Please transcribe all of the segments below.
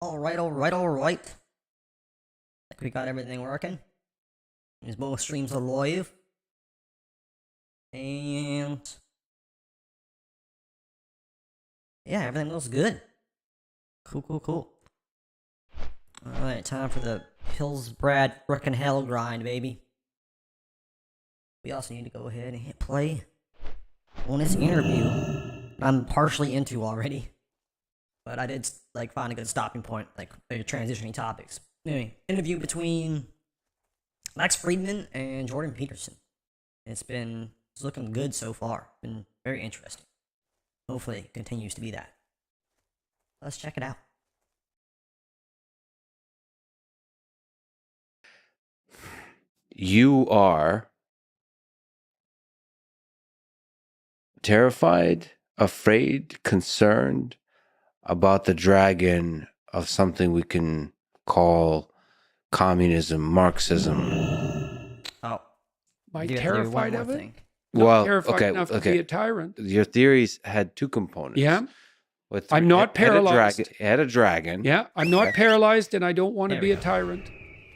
Alright. Think we got everything working. These both streams are live. And yeah, everything looks good. Cool. Alright, time for the Hillsbrad frickin' hell grind, baby. We also need to go ahead and hit play on this interview I'm partially into already. But I did find a good stopping point, transitioning topics. Anyway, interview between Lex Friedman and Jordan Peterson. It's looking good so far. Been very interesting. Hopefully it continues to be that. Let's check it out. You are terrified, afraid, concerned about the dragon of something we can call communism, Marxism. Oh. Am I terrified of it? Thing. Not terrified enough to be a tyrant. Your theories had two components. Yeah. I'm not paralyzed. Had a dragon. Yeah. I'm not paralyzed and I don't want to be a tyrant.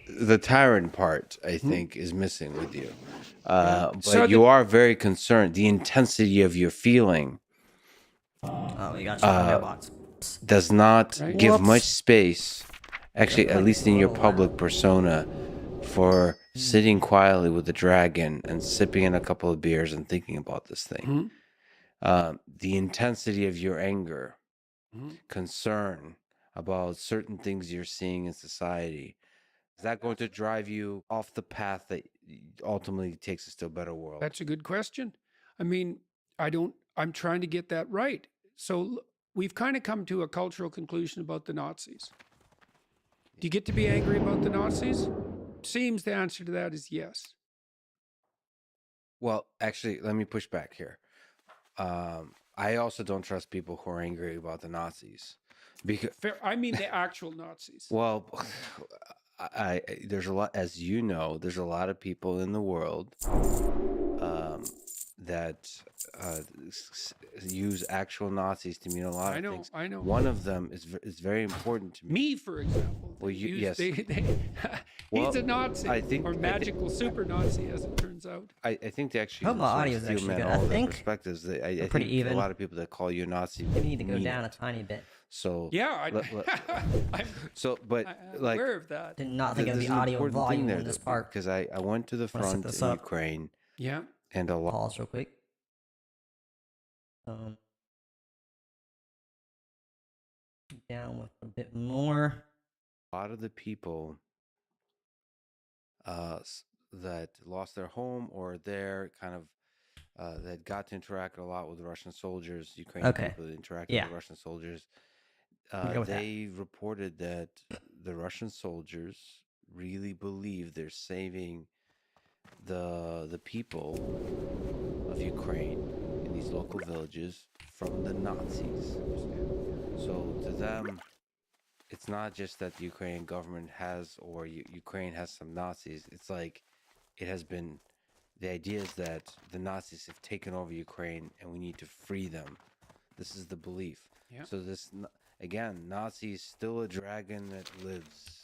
The tyrant part, I think, is missing with you. But you are very concerned. The intensity of your feeling you got your mailbox. Does not give much space, actually, at least in your public persona, for sitting quietly with the dragon and sipping in a couple of beers and thinking about this thing. The intensity of your anger, concern about certain things you're seeing in society, is that going to drive you off the path that ultimately takes us to a better world? That's a good question. I mean, I'm trying to get that right. So we've kind of come to a cultural conclusion about the Nazis. Do you get to be angry about the Nazis? Seems the answer to that is yes. Well, actually, let me push back here. I also don't trust people who are angry about the Nazis. Because I mean the actual Nazis. Well, there's a lot, as you know, there's a lot of people in the world that use actual Nazis to mean a lot of things. I know. One of them is very important to me. Me, for example. Well, yes. He's a Nazi, or magical super Nazi, as it turns out. I think they actually. Hope my audio is actually good. I think perspectives. I pretty think even. A lot of people that call you a Nazi. You need to go down a tiny bit. So yeah, I'm aware of that. Did not think of the audio volume in this part because I went to the front in Ukraine. Yeah. And a lot. Pause real quick. Down with a bit more. A lot of the people that lost their home or their kind of that got to interact a lot with Russian soldiers, Ukrainian people that interacted with Russian soldiers, they reported that the Russian soldiers really believe they're saving the people of Ukraine in these local villages from the Nazis. So to them, it's not just that the Ukrainian government has, or Ukraine has some Nazis. It's like it has been, the idea is that the Nazis have taken over Ukraine and we need to free them. This is the belief. Yeah. So this, again, Nazi is still a dragon that lives.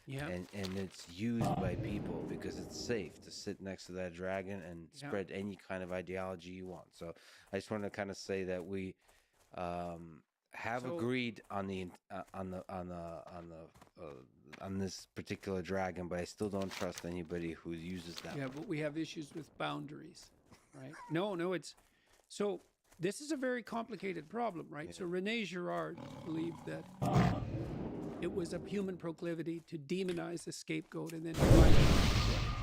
Yeah. And it's used by people because it's safe to sit next to that dragon and spread any kind of ideology you want. So I just want to kind of say that we have agreed on this particular dragon, but I still don't trust anybody who uses that. Yeah, but we have issues with boundaries, right? No, it's so. This is a very complicated problem, right? Yeah. So René Girard believed that it was a human proclivity to demonize the scapegoat and then divide it.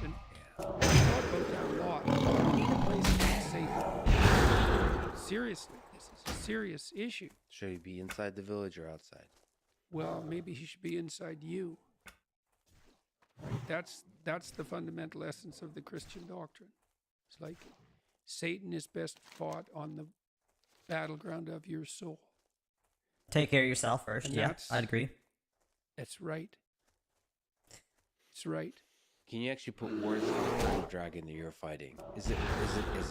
And thought about that a lot. We need a place that's safe. Seriously, this is a serious issue. Should he be inside the village or outside? Well, maybe he should be inside you. Right? That's the fundamental essence of the Christian doctrine. It's like Satan is best fought on the battleground of your soul. Take care of yourself first. Yeah, I'd agree. That's right. It's right. Can you actually put words on the kind of dragon that you're fighting? Is it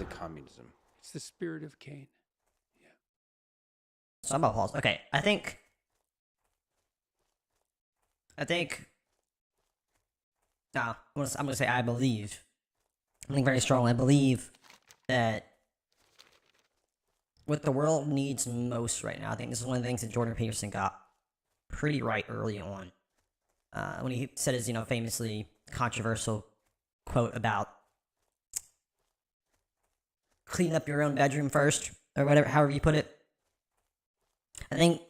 communism? It's the spirit of Cain. Yeah. So I'm about pause. Okay, I think I think. No, I'm gonna say I believe. I think very strongly. I believe that what the world needs most right now. I think this is one of the things that Jordan Peterson got pretty right early on when he said his famously controversial quote about clean up your own bedroom first, or whatever, however you put it. I think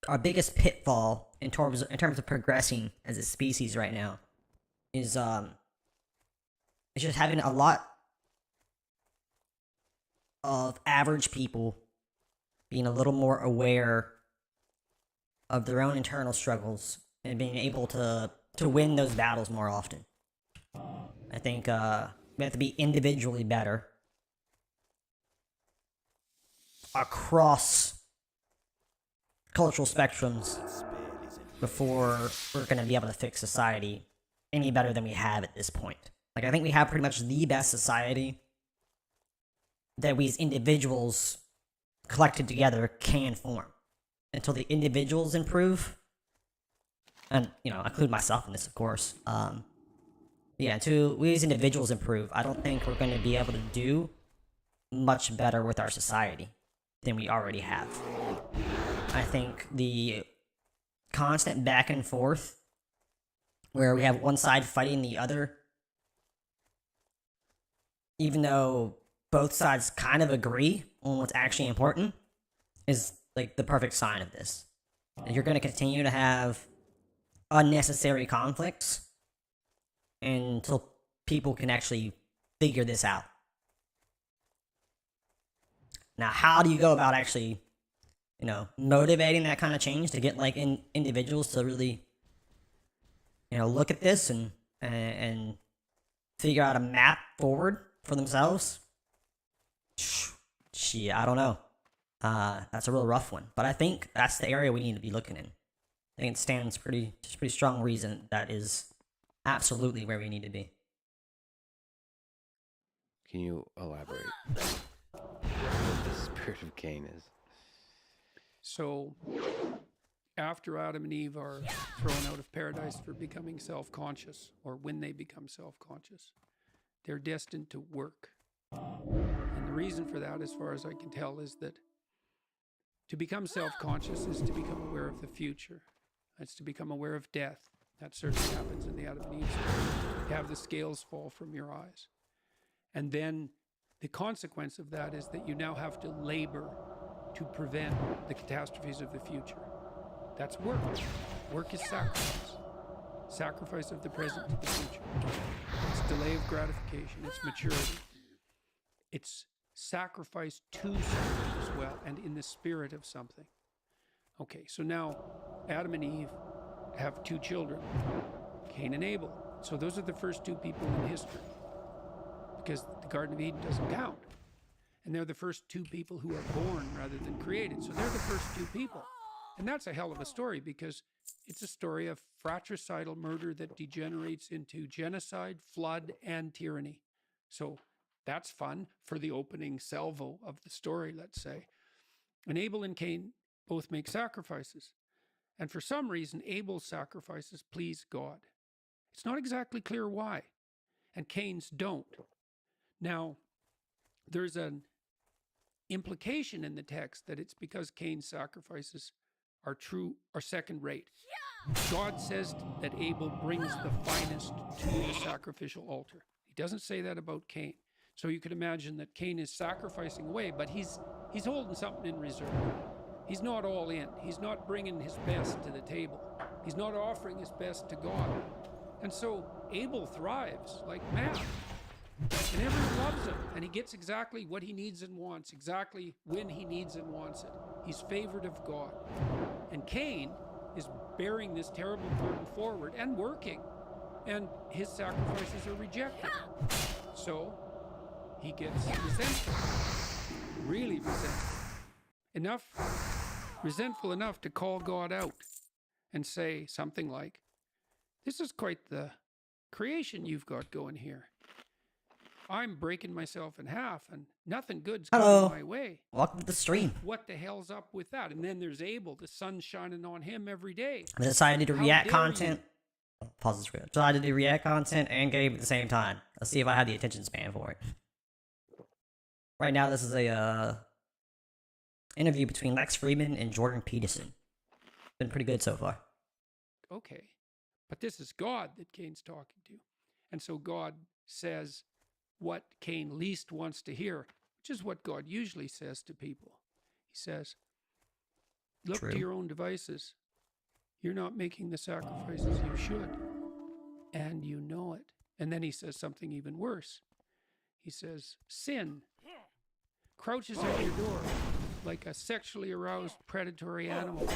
our biggest pitfall in terms of progressing as a species right now is it's just having a lot of average people being a little more aware of their own internal struggles and being able to win those battles more often. I think we have to be individually better across cultural spectrums before we're going to be able to fix society any better than we have at this point. Like, I think we have pretty much the best society that we as individuals collected together can form. Until the individuals improve, and I include myself in this, of course. Until we as individuals improve, I don't think we're going to be able to do much better with our society than we already have. I think the constant back and forth, where we have one side fighting the other, even though both sides kind of agree on what's actually important, is like the perfect sign of this. And you're going to continue to have unnecessary conflicts until people can actually figure this out. Now, how do you go about actually, motivating that kind of change to get like individuals to really, look at this and figure out a map forward for themselves? Shit, I don't know. That's a real rough one, but I think that's the area we need to be looking in. I think it stands pretty strong reason that is absolutely where we need to be. Can you elaborate what the spirit of Cain is? So, after Adam and Eve are thrown out of paradise for becoming self-conscious, or when they become self-conscious, they're destined to work. And the reason for that, as far as I can tell, is that to become self-conscious is to become aware of the future. It's to become aware of death. That certainly happens in the Adam and Eve story. To have the scales fall from your eyes. And then the consequence of that is that you now have to labor to prevent the catastrophes of the future. That's work. Work is sacrifice. Sacrifice of the present to the future. It's delay of gratification. It's maturity. It's sacrifice to something as well, and in the spirit of something. Okay, so now Adam and Eve have two children, Cain and Abel. So those are the first two people in history, because the Garden of Eden doesn't count. And they're the first two people who are born rather than created. So they're the first two people. And that's a hell of a story, because it's a story of fratricidal murder that degenerates into genocide, flood, and tyranny. So that's fun for the opening salvo of the story, let's say. And Abel and Cain both make sacrifices. And for some reason, Abel's sacrifices please God. It's not exactly clear why. And Cain's don't. Now, there's an implication in the text that it's because Cain's sacrifices are second rate. God says that Abel brings the finest to the sacrificial altar. He doesn't say that about Cain. So you could imagine that Cain is sacrificing away, but he's holding something in reserve. He's not all in. He's not bringing his best to the table. He's not offering his best to God. And so Abel thrives like mad. And everyone loves him. And he gets exactly what he needs and wants, exactly when he needs and wants it. He's favored of God. And Cain is bearing this terrible burden forward and working. And his sacrifices are rejected. So he gets resentful. Really resentful enough to call God out and say something like, "This is quite the creation you've got going here. I'm breaking myself in half and nothing good's Hello. coming my way. Welcome to the stream. What the hell's up with that? And then there's Abel, the sun's shining on him every day. I decided to react content. Pause this real. Decided to do react content and game at the same time. Let's see if I have the attention span for it. Right now, this is a interview between Lex Friedman and Jordan Peterson. Been pretty good so far. Okay. But this is God that Cain's talking to. And so God says what Cain least wants to hear, which is what God usually says to people. He says, look to your own devices. You're not making the sacrifices you should. And you know it. And then he says something even worse. He says, sin crouches at your door like a sexually aroused predatory animal.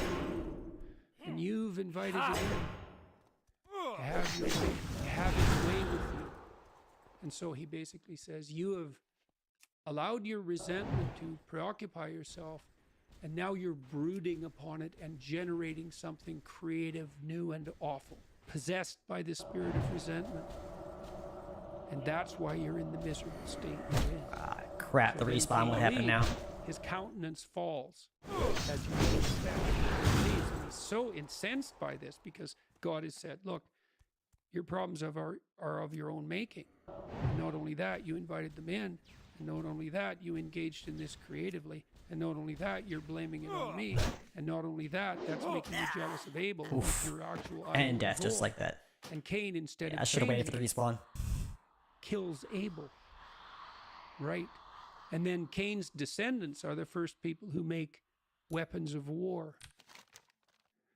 And you've invited it in to have its way with you. And so he basically says, you have allowed your resentment to preoccupy yourself, and now you're brooding upon it and generating something creative, new, and awful, possessed by the spirit of resentment. And that's why you're in the miserable state you're in. Crap, so the respawn would happen now. His countenance falls, as you would expect. He's so incensed by this because God has said, look, your problems are of your own making. And not only that, you invited them in. And not only that, you engaged in this creatively. And not only that, you're blaming it on me. And not only that, that's making you jealous of Abel. Your actual and death, just like that. And Cain, instead of I should have waited for the respawn. Kills Abel. Right? And then Cain's descendants are the first people who make weapons of war.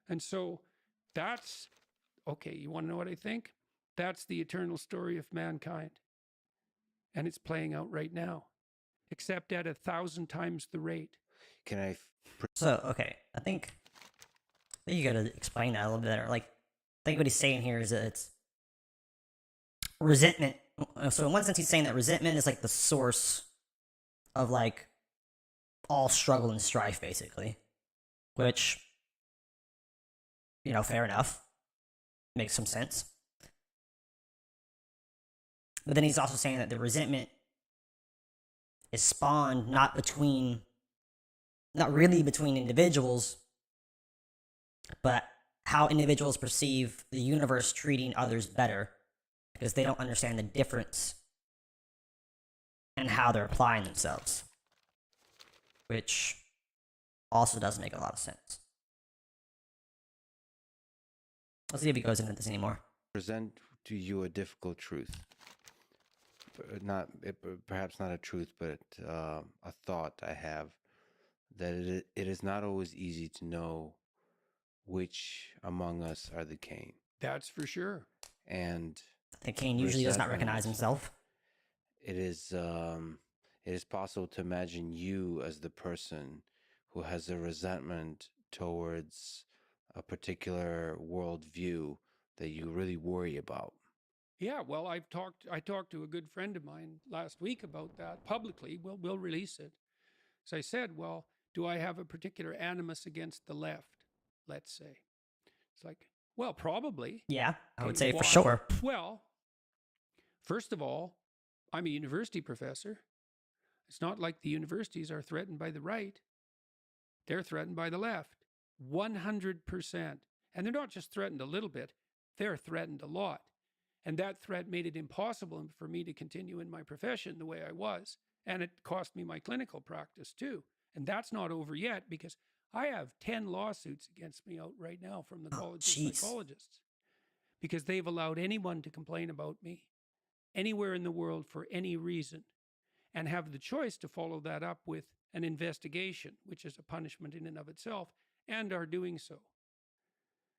And so that's, okay, you want to know what I think? That's the eternal story of mankind. And it's playing out right now, except at 1,000 times the rate. Can I? So, okay, I think you gotta explain that a little bit better. Like, I think what he's saying here is that it's resentment. So in one sense, he's saying that resentment is like the source of like all struggle and strife, basically. Which, you know, fair enough. Makes some sense. But then he's also saying that the resentment is spawned not really between individuals, but how individuals perceive the universe treating others better because they don't understand the difference and how they're applying themselves, which also doesn't make a lot of sense. Let's see if he goes into this anymore. Present to you a difficult truth. Perhaps not a truth, but a thought I have, that it is not always easy to know which among us are the Cain. That's for sure. And the Cain usually does not recognize himself. It is possible to imagine you as the person who has a resentment towards a particular worldview that you really worry about. Yeah, well, I talked to a good friend of mine last week about that publicly. We'll release it. So I said, well, do I have a particular animus against the left, let's say? It's like, well, probably. Yeah, I would say for sure. Well, first of all, I'm a university professor. It's not like the universities are threatened by the right. They're threatened by the left. 100%. And they're not just threatened a little bit. They're threatened a lot. And that threat made it impossible for me to continue in my profession the way I was. And it cost me my clinical practice too. And that's not over yet because I have 10 lawsuits against me out right now from the College of Psychologists because they've allowed anyone to complain about me anywhere in the world for any reason and have the choice to follow that up with an investigation, which is a punishment in and of itself, and are doing so.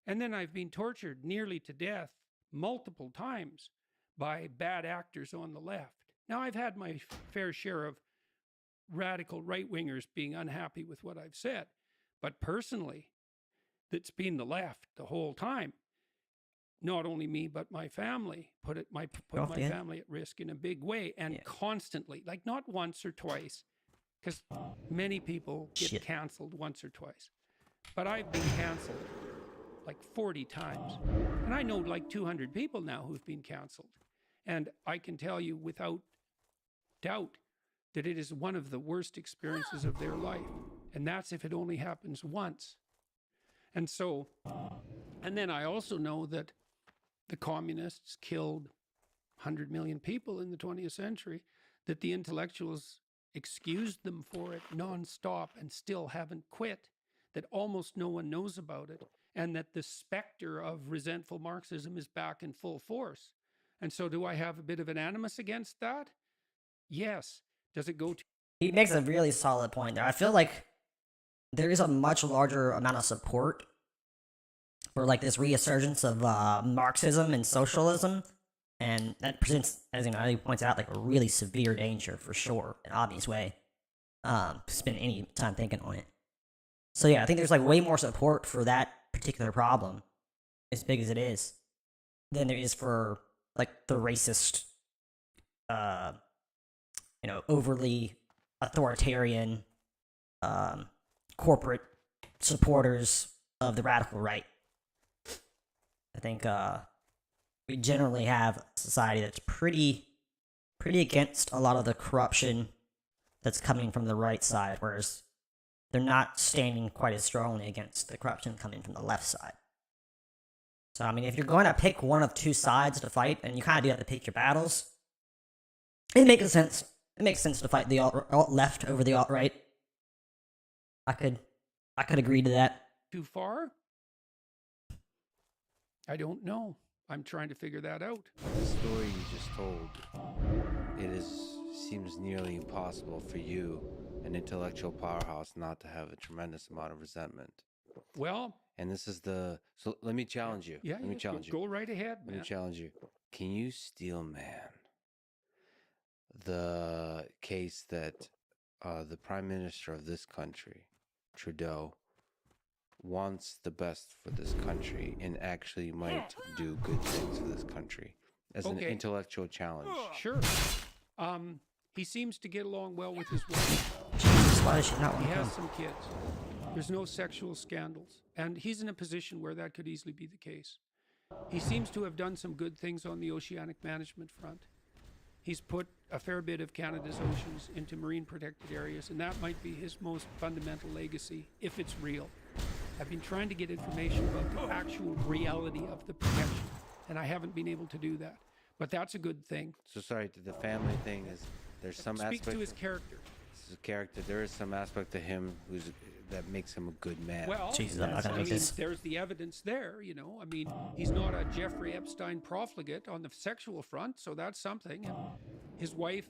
And then I've been tortured nearly to death multiple times by bad actors on the left. Now, I've had my fair share of radical right-wingers being unhappy with what I've said, but personally, it's been the left the whole time. Not only me, but my family put my family at risk in a big way and constantly, like not once or twice, because many people get canceled once or twice. But I've been canceled like 40 times. And I know like 200 people now who've been canceled. And I can tell you without doubt that it is one of the worst experiences of their life. And that's if it only happens once. And so, and then I also know that the communists killed 100 million people in the 20th century, that the intellectuals excused them for it nonstop and still haven't quit, that almost no one knows about it, and that the specter of resentful Marxism is back in full force. And so do I have a bit of an animus against that? Yes. Does it go to... He makes a really solid point there. I feel like there is a much larger amount of support for like this resurgence of Marxism and socialism, and that presents, as you know, he points out, like a really severe danger for sure, in an obvious way. Spend any time thinking on it. So yeah, I think there's like way more support for that particular problem, as big as it is, than there is for like the racist, overly authoritarian, corporate supporters of the radical right. I think we generally have a society that's pretty against a lot of the corruption that's coming from the right side, whereas they're not standing quite as strongly against the corruption coming from the left side. So, I mean, if you're going to pick one of two sides to fight, and you kind of do have to pick your battles, it makes sense. It makes sense to fight the alt-left over the alt-right. I could agree to that. Too far? I don't know. I'm trying to figure that out. The story you just told, seems nearly impossible for you, an intellectual powerhouse, not to have a tremendous amount of resentment. Well, and this is so let me challenge you. Yeah, let me challenge you. Go right ahead, man. Let me challenge you. Can you steel man the case that the Prime Minister of this country, Trudeau, wants the best for this country and actually might do good things for this country as an intellectual challenge? Sure. He seems to get along well with his wife. Why does she not want He has some kids. There's no sexual scandals. And he's in a position where that could easily be the case. He seems to have done some good things on the oceanic management front. He's put a fair bit of Canada's oceans into marine protected areas, and that might be his most fundamental legacy, if it's real. I've been trying to get information about the actual reality of the protection, and I haven't been able to do that. But that's a good thing. So sorry, the family thing is, there's some aspect... Speaks to his character. His character, there is some aspect to him that makes him a good man. Well, Jesus, I'm not gonna make this. There's the evidence there, you know. I mean, he's not a Jeffrey Epstein profligate on the sexual front, so that's something. And his wife,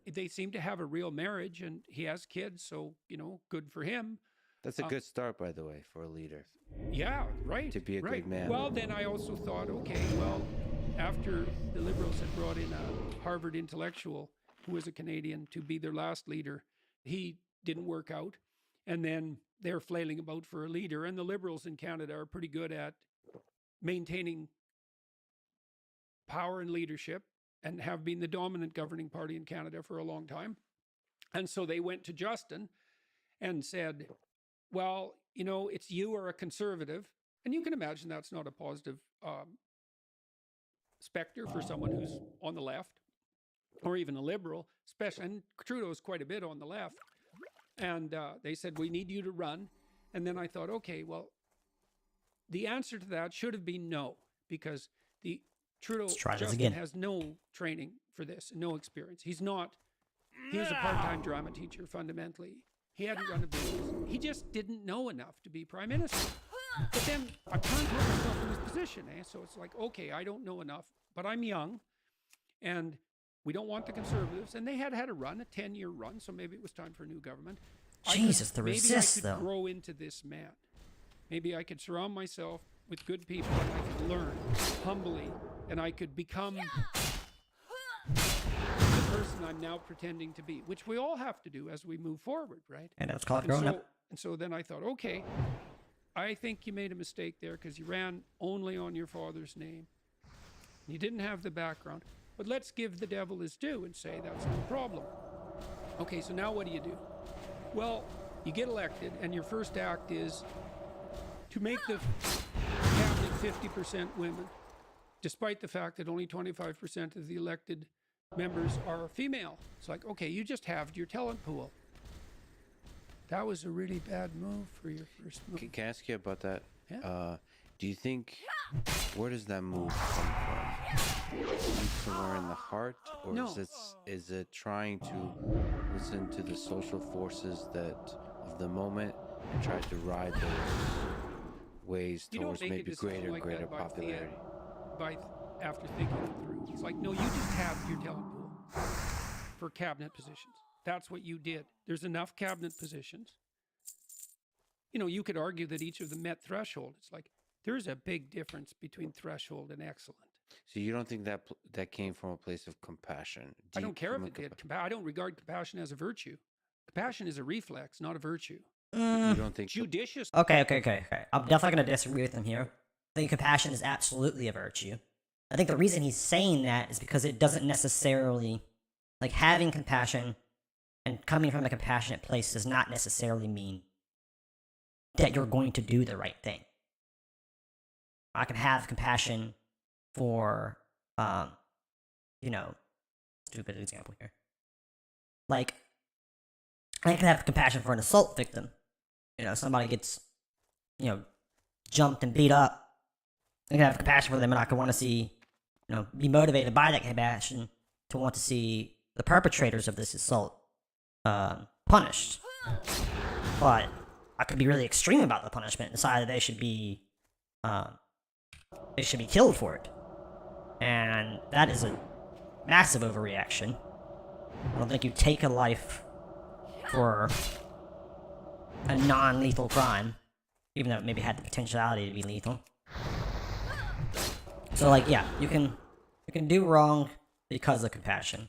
they seem to have a real marriage, and he has kids, so, good for him. That's a good start, by the way, for a leader. Yeah, right. To be a good man. Well, then I also thought, after the Liberals had brought in a Harvard intellectual who was a Canadian to be their last leader, he didn't work out. And then they're flailing about for a leader. And the Liberals in Canada are pretty good at maintaining power and leadership and have been the dominant governing party in Canada for a long time. And so they went to Justin and said, well, it's you or a conservative. And you can imagine that's not a positive specter for someone who's on the left or even a liberal, especially. And Trudeau's quite a bit on the left. And they said, we need you to run. And then I thought, the answer to that should have been no, because Justin has no training for this, no experience. He was a part-time drama teacher, fundamentally. He hadn't run a business. He just didn't know enough to be prime minister. But then I'm trying to put myself in his position, So it's like, I don't know enough, but I'm young, and we don't want the Conservatives. And they had a run, a 10-year run, so maybe it was time for a new government. Jesus, the resist, maybe I could grow into this man. Maybe I could surround myself with good people, and I could learn humbly, and I could become the person I'm now pretending to be, which we all have to do as we move forward, right? And that's called growing up. And so then I thought, I think you made a mistake there because you ran only on your father's name. You didn't have the background. But let's give the devil his due and say that's no problem. Okay, so now what do you do? Well, you get elected, and your first act is to make the cabinet 50% women, despite the fact that only 25% of the elected members are female. It's like, okay, you just halved your talent pool. That was a really bad move for your first move. Can I ask you about that? Yeah. Do you think, where does that move come from? Somewhere in the heart, or No. is it trying to listen to the social forces of the moment and try to ride those ways towards maybe greater popularity? After thinking it through, it's like, no, you just have your talent pool for cabinet positions. That's what you did. There's enough cabinet positions. You know, you could argue that each of them met threshold. It's like, there's a big difference between threshold and excellent. So you don't think that came from a place of compassion? I don't care if it did. I don't regard compassion as a virtue. Compassion is a reflex, not a virtue. You don't think judicious? Okay. I'm definitely going to disagree with him here. I think compassion is absolutely a virtue. I think the reason he's saying that is because it doesn't necessarily, like, having compassion and coming from a compassionate place does not necessarily mean that you're going to do the right thing. I can have compassion for, stupid example here. Like, I can have compassion for an assault victim. You know, somebody gets, jumped and beat up. I can have compassion for them, and I can want to see, be motivated by that compassion to want to see the perpetrators of this assault punished. But I could be really extreme about the punishment and decide that they should be killed for it. And that is a massive overreaction. I don't think you take a life for a non-lethal crime, even though it maybe had the potentiality to be lethal. So, like, yeah, you can do wrong because of compassion.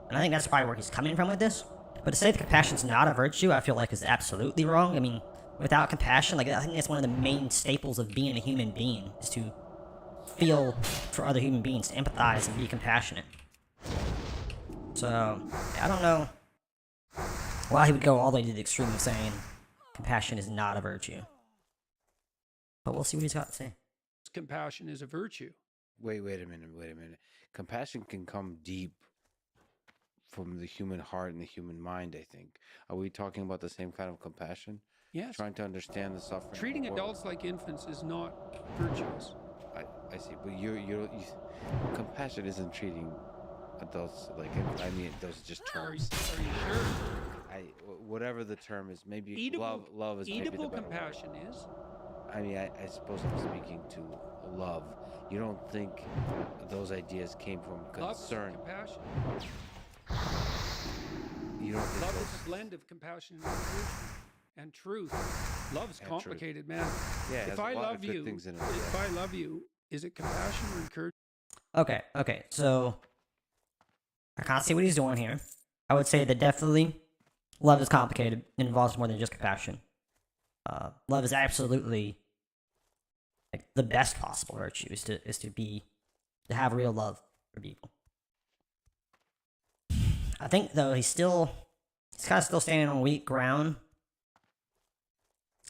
And I think that's probably where he's coming from with this. But to say that compassion's not a virtue, I feel like is absolutely wrong. I mean, without compassion, like, I think that's one of the main staples of being a human being, is to feel for other human beings, to empathize and be compassionate. So, I don't know why he would go all the way to the extreme of saying compassion is not a virtue. But we'll see what he's got to say. Compassion is a virtue. Wait a minute. Compassion can come deep from the human heart and the human mind, I think. Are we talking about the same kind of compassion? Yes. Trying to understand the suffering. Treating adults like infants is not virtuous. I see, but you compassion isn't treating adults like infants. I mean, those are just terms. Are you sure? Whatever the term is, maybe eatable, love is maybe the better compassion word. is. I mean, I suppose I'm speaking to love. You don't think those ideas came from concern? Love is compassion. You don't think love is a blend of compassion and encouragement and truth. Love's complicated, man. Yeah, if I love you, is it compassion or encouragement? Okay. So I can't see what he's doing here. I would say that definitely love is complicated. It involves more than just compassion. Love is absolutely, like, the best possible virtue is to have real love for people. I think though he's kind of still standing on weak ground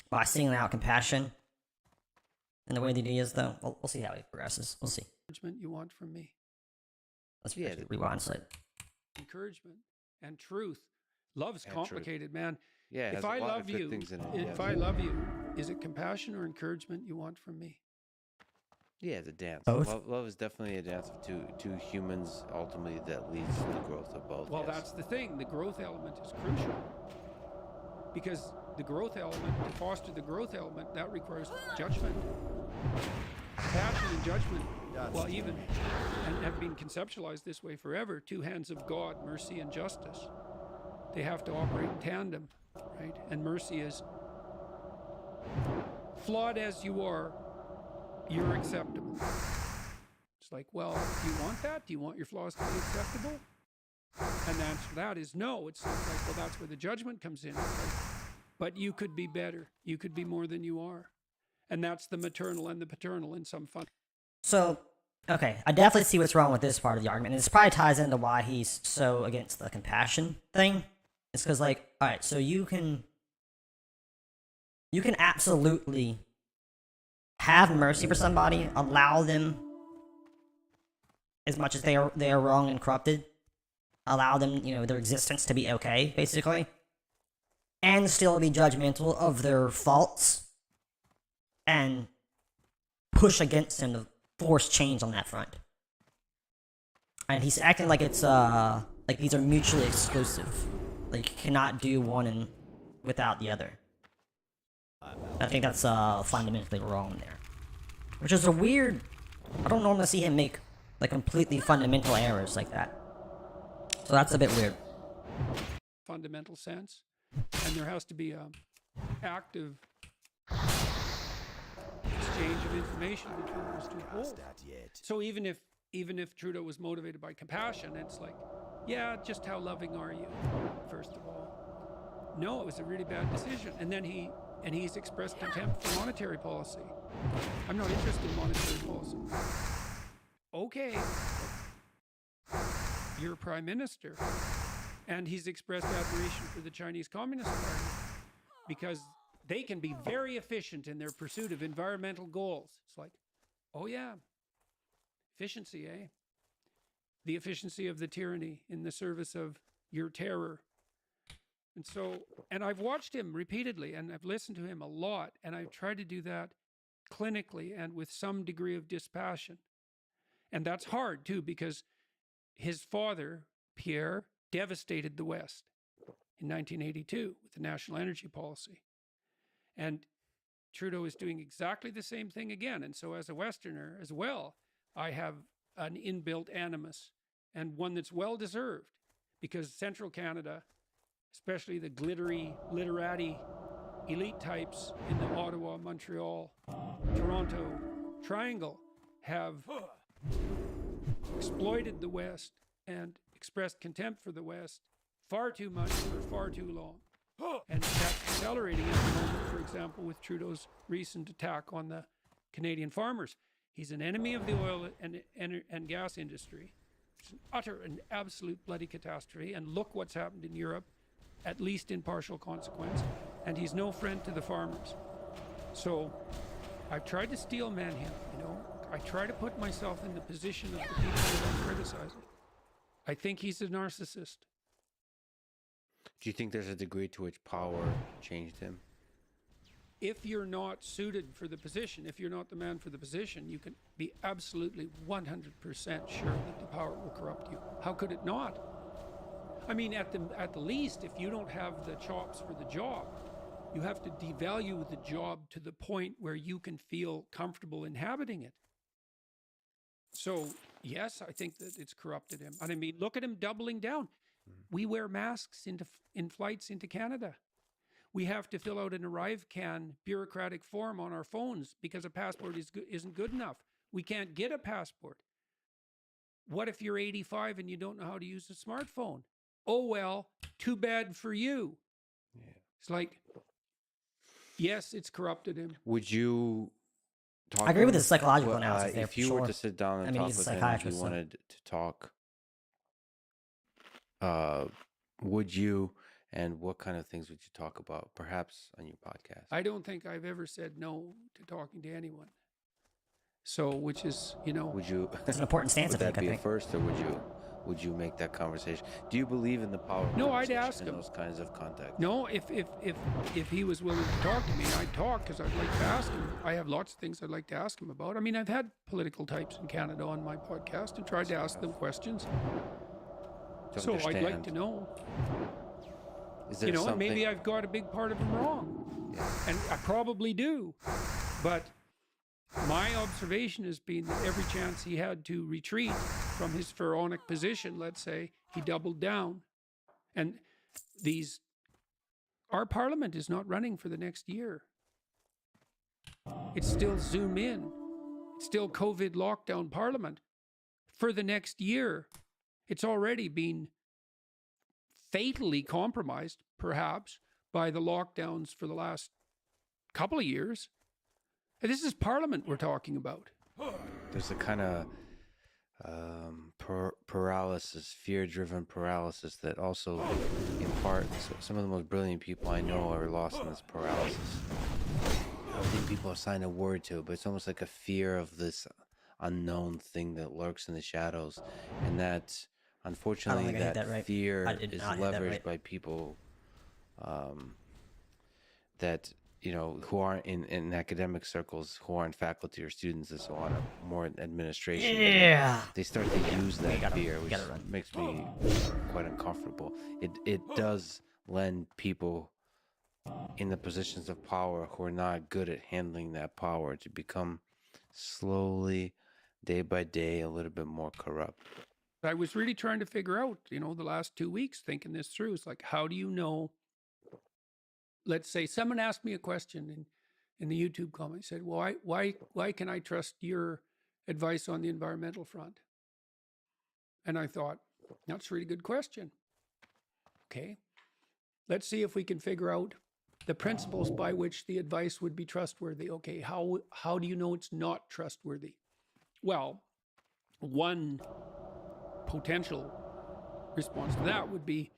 by singling out compassion in the way that he is, though. We'll see how he progresses. We'll see. Encouragement you want from me. Let's rewind a sec. Encouragement and truth. Love's complicated, man. Yeah, if I love you, is it compassion or encouragement you want from me? Yeah, the dance. Both. Love is definitely a dance of two humans, ultimately, that leads to the growth of both. Well, that's the thing. The growth element is crucial. Because the growth element, to foster the growth element, that requires judgment. Passion and judgment, and have been conceptualized this way forever. Two hands of God, mercy and justice. They have to operate in tandem, right? And mercy is, flawed as you are, you're acceptable. It's like, well, do you want that? Do you want your flaws to be acceptable? And the answer to that is no. It's like, well, that's where the judgment comes in. It's like, but you could be better. You could be more than you are. And that's the maternal and the paternal in some fun. So, okay, I definitely see what's wrong with this part of the argument. And this probably ties into why he's so against the compassion thing. It's because, like, all right, so you can absolutely have mercy for somebody, allow them as much as they are wrong and corrupted, allow them, their existence to be okay, basically, and still be judgmental of their faults and push against them to force change on that front. And he's acting like it's like these are mutually exclusive. Like you cannot do one without the other. I think that's fundamentally wrong there. Which is a weird. I don't normally see him make like completely fundamental errors like that. So that's a bit weird. Fundamental sense, and there has to be a active exchange of information between those two poles. So even if Trudeau was motivated by compassion, it's like, yeah, just how loving are you? First of all, no, it was a really bad decision, and then he's expressed contempt for monetary policy. I'm not interested in monetary policy. Okay, you're prime minister, and he's expressed admiration for the Chinese Communist Party because they can be very efficient in their pursuit of environmental goals. It's like, oh yeah, efficiency, eh? The efficiency of the tyranny in the service of your terror. And so, and I've watched him repeatedly, and I've listened to him a lot, and I've tried to do that clinically and with some degree of dispassion. And that's hard too, because his father, Pierre, devastated the West in 1982 with the national energy policy. And Trudeau is doing exactly the same thing again. And so as a Westerner as well, I have an inbuilt animus, and one that's well deserved, because Central Canada, especially the glittery, literati elite types in the Ottawa, Montreal, Toronto triangle have exploited the West and expressed contempt for the West far too much for far too long. And that's accelerating at the moment, for example, with Trudeau's recent attack on the Canadian farmers. He's an enemy of the oil and gas industry. It's an utter and absolute bloody catastrophe. And look what's happened in Europe, at least in partial consequence. And he's no friend to the farmers. So I've tried to steel man him, I try to put myself in the position of the people that I'm criticizing. I think he's a narcissist. Do you think there's a degree to which power changed him? If you're not suited for the position, if you're not the man for the position, you can be absolutely 100% sure that the power will corrupt you. How could it not? I mean, at the least, if you don't have the chops for the job, you have to devalue the job to the point where you can feel comfortable inhabiting it. So, yes, I think that it's corrupted him. And I mean, look at him doubling down. We wear masks in flights into Canada. We have to fill out an ArriveCan bureaucratic form on our phones because a passport isn't good enough. We can't get a passport. What if you're 85 and you don't know how to use a smartphone? Oh, well, too bad for you. Yeah. It's like, yes, it's corrupted him. Would you talk? I agree with his psychological analysis there. If you were to sit down and talk with him, if you wanted to talk, would you? And what kind of things would you talk about, perhaps on your podcast? I don't think I've ever said no to talking to anyone. So, which is, would you? It's an important stance. Would that be a first, or would you make that conversation? Do you believe in the power of I'd ask in him those kinds of contexts? No, if he was willing to talk to me, I'd talk, because I'd like to ask him. I have lots of things I'd like to ask him about. I mean, I've had political types in Canada on my podcast and tried to ask them questions. So I'd like to know. Is there and maybe I've got a big part of him wrong. Yeah. And I probably do. But my observation has been that every chance he had to retreat from his pharaonic position, let's say, he doubled down. And our parliament is not running for the next year. It's still Zoom in. It's still COVID lockdown parliament for the next year. It's already been fatally compromised, perhaps, by the lockdowns for the last couple of years. And this is Parliament we're talking about. There's a kind of paralysis, fear-driven paralysis that also, in part, some of the most brilliant people I know are lost in this paralysis. I don't think people assign a word to it, but it's almost like a fear of this unknown thing that lurks in the shadows, and that Unfortunately, that right. fear is leveraged by people that, who aren't in academic circles, who aren't faculty or students and so on, more in administration. Yeah. They start to use that fear, which makes me quite uncomfortable. It does lend people in the positions of power who are not good at handling that power to become slowly, day by day, a little bit more corrupt. I was really trying to figure out, the last 2 weeks, thinking this through. It's like, how do you know? Let's say someone asked me a question in the YouTube comment. Said, well, why can I trust your advice on the environmental front? And I thought, that's a really good question. Okay, let's see if we can figure out the principles by which the advice would be trustworthy. Okay, how do you know it's not trustworthy? Well, one potential response to that would be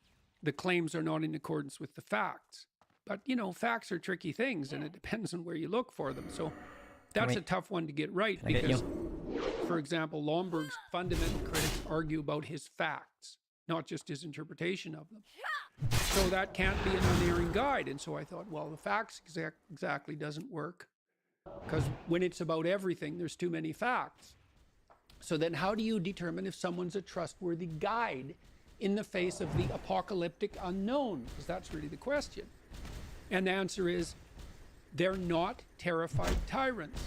the claims are not in accordance with the facts. But, facts are tricky things, and it depends on where you look for them. So that's a tough one to get right because, for example, Lomberg's fundamental critics argue about his facts, not just his interpretation of them. So that can't be an unerring guide. And so I thought, well, the facts exactly doesn't work because when it's about everything, there's too many facts. So then how do you determine if someone's a trustworthy guide in the face of the apocalyptic unknown? Because that's really the question. And the answer is, they're not terrified tyrants.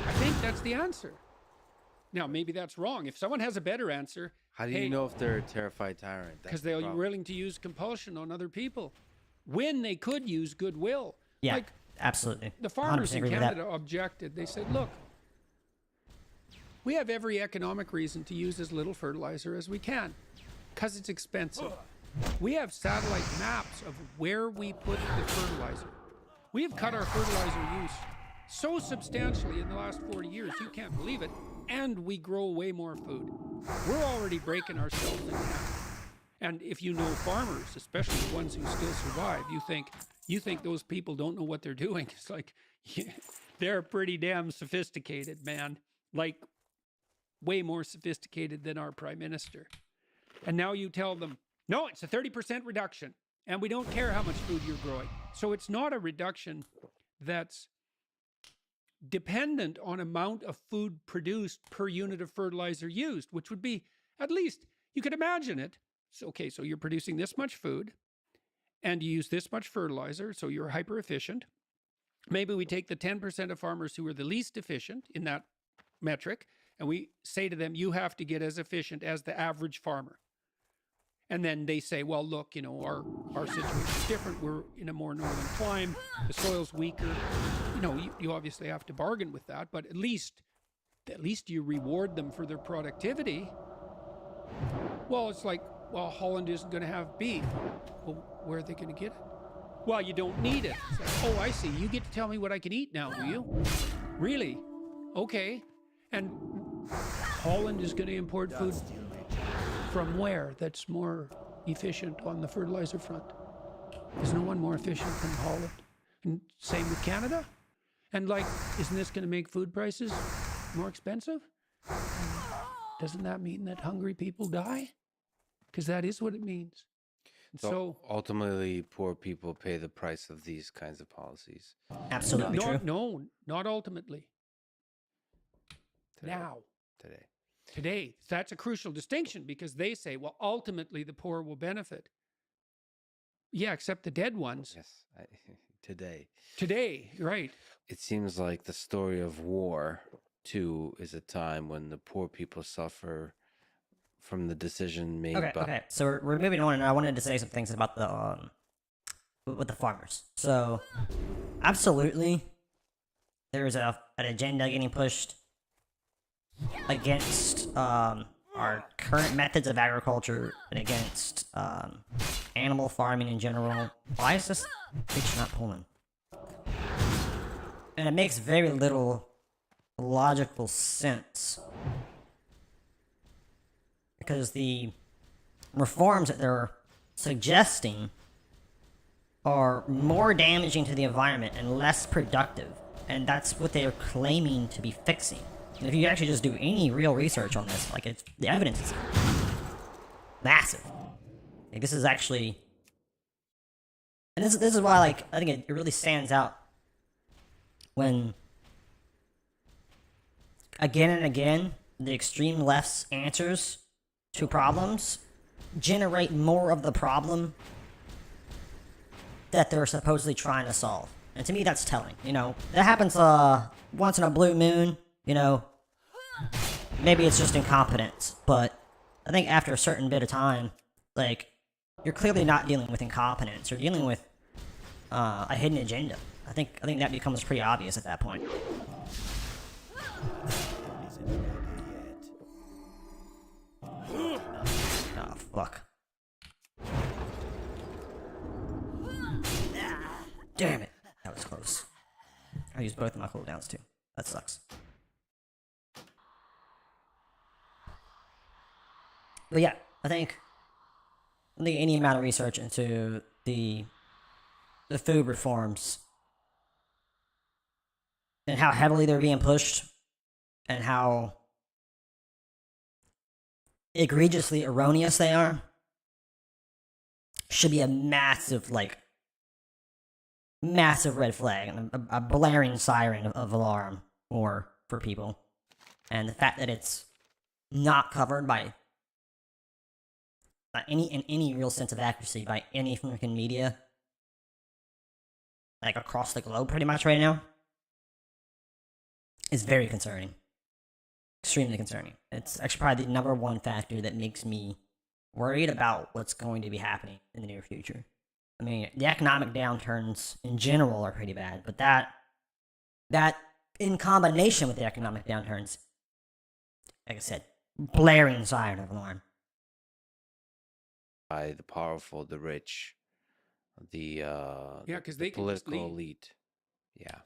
I think that's the answer. Now, maybe that's wrong. If someone has a better answer... How do you know if they're a terrified tyrant? Because they're willing to use compulsion on other people. When they could use goodwill. Yeah, absolutely. The farmers in Canada objected. They said, look, we have every economic reason to use as little fertilizer as we can because it's expensive. We have satellite maps of where we put the fertilizer. We have cut our fertilizer use so substantially in the last 40 years, you can't believe it, and we grow way more food. We're already breaking ourselves in half. And if you know farmers, especially the ones who still survive, you think those people don't know what they're doing. It's like, they're pretty damn sophisticated, man. Like, way more sophisticated than our prime minister. And now you tell them, no, it's a 30% reduction, and we don't care how much food you're growing. So it's not a reduction that's dependent on amount of food produced per unit of fertilizer used, which would be, at least, you could imagine it. So, okay, so you're producing this much food, and you use this much fertilizer, so you're hyper efficient. Maybe we take the 10% of farmers who are the least efficient in that metric, and we say to them, you have to get as efficient as the average farmer. And then they say, well, look, our situation is different. We're in a more northern climate. The soil's weaker. You obviously have to bargain with that, but at least you reward them for their productivity. Well, it's like, well, Holland isn't going to have beef. Well, where are they going to get it? Well, you don't need it. It's like, oh, I see. You get to tell me what I can eat now, do you? Really? Okay. And Holland is going to import food from where that's more efficient on the fertilizer front? There's no one more efficient than Holland. And same with Canada. And isn't this going to make food prices more expensive? And doesn't that mean that hungry people die? Because that is what it means. So ultimately, poor people pay the price of these kinds of policies. Absolutely true. No, not ultimately. Today, that's a crucial distinction because they say, well, ultimately the poor will benefit. Yeah, except the dead ones. Yes, today. Today, right. It seems like the story of war, too, is a time when the poor people suffer from the decision made by... Okay, so we're moving on, and I wanted to say some things about with the farmers. So, absolutely, there's an agenda getting pushed against our current methods of agriculture and against animal farming in general. Why is this bitch not pulling? And it makes very little logical sense. Because the reforms that they're suggesting are more damaging to the environment and less productive. And that's what they're claiming to be fixing. And if you actually just do any real research on this, the evidence is massive. Like, this is actually, and this is why, like, I think it really stands out when, again and again, the extreme left's answers to problems generate more of the problem that they're supposedly trying to solve. And to me, that's telling. You know, that happens once in a blue moon. You know, maybe it's just incompetence, but I think after a certain bit of time, like, you're clearly not dealing with incompetence. You're dealing with a hidden agenda. I think that becomes pretty obvious at that point. Oh, fuck. Damn it. That was close. I used both of my cooldowns too. That sucks. But yeah, I think any amount of research into the food reforms and how heavily they're being pushed and how egregiously erroneous they are should be a massive, like, massive red flag and a blaring siren of alarm for people. And the fact that it's not covered by any real sense of accuracy by any freaking media, like, across the globe pretty much right now, is very concerning. Extremely concerning. It's actually probably the number one factor that makes me worried about what's going to be happening in the near future. I mean, the economic downturns in general are pretty bad, but that in combination with the economic downturns, like I said, blaring siren of alarm. By the powerful, the rich, the because they political elite. Yeah.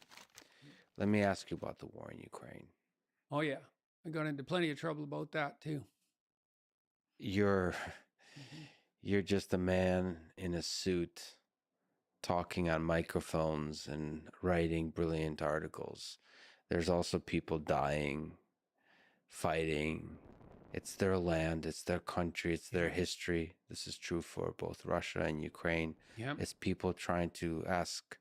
Let me ask you about the war in Ukraine. Oh yeah, I got into plenty of trouble about that too. You're just a man in a suit talking on microphones and writing brilliant articles. There's also people dying, fighting. It's their land, it's their country, it's their history. This is true for both Russia and Ukraine. Yep. It's people trying to ask,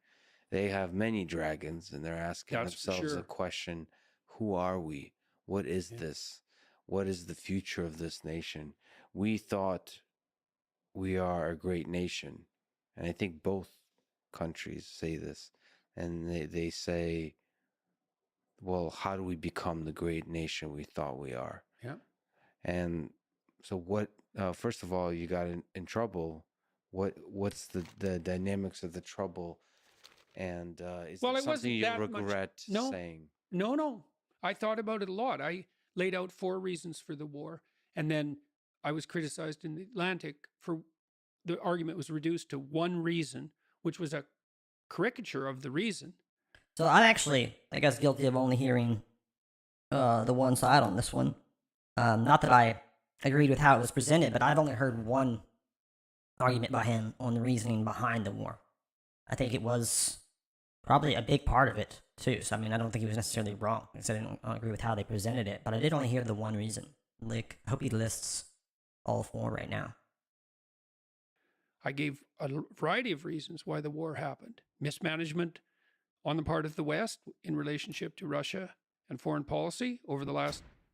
they have many dragons and they're asking themselves a question: who are we? What is this? What is the future of this nation? We thought we are a great nation. And I think both countries say this. And they say, well, how do we become the great nation we thought we are? Yeah. And so what, first of all, you got in trouble. What's the dynamics of the trouble? And is it something you regret saying? No. I thought about it a lot. I laid out 4 reasons for the war. And then I was criticized in the Atlantic for the argument was reduced to 1 reason, which was a caricature of the reason. So I'm actually, I guess, guilty of only hearing the one side on this one. Not that I agreed with how it was presented, but I've only heard one argument by him on the reasoning behind the war. I think it was probably a big part of it, too. So, I mean, I don't think he was necessarily wrong. I said I don't agree with how they presented it, but I did only hear the one reason. Like, I hope he lists all 4 right now. I gave a variety of reasons why the war happened. Mismanagement on the part of the West in relationship to Russia and foreign policy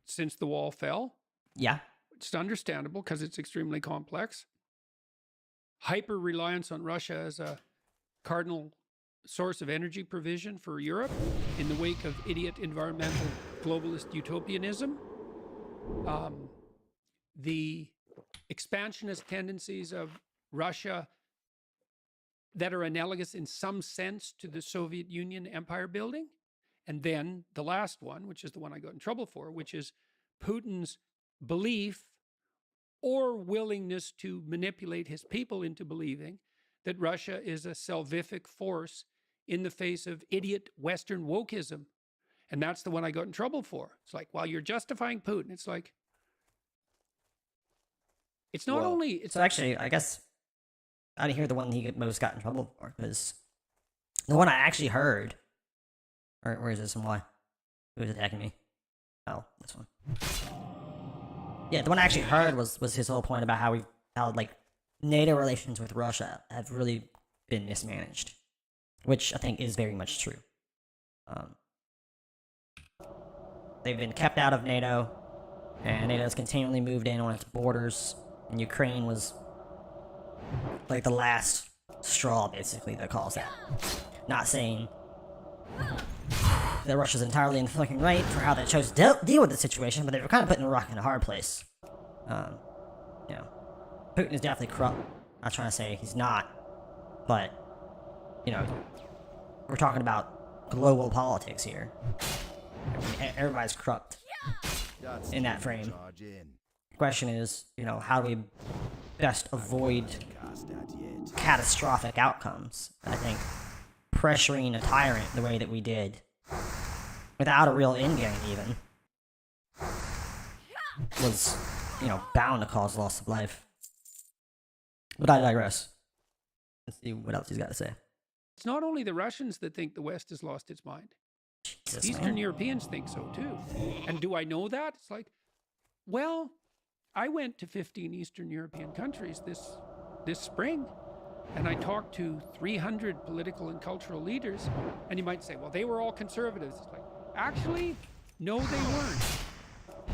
since the wall fell. Yeah. It's understandable because it's extremely complex. Hyper-reliance on Russia as a cardinal source of energy provision for Europe in the wake of idiot environmental globalist utopianism. The expansionist tendencies of Russia that are analogous in some sense to the Soviet Union empire building. And then the last one, which is the one I got in trouble for, which is Putin's belief or willingness to manipulate his people into believing that Russia is a salvific force in the face of idiot Western wokeism. And that's the one I got in trouble for. It's like, well, you're justifying Putin. It's like, it's not only... It's so actually, I guess I didn't hear the one he most got in trouble for, because the one I actually heard... Where is this and why? Who's attacking me? Oh, this one. Yeah, the one I actually heard was his whole point about how how like NATO relations with Russia have really been mismanaged, which I think is very much true. They've been kept out of NATO, and NATO's continually moved in on its borders, and Ukraine was like the last straw, basically, that caused that. Not saying that Russia's entirely in the fucking right for how they chose to deal with the situation, but they were kind of putting a rock in a hard place. You know, Putin is definitely corrupt. I'm not trying to say he's not, but, you know, we're talking about global politics here. I mean, everybody's corrupt in that frame. The question is, you know, how do we best avoid catastrophic outcomes? I think pressuring a tyrant the way that we did, without a real endgame even, was, you know, bound to cause loss of life. But I digress. Let's see what else he's got to say. It's not only the Russians that think the West has lost its mind. Jesus, Eastern Europeans think so too. And do I know that? It's like, well, I went to 15 Eastern European countries this spring, and I talked to 300 political and cultural leaders, and you might say, well, they were all conservatives. It's like, actually, no, they weren't.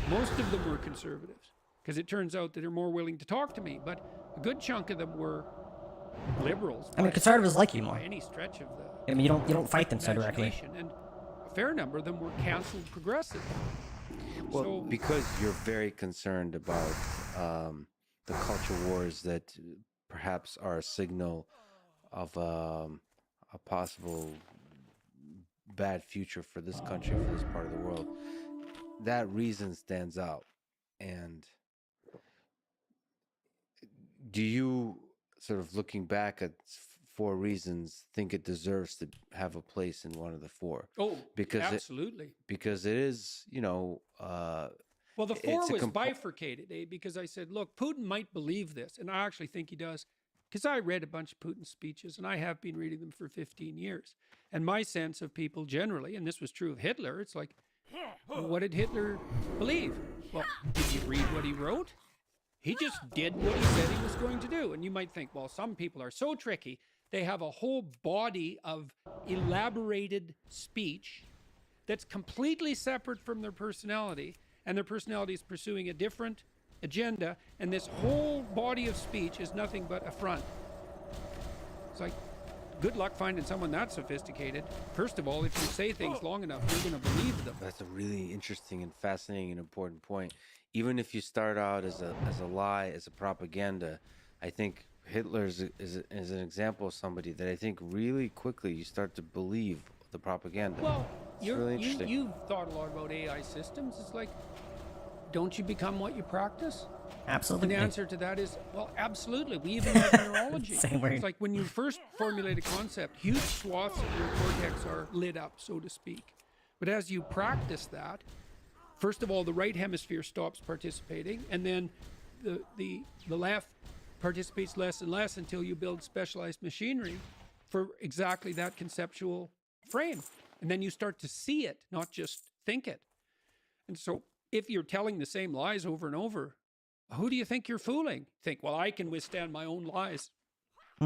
Most of them were conservatives, because it turns out that they're more willing to talk to me, but a good chunk of them were liberals. I mean, conservatives like you more. By any stretch of the... I mean, you don't fight them so directly. And a fair number of them were canceled progressive. Well, so, because you're very concerned about the culture wars that perhaps are a signal of a possible bad future for this country, for this part of the world, that reason stands out. And do you, sort of looking back at 4 reasons, think it deserves to have a place in one of the 4? Oh, because absolutely. Because it is, you know... well, the 4 was bifurcated, because I said, look, Putin might believe this, and I actually think he does, because I read a bunch of Putin's speeches, and I have been reading them for 15 years. And my sense of people generally, and this was true of Hitler, it's like, what did Hitler believe? Well, did you read what he wrote? He just did what he said he was going to do. And you might think, well, some people are so tricky. They have a whole body of elaborated speech that's completely separate from their personality, and their personality is pursuing a different agenda, and this whole body of speech is nothing but a front. It's like, good luck finding someone that sophisticated. First of all, if you say things long enough, you're going to believe them. That's a really interesting and fascinating and important point. Even if you start out as a lie, as a propaganda, I think Hitler is an example of somebody that I think really quickly you start to believe the propaganda. Well, really you've thought a lot about AI systems. It's like, don't you become what you practice? Absolutely. And the answer to that is, well, absolutely. We even have neurology. Same way. It's like when you first formulate a concept, huge swaths of your cortex are lit up, so to speak. But as you practice that, first of all, the right hemisphere stops participating, and then the left participates less and less until you build specialized machinery for exactly that conceptual frame. And then you start to see it, not just think it. And so if you're telling the same lies over and over, who do you think you're fooling? Think, well, I can withstand my own lies.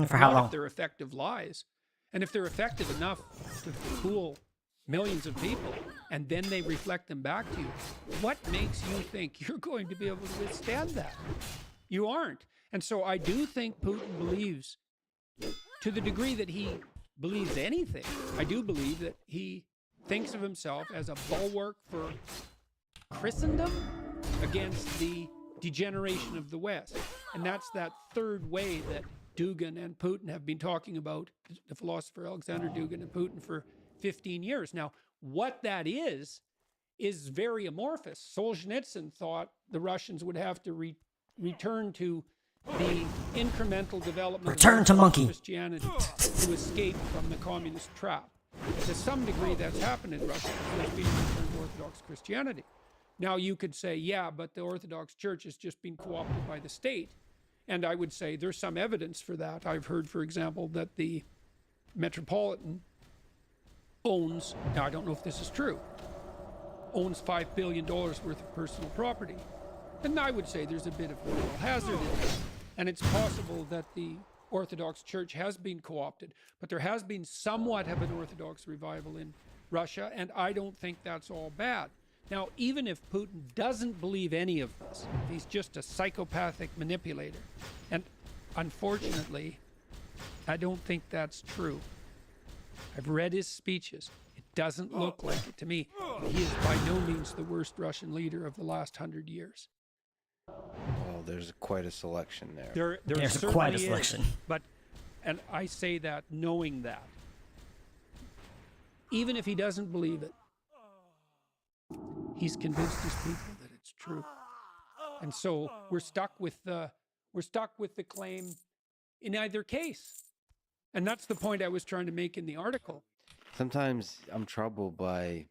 For how long? If they're effective lies. And if they're effective enough to fool millions of people, and then they reflect them back to you, what makes you think you're going to be able to withstand that? You aren't. And so I do think Putin believes, to the degree that he believes anything, I do believe that he thinks of himself as a bulwark for Christendom against the degeneration of the West. And that's that third way that Dugin and Putin have been talking about, the philosopher Alexander Dugin and Putin, for 15 years. Now, what that is very amorphous. Solzhenitsyn thought the Russians would have to return to the incremental development of Christianity to escape from the communist trap. To some degree, that's happened in Russia. There's been a return to Orthodox Christianity. Now, you could say, yeah, but the Orthodox Church has just been co-opted by the state. And I would say there's some evidence for that. I've heard, for example, that the Metropolitan owns, now I don't know if this is true, owns $5 billion worth of personal property. And I would say there's a bit of moral hazard in that. And it's possible that the Orthodox Church has been co-opted, but there has been somewhat of an Orthodox revival in Russia, and I don't think that's all bad. Now, even if Putin doesn't believe any of this, if he's just a psychopathic manipulator, and unfortunately, I don't think that's true. I've read his speeches. It doesn't look like it to me. He is by no means the worst Russian leader of the last 100 years. Well, there's quite a selection there. There's quite a selection. And I say that knowing that. Even if he doesn't believe it, he's convinced his people that it's true. And so we're stuck with the claim in either case. And that's the point I was trying to make in the article. Sometimes I'm troubled by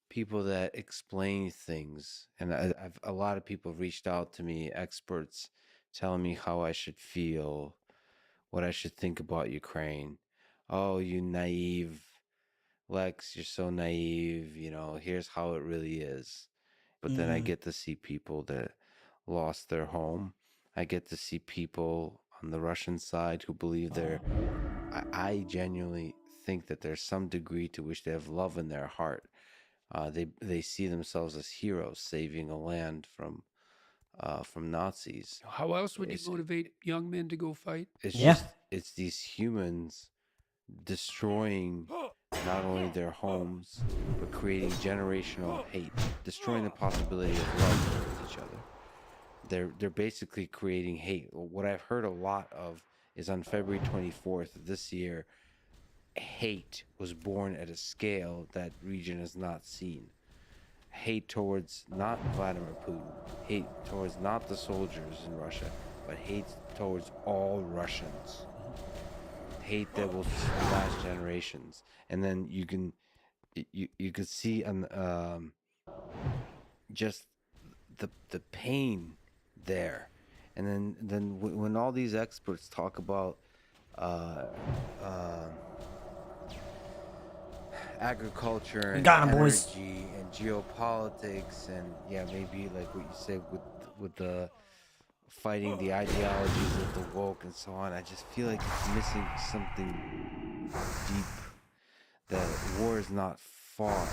people that explain things, and a lot of people have reached out to me, experts telling me how I should feel, what I should think about Ukraine. Oh, you naive Lex, you're so naive, here's how it really is. But then I get to see people that lost their home. I get to see people on the Russian side who believe I genuinely think that there's some degree to which they have love in their heart. They see themselves as heroes saving a land from Nazis. How else would you motivate young men to go fight? It's these humans destroying not only their homes, but creating generational hate, destroying the possibility of love with each other. They're basically creating hate. What I've heard a lot of is on February 24th of this year, hate was born at a scale that region has not seen. Hate towards not Vladimir Putin, hate towards not the soldiers in Russia, but hate towards all Russians. Hate that will last generations. And then you can see on just the pain there. And then when all these experts talk about agriculture and energy and geopolitics, and maybe like what you said with the fighting the ideologies of the woke and so on, I just feel like it's missing something deep, that war is not fought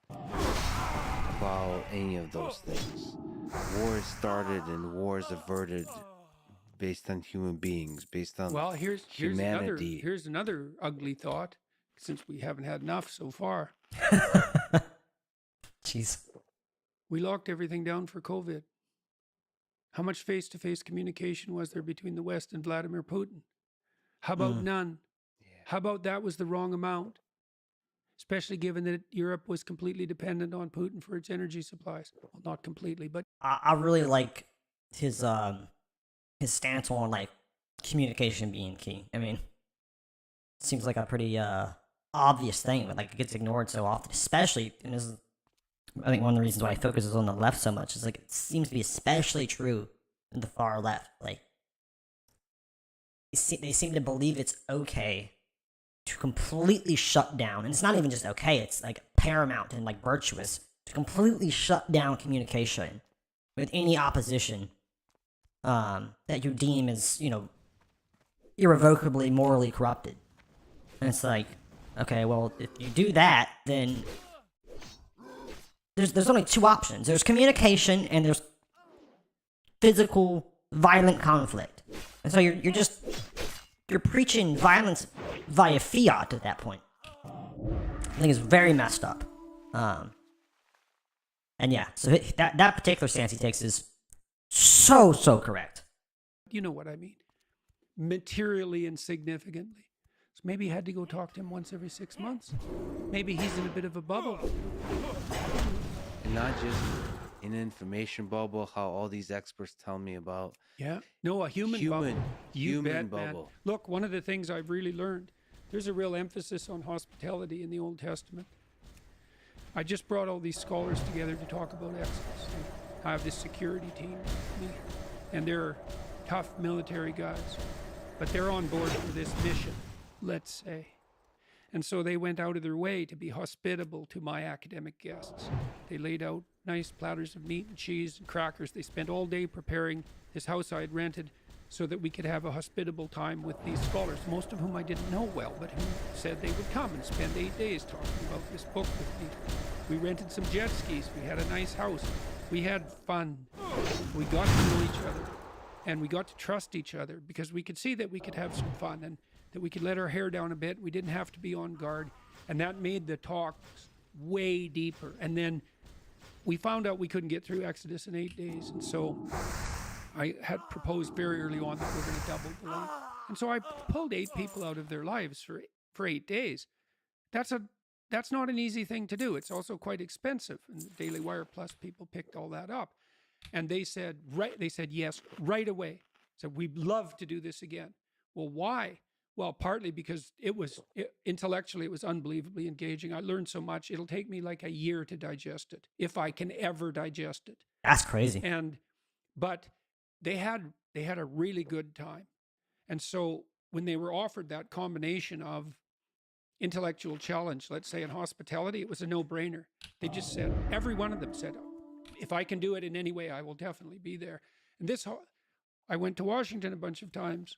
about any of those things. War is started and war is averted based on human beings, based on humanity. Here's another ugly thought, since we haven't had enough so far. Jeez. We locked everything down for COVID. How much face-to-face communication was there between the West and Vladimir Putin? How about none? Yeah. How about that was the wrong amount? Especially given that Europe was completely dependent on Putin for its energy supplies. Well, not completely, but... I really like his stance on, like, communication being key. I mean, it seems like a pretty obvious thing, but, like, it gets ignored so often, especially, and this is, I think one of the reasons why he focuses on the left so much is, like, it seems to be especially true in the far left. Like, they seem to believe it's okay to completely shut down, and it's not even just okay, it's, like, paramount and, like, virtuous, to completely shut down communication with any opposition that you deem as, irrevocably morally corrupted. And it's like, okay, well, if you do that, then there's only two options. There's communication and there's physical, violent conflict. And so you're preaching violence via fiat at that point. I think it's very messed up. And yeah, so that particular stance he takes is so correct. You know what I mean. Materially and significantly. So maybe you had to go talk to him once every 6 months. Maybe he's in a bit of a bubble. And not just an information bubble, how all these experts tell me about. Yeah. No, a human bubble. Human bubble. Man. Look, one of the things I've really learned, there's a real emphasis on hospitality in the Old Testament. I just brought all these scholars together to talk about Exodus. I have this security team with me, and they're tough military guys, but they're on board for this mission, let's say. And so they went out of their way to be hospitable to my academic guests. They laid out nice platters of meat and cheese and crackers. They spent all day preparing this house I had rented so that we could have a hospitable time with these scholars, most of whom I didn't know well, but who said they would come and spend 8 days talking about this book with me. We rented some jet skis. We had a nice house. We had fun. We got to know each other, and we got to trust each other because we could see that we could have some fun and that we could let our hair down a bit. We didn't have to be on guard, and that made the talks way deeper. And then we found out we couldn't get through Exodus in 8 days, and so I had proposed very early on that we're going to double the length. And so I pulled 8 people out of their lives for 8 days. That's not an easy thing to do. It's also quite expensive. And the Daily Wire Plus people picked all that up. And they said yes right away. Said, we'd love to do this again. Well, why? Well, partly because intellectually it was unbelievably engaging. I learned so much. It'll take me like a year to digest it, if I can ever digest it. That's crazy. But they had a really good time. And so when they were offered that combination of intellectual challenge, let's say in hospitality, it was a no-brainer. They just said, every one of them said, if I can do it in any way, I will definitely be there. And I went to Washington a bunch of times,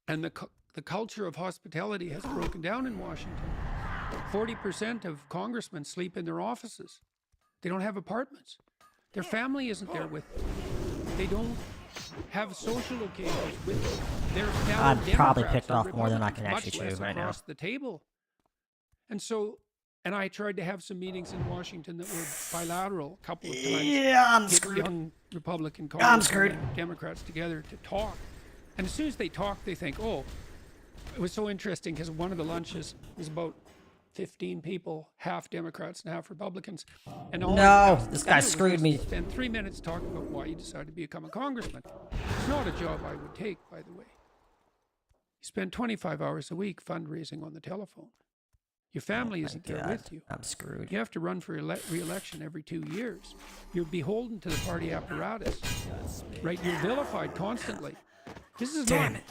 and the culture of hospitality has broken down in Washington. 40% of congressmen sleep in their offices. They don't have apartments. Their family isn't there with them. They don't have social occasions with them. I've probably picked off more than I can actually chew right now. Across the table. And I tried to have some meetings in Washington that were bilateral a couple of times. Yeah, I'm Get screwed. young Republican I'm screwed. and Democrats together to talk. And as soon as they talk, they think, oh, it was so interesting because one of the lunches was about 15 people, half Democrats and half Republicans. And all this guy screwed me. Spent 3 minutes talking about why you decided to become a congressman. It's not a job I would take, by the way. You spend 25 hours a week fundraising on the telephone. Your family isn't there with you. I'm screwed. You have to run for re-election every 2 years. You're beholden to the party apparatus, right? You're vilified constantly. This is Damn it.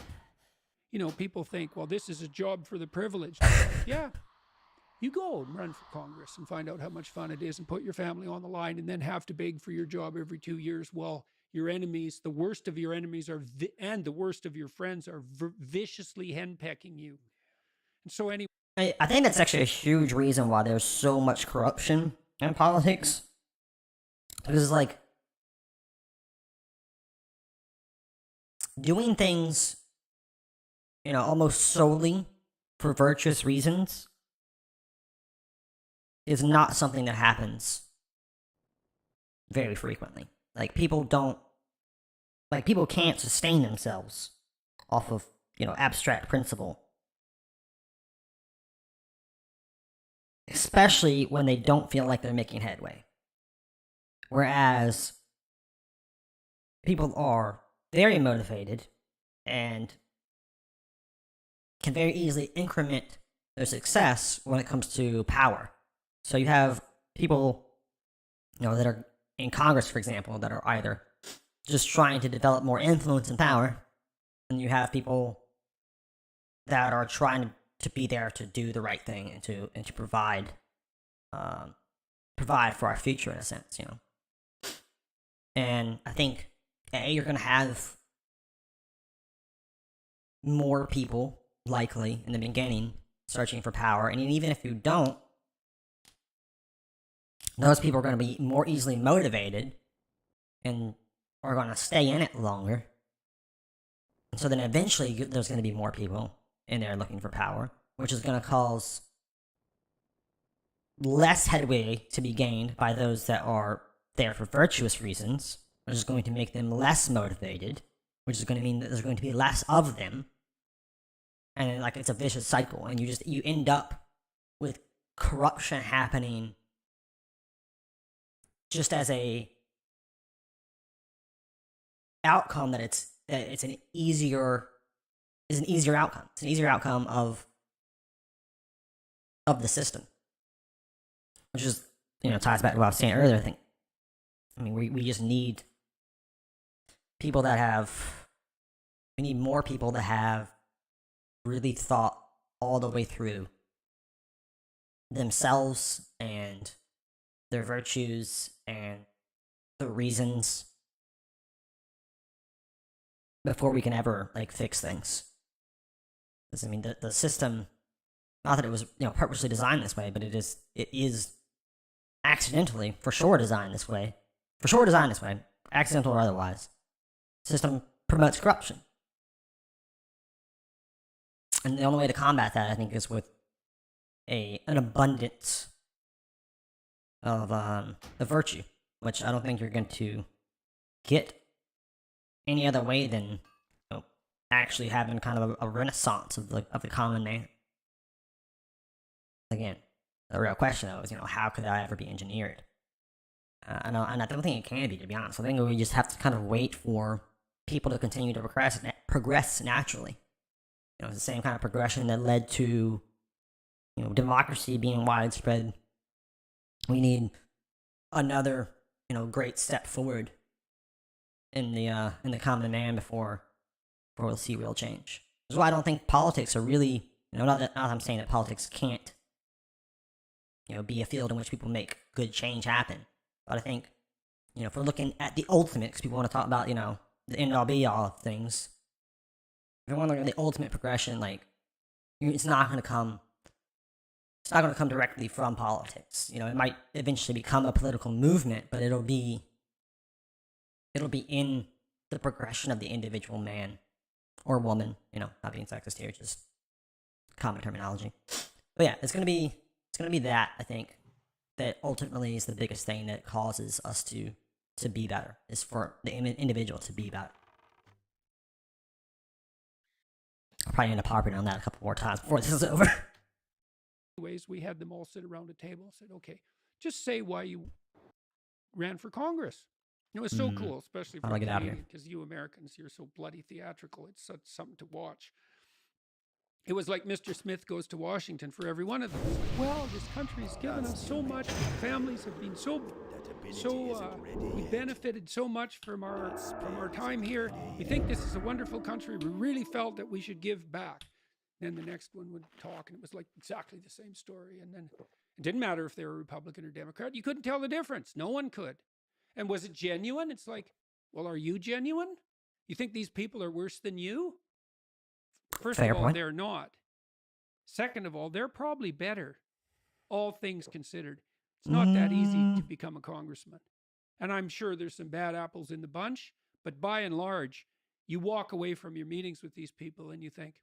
You know, people think, well, this is a job for the privileged. Yeah. You go and run for Congress and find out how much fun it is and put your family on the line and then have to beg for your job every 2 years while your enemies, the worst of your enemies and the worst of your friends are viciously henpecking you. And so anyway. I think that's actually a huge reason why there's so much corruption in politics. Because, like, doing things, almost solely for virtuous reasons is not something that happens very frequently. People can't sustain themselves off of, abstract principle. Especially when they don't feel like they're making headway. Whereas people are very motivated and can very easily increment their success when it comes to power. So you have people, that are in Congress, for example, that are either just trying to develop more influence and power, and you have people that are trying to be there to do the right thing and to provide for our future in a sense, And I think you're gonna have more people likely in the beginning searching for power, and even if you don't, those people are going to be more easily motivated and are going to stay in it longer. And so then eventually there's going to be more people in there looking for power, which is going to cause less headway to be gained by those that are there for virtuous reasons, which is going to make them less motivated, which is going to mean that there's going to be less of them. And it's a vicious cycle, and you end up with corruption happening just as a outcome that it's an easier outcome. It's an easier outcome of the system, which is ties back to what I was saying earlier. We just need people that have. We need more people that have really thought all the way through themselves and their virtues and the reasons before we can ever like fix things. Because I mean, the system, not that it was purposely designed this way, but it is accidentally for sure designed this way, accidental or otherwise. The system promotes corruption, and the only way to combat that, I think, is with an abundance of the virtue, which I don't think you're going to get any other way than actually having kind of a renaissance of the common man. Again, the real question though is, how could that ever be engineered? And I don't think it can be, to be honest. I think we just have to kind of wait for people to continue to progress naturally. It's the same kind of progression that led to democracy being widespread. We need another great step forward in the common man before we'll see real change. That's why I don't think politics are really, not that I'm saying that politics can't be a field in which people make good change happen, but I think if we're looking at the ultimate, because people want to talk about the end all be all of things, if we want to look at the ultimate progression, like it's not going to come directly from politics. It might eventually become a political movement, but it'll be in the progression of the individual man or woman, not being sexist here, just common terminology. But yeah, it's gonna be that, I think, that ultimately is the biggest thing that causes us to be better, is for the individual to be better. I'll probably end up harping on that a couple more times before this is over. Anyways, we had them all sit around a table and said, okay, just say why you ran for Congress. It was so cool, especially for Canadians, because you Americans, you're so bloody theatrical. It's such something to watch. It was like Mr. Smith Goes to Washington for every one of them. It's like, well, this country's given us so much. Families have been we benefited so much from our time here. We think this is a wonderful country. We really felt that we should give back. Then the next one would talk, and it was like exactly the same story. And then it didn't matter if they were Republican or Democrat. You couldn't tell the difference. No one could. And was it genuine? It's like, well, are you genuine? You think these people are worse than you? First of all, they're not. Second of all, they're probably better, all things considered. It's not that easy to become a congressman. And I'm sure there's some bad apples in the bunch, but by and large, you walk away from your meetings with these people and you think,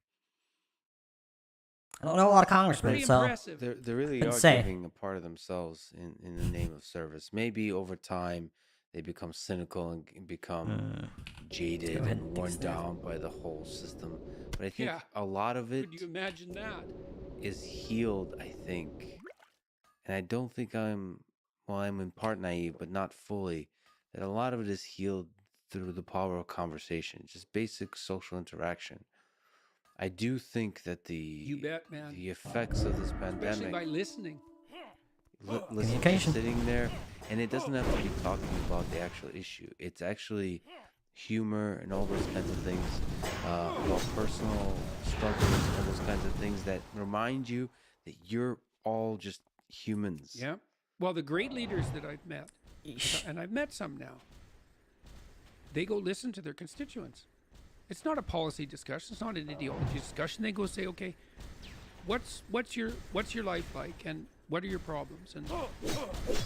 I don't know a lot of congressmen, so impressive. They really are giving a part of themselves in the name of service. Maybe over time they become cynical and become jaded and worn down by the whole system. But I think a lot of it, could you imagine that, is healed, I think. And I don't think I'm in part naive, but not fully, that a lot of it is healed through the power of conversation, just basic social interaction. I do think that the effects of this pandemic, especially by listening, communication, sitting there, and it doesn't have to be talking about the actual issue. It's actually humor and all those kinds of things, about personal struggles, all those kinds of things that remind you that you're all just humans. Yeah. Well, the great leaders that I've met, and I've met some now, they go listen to their constituents. It's not a policy discussion. It's not an ideology discussion. They go say, okay, what's your life like, and what are your problems, and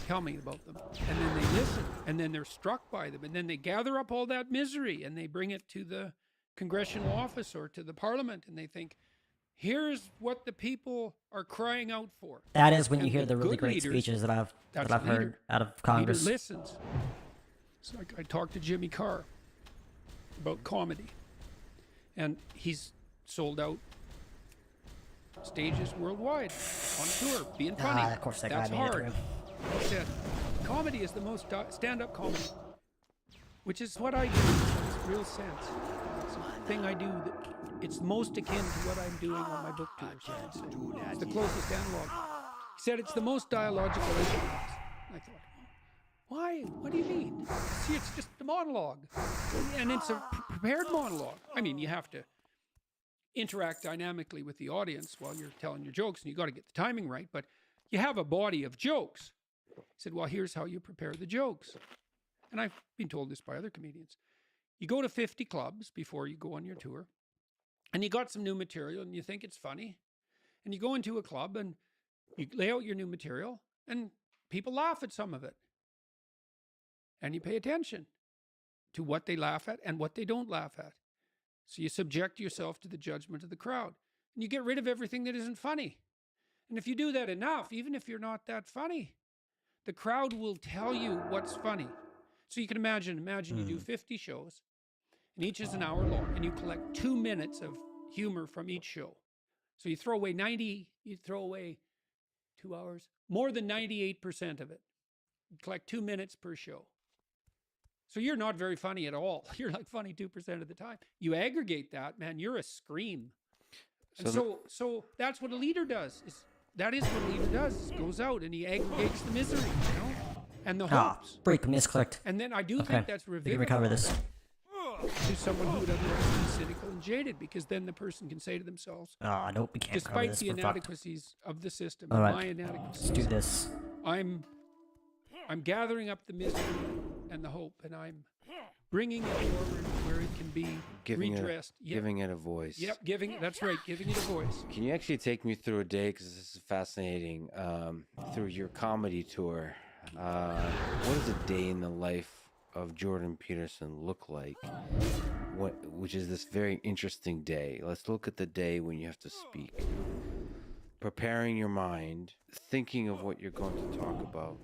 tell me about them. And then they listen, and then they're struck by them, and then they gather up all that misery and they bring it to the congressional office or to the parliament, and they think, here's what the people are crying out for. That is when you hear the really great speeches that I've heard out of Congress. Leader listens. So I talked to Jimmy Carr about comedy, and he's sold out stages worldwide on tour, being funny. Of course, that's hard. He said, comedy is the most stand-up comedy, which is what I do in real sense. It's a thing I do that it's most akin to what I'm doing on my book tours. It's the closest analog. He said it's the most dialogical instrument. I thought, why? What do you mean? See, it's just a monologue. And it's a prepared monologue. I mean, you have to interact dynamically with the audience while you're telling your jokes, and you got to get the timing right, but you have a body of jokes. He said, well, here's how you prepare the jokes. And I've been told this by other comedians. You go to 50 clubs before you go on your tour, and you got some new material and you think it's funny, and you go into a club and you lay out your new material and people laugh at some of it. And you pay attention to what they laugh at and what they don't laugh at. So you subject yourself to the judgment of the crowd. And you get rid of everything that isn't funny. And if you do that enough, even if you're not that funny, the crowd will tell you what's funny. So you can imagine you do 50 shows, and each is an hour long, and you collect 2 minutes of humor from each show. So you throw away 2 hours, more than 98% of it. You collect 2 minutes per show. So you're not very funny at all. You're like funny 2% of the time. You aggregate that, man, you're a scream. So that's what a leader does. That is what a leader does. He goes out and he aggregates the misery, and the hopes. Break misclicked. And then I do think that's revivifying. We can recover this. To someone who would otherwise be cynical and jaded, because then the person can say to themselves, nope, we can't despite the inadequacies of the system, all right, my inadequacies, let's do this. I'm gathering up the misery and the hope, and I'm bringing it forward where it can be redressed. Giving it a voice. Yep, that's right, giving it a voice. Can you actually take me through a day, because this is fascinating, through your comedy tour? What does a day in the life of Jordan Peterson look like? Which is this very interesting day. Let's look at the day when you have to speak. Preparing your mind, thinking of what you're going to talk about,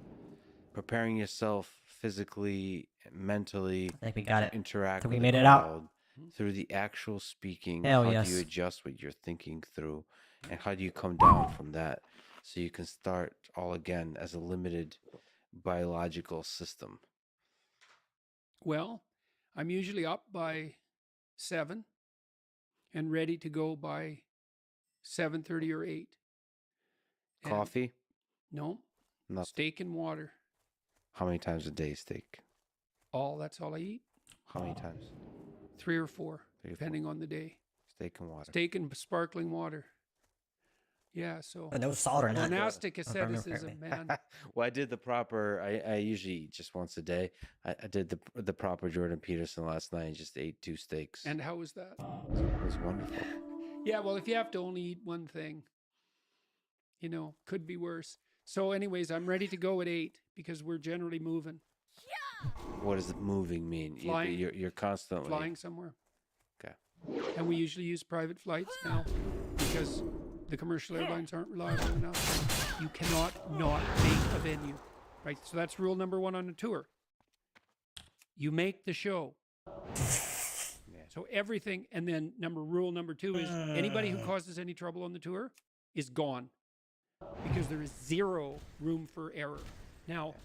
preparing yourself physically, mentally, I think we got it. Interact we with made the it crowd out through the actual speaking. Hell how yes. do you adjust what you're thinking through, and how do you come down from that so you can start all again as a limited biological system? Well, I'm usually up by 7 and ready to go by 7:30 or 8. And Coffee? no. Nothing. Steak and water. How many times a day steak? That's all I eat. How many times? 3 or 4, depending on the day. Steak and water. Steak and sparkling water. Yeah, so no salt or nothing. monastic asceticism, man. Well, I did the proper. I usually eat just once a day. I did the proper Jordan Peterson last night. I just ate 2 steaks. And how was that? It was wonderful. Yeah, well, if you have to only eat one thing, could be worse. So anyways, I'm ready to go at 8 because we're generally moving. What does moving mean? Flying. You're constantly flying somewhere. Okay. And we usually use private flights now because the commercial airlines aren't reliable enough. You cannot not make a venue, right? So that's rule number 1 on a tour. You make the show. So everything, and then rule number 2 is anybody who causes any trouble on the tour is gone, because there is 0 room for error. Now,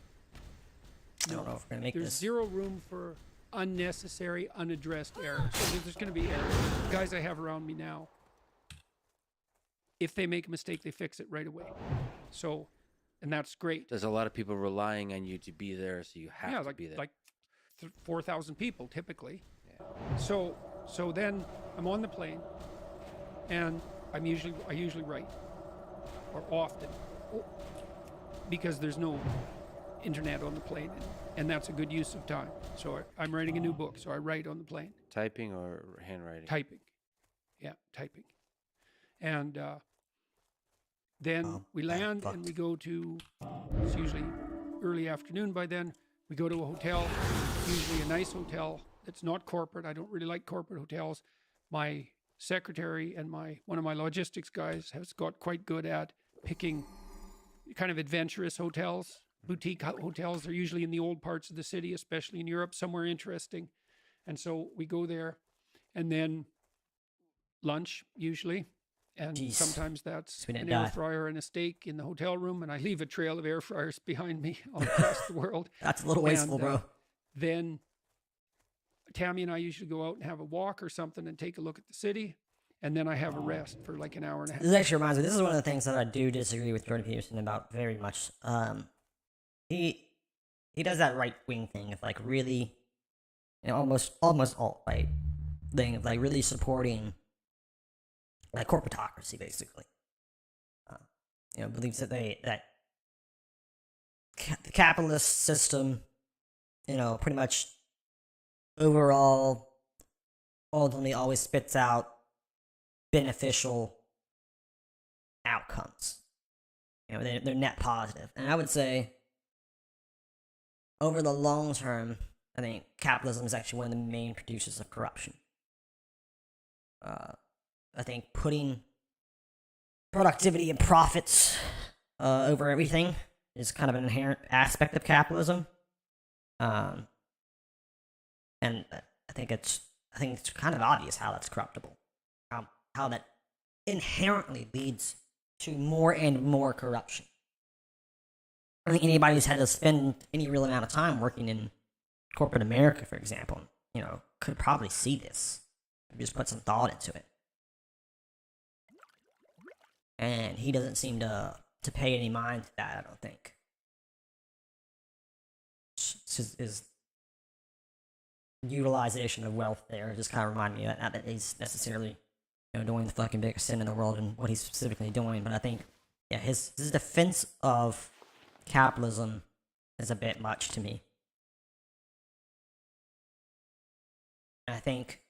I don't know if we're gonna make there's this. 0 room for unnecessary, unaddressed error. So there's going to be error. The guys I have around me now, if they make a mistake, they fix it right away. So, and that's great. There's a lot of people relying on you to be there, so you have to be there. Like 4,000 people typically. Yeah. So then I'm on the plane, and I usually write, or often, because there's no internet on the plane, and that's a good use of time. So I'm writing a new book, so I write on the plane. Typing or handwriting? Typing. Yeah, typing. And then we land and we go to, it's usually early afternoon by then, we go to a hotel, usually a nice hotel that's not corporate. I don't really like corporate hotels. My secretary and one of my logistics guys has got quite good at picking kind of adventurous hotels. Boutique hotels are usually in the old parts of the city, especially in Europe, somewhere interesting. And so we go there, and then lunch usually. And sometimes that's an air fryer and a steak in the hotel room, and I leave a trail of air fryers behind me all across the world. That's a little wasteful, bro. Then Tammy and I usually go out and have a walk or something and take a look at the city, and then I have a rest for like an hour and a half. This actually reminds me, this is one of the things that I do disagree with Jordan Peterson about very much. He does that right-wing thing of like really, almost alt-right thing of like really supporting like corporatocracy, basically. Believes that the capitalist system, pretty much overall ultimately always spits out beneficial outcomes. They're net positive. And I would say, over the long term, I think capitalism is actually one of the main producers of corruption. I think putting productivity and profits over everything is kind of an inherent aspect of capitalism. And I think it's kind of obvious how that's corruptible. How that inherently leads to more and more corruption. I think anybody who's had to spend any real amount of time working in corporate America, for example, could probably see this. Just put some thought into it. And he doesn't seem to pay any mind to that, I don't think. His utilization of wealth there just kind of remind me that he's necessarily doing the fucking biggest sin in the world and what he's specifically doing. But I think, his defense of capitalism is a bit much to me. And I think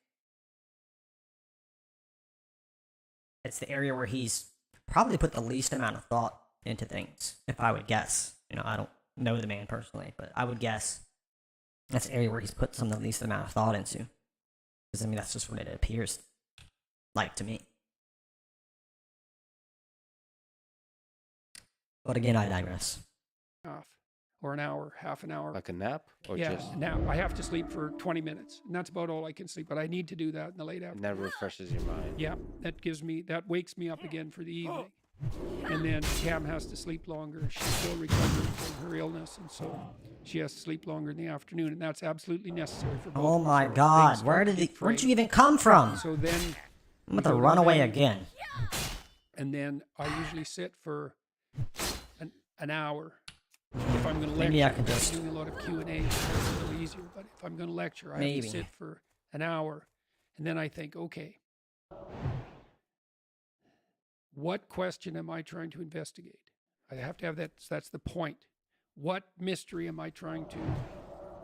it's the area where he's probably put the least amount of thought into things, if I would guess. I don't know the man personally, but I would guess that's the area where he's put some of the least amount of thought into. Because, that's just what it appears like to me. But again, I digress. Or an hour, half an hour. Like a nap? Or just... nap. I have to sleep for 20 minutes. And that's about all I can sleep. But I need to do that in the late afternoon. That refreshes your mind. Yeah, that wakes me up again for the evening. And then Cam has to sleep longer. She's still recovering from her illness. And so she has to sleep longer in the afternoon. And that's absolutely necessary for both. Oh my God. Where'd you even come from? So then... I'm about to run away again. And then I usually sit for an hour. If I'm going to lecture, maybe I can just doing a lot of Q&A, it's a little easier. But if I'm going to lecture, I have to sit for an hour. And then I think, okay, what question am I trying to investigate? I have to have that. That's the point. What mystery am I trying to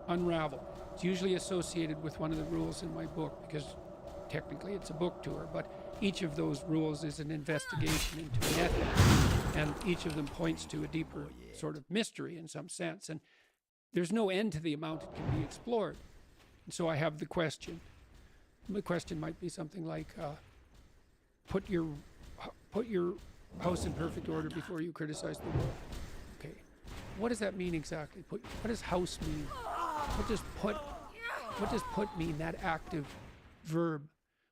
unravel? It's usually associated with one of the rules in my book, because technically it's a book tour, but each of those rules is an investigation into an ethic, and each of them points to a deeper sort of mystery in some sense, and there's no end to the amount it can be explored. And so I have the question. The question might be something like, put your house in perfect order before you criticize the world. Okay, what does that mean exactly? What does house mean? What does put mean, that active verb?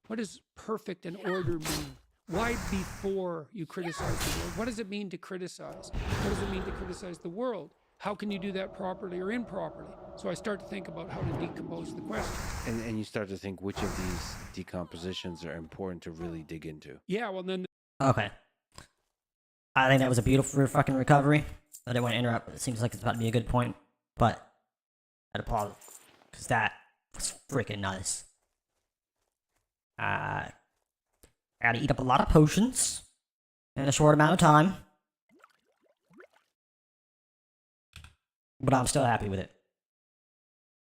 What does perfect and order mean? Why before you criticize the world? What does it mean to criticize? What does it mean to criticize the world? How can you do that properly or improperly? So I start to think about how to decompose the question. And you start to think which of these decompositions are important to really dig into. Yeah, well then... Okay. I think that was a beautiful fucking recovery. I didn't want to interrupt, but it seems like it's about to be a good point. But I'd applaud it, because that was freaking nice. I gotta eat up a lot of potions in a short amount of time. But I'm still happy with it.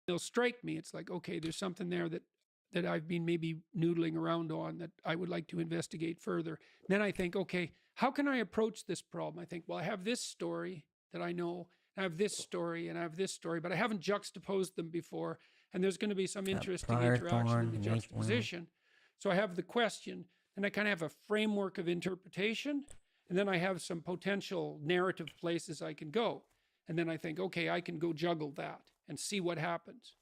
It'll strike me. It's like, okay, there's something there that I've been maybe noodling around on that I would like to investigate further. Then I think, okay, how can I approach this problem? I think, well, I have this story that I know, I have this story, and I have this story, but I haven't juxtaposed them before, and there's going to be some interesting interaction in the juxtaposition. So I have the question, and I kind of have a framework of interpretation, and then I have some potential narrative places I can go. And then I think, okay, I can go juggle that and see what happens.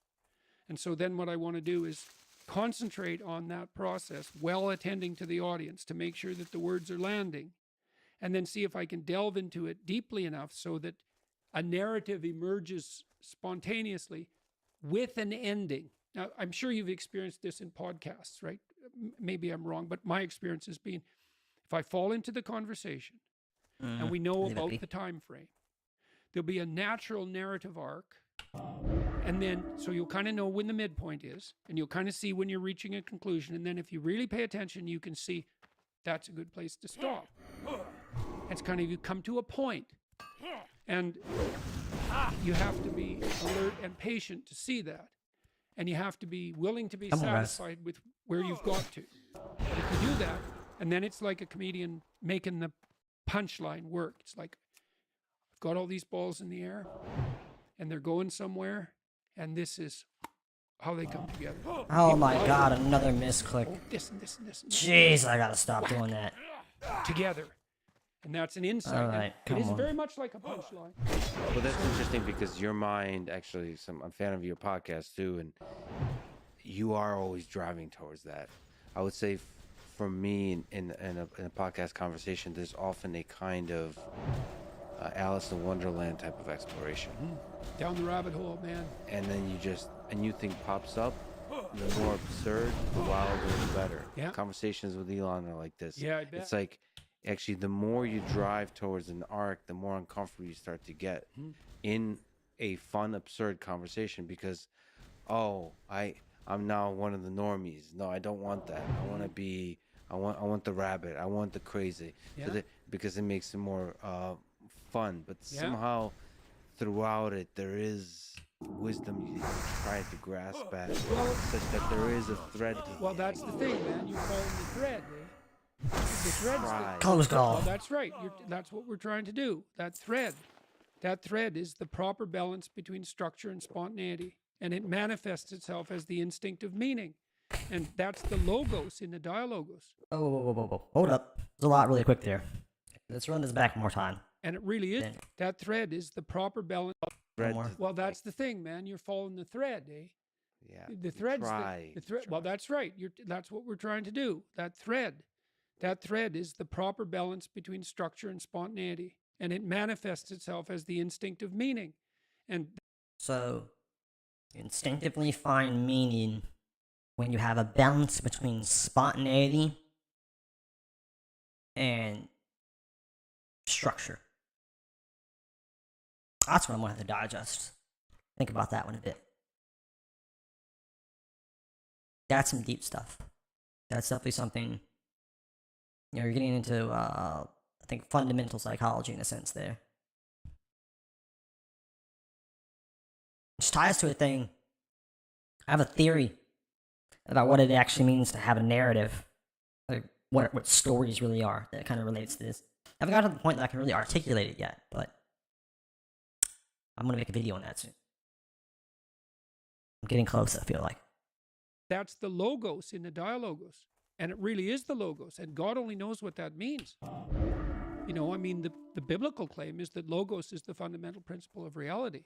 And so then what I want to do is concentrate on that process while attending to the audience to make sure that the words are landing, and then see if I can delve into it deeply enough so that a narrative emerges spontaneously with an ending. Now, I'm sure you've experienced this in podcasts, right? Maybe I'm wrong, but my experience has been, if I fall into the conversation and we know about the time frame, there'll be a natural narrative arc, and then so you'll kind of know when the midpoint is, and you'll kind of see when you're reaching a conclusion, and then if you really pay attention, you can see that's a good place to stop. It's kind of, you come to a point, And you have to be alert and patient to see that. And you have to be willing to be satisfied with where you've got to. And if you do that, and then it's like a comedian making the punchline work. It's like, I've got all these balls in the air, and they're going somewhere, and this is how they come together. Oh my god, another misclick. Oh, this and this and this. And this. Jeez, I gotta stop doing that. Together. And that's an insight. All right, it is very much like a punchline. Well, that's interesting because your mind, actually, I'm a fan of your podcast too, and you are always driving towards that. I would say for me, in a podcast conversation, there's often a kind of Alice in Wonderland type of exploration. Down the rabbit hole, man. And then you think pops up, the more absurd, the wilder, the better. Yeah. Conversations with Elon are like this. Yeah, I bet. It's like, actually, the more you drive towards an arc, the more uncomfortable you start to get in a fun, absurd conversation because, I'm now one of the normies. No, I don't want that. I want to be, I want the rabbit. I want the crazy. Yeah. So because it makes it more fun. But somehow, throughout it, there is wisdom you try to grasp at, such that there is a thread. Well, that's the thing, man. You follow the thread, eh? The thread's Close call. Well, that's right. That's what we're trying to do. That thread is the proper balance between structure and spontaneity, and it manifests itself as the instinct of meaning, and that's the logos in the dialogos. Oh, hold up. There's a lot really quick there. Let's run this back more time. And it really is. That thread is the proper balance. Well, that's the thing, man. You're following the thread, eh? Yeah. The thread's the thread. Well, that's right. That's what we're trying to do. That thread is the proper balance between structure and spontaneity, and it manifests itself as the instinct of meaning. And so, you instinctively find meaning when you have a balance between spontaneity and structure. That's what I'm going to have to digest. Think about that one a bit. That's some deep stuff. That's definitely something, you're getting into, I think, fundamental psychology in a sense there. Which ties to a thing. I have a theory about what it actually means to have a narrative. Like what stories really are that kind of relates to this. I haven't gotten to the point that I can really articulate it yet, but I'm going to make a video on that soon. I'm getting close, I feel like. That's the logos in the dialogos. And it really is the logos. And God only knows what that means. You know, I mean, the biblical claim is that logos is the fundamental principle of reality.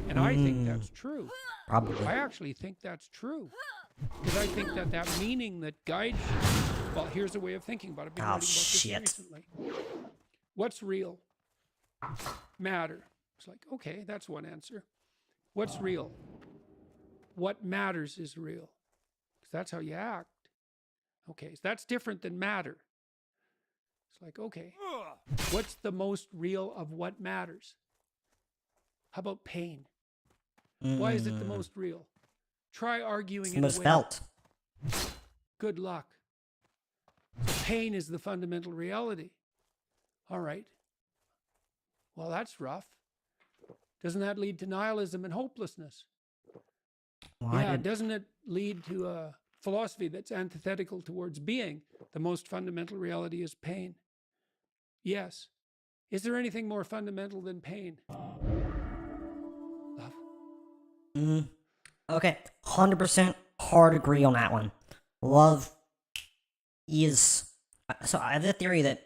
And I think that's true. Probably. I actually think that's true. Because I think that meaning that guides you. Well, here's a way of thinking about it. I've been writing about this recently. What's real? Matter. It's like, okay, that's one answer. What's real? What matters is real. Because that's how you act. Okay, so that's different than matter. It's like, okay, what's the most real of what matters? How about pain? Why is it the most real? Try arguing it's the most felt. Good luck. Pain is the fundamental reality. All right. Well, that's rough. Doesn't that lead to nihilism and hopelessness? Doesn't it lead to a philosophy that's antithetical towards being? The most fundamental reality is pain. Yes. Is there anything more fundamental than pain? Love. Okay, 100% hard agree on that one. Love is... So I have the theory that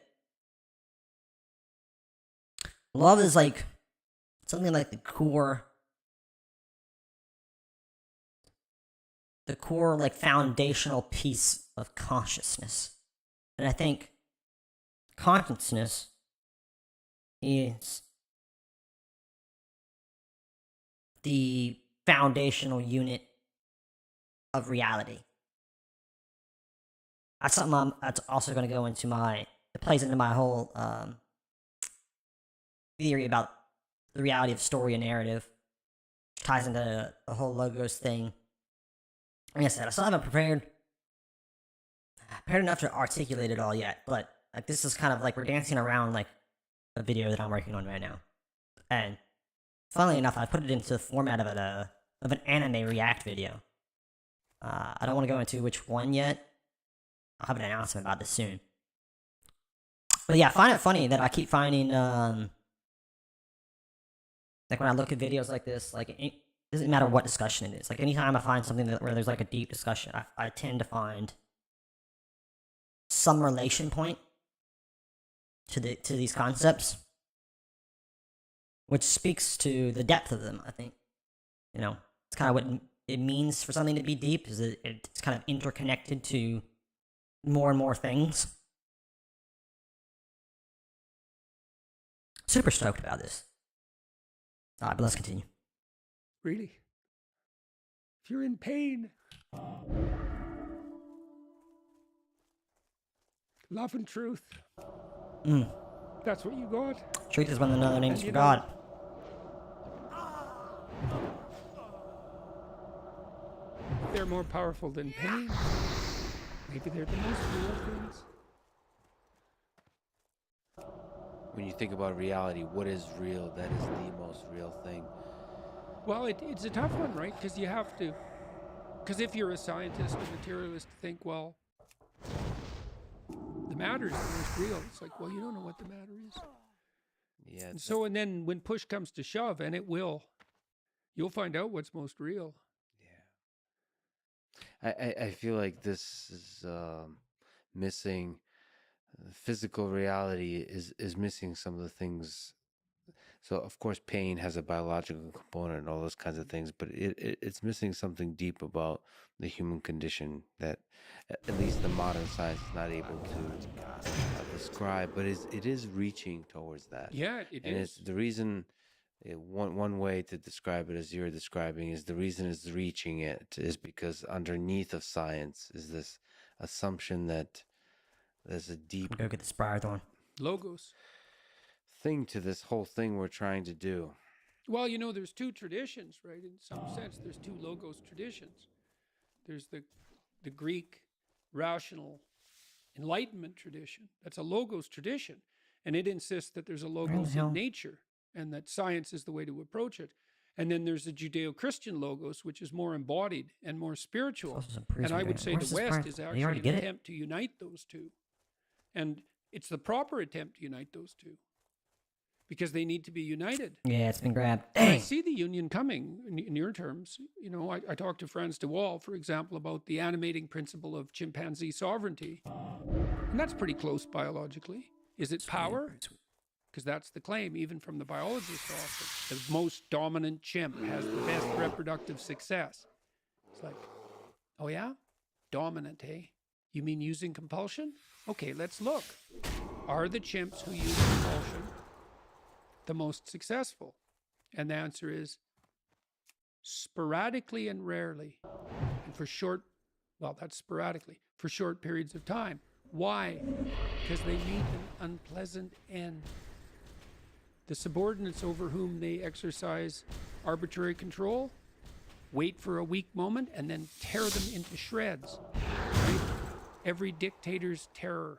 love is like something like the core like foundational piece of consciousness. And I think consciousness is the foundational unit of reality. That's something that's also going to go into it plays into my whole theory about the reality of story and narrative. Which ties into the whole logos thing. Like I said, I still haven't prepared enough to articulate it all yet, but like this is kind of like we're dancing around like a video that I'm working on right now. And funnily enough, I put it into the format of an anime react video. I don't want to go into which one yet. I'll have an announcement about this soon. But yeah, I find it funny that I keep finding, like when I look at videos like this, like it doesn't matter what discussion it is. Like anytime I find something where there's like a deep discussion, I tend to find some relation point to these concepts, which speaks to the depth of them. I think, it's kind of what it means for something to be deep, is that it's kind of interconnected to more and more things. Super stoked about this. All right, but let's continue. Really? If you're in pain, love and truth. That's what you got. Truth is one of the other names for God. They're more powerful than pain. Maybe they're the most real things. When you think about reality, what is real? That is the most real thing. Well, it's a tough one, right? Because you have to... Because if you're a scientist or materialist, think, well, the matter is the most real. It's like, well, you don't know what the matter is. Yeah. And then when push comes to shove, and it will, you'll find out what's most real. Yeah. I feel like this is missing. Physical reality is missing some of the things. So of course pain has a biological component and all those kinds of things, but it's missing something deep about the human condition that at least the modern science is not able to describe, but it is reaching towards that. Yeah, it and is. It's the reason. One way to describe it, as you're describing, is the reason it's reaching it is because underneath of science is this assumption that there's a deep Go get the Spire Thorn. Logos. Thing to this whole thing we're trying to do. Well, there's two traditions, right? In some sense, there's two Logos traditions. There's the Greek rational Enlightenment tradition. That's a Logos tradition. And it insists that there's a Logos in nature and that science is the way to approach it. And then there's the Judeo-Christian Logos, which is more embodied and more spiritual. And I would say the West is actually an attempt to unite those two. And it's the proper attempt to unite those two, because they need to be united. Yeah, it's been grabbed. I see the union coming in your terms. I talked to Franz de Waal, for example, about the animating principle of chimpanzee sovereignty. And that's pretty close biologically. Is it power? Because that's the claim, even from the biologists often. The most dominant chimp has the best reproductive success. It's like, oh yeah? Dominant, eh? You mean using compulsion? Okay, let's look. Are the chimps who use compulsion the most successful? And the answer is sporadically and rarely. And for short periods of time. Why? Because they meet an unpleasant end. The subordinates over whom they exercise arbitrary control wait for a weak moment and then tear them into shreds. Right? Every dictator's terror.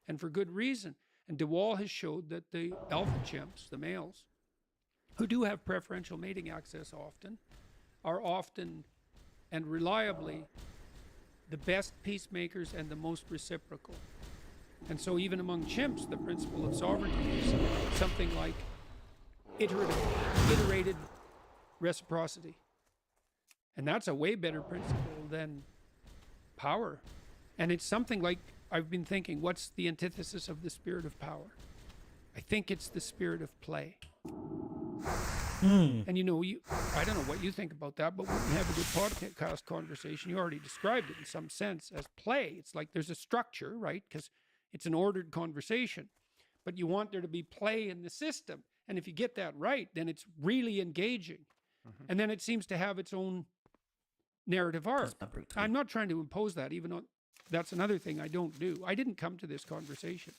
And for good reason. And de Waal has showed that the alpha chimps, the males, who do have preferential mating access are often and reliably the best peacemakers and the most reciprocal. And so even among chimps, the principle of sovereignty is something like iterated reciprocity. And that's a way better principle than power. And it's something like, I've been thinking, what's the antithesis of the spirit of power? I think it's the spirit of play. And I don't know what you think about that, but when we have a good podcast conversation, you already described it in some sense as play. It's like there's a structure, right? Because it's an ordered conversation, but you want there to be play in the system. And if you get that right, then it's really engaging. And then it seems to have its own narrative arc. I'm not trying to impose that, even though that's another thing I don't do. I didn't come to this conversation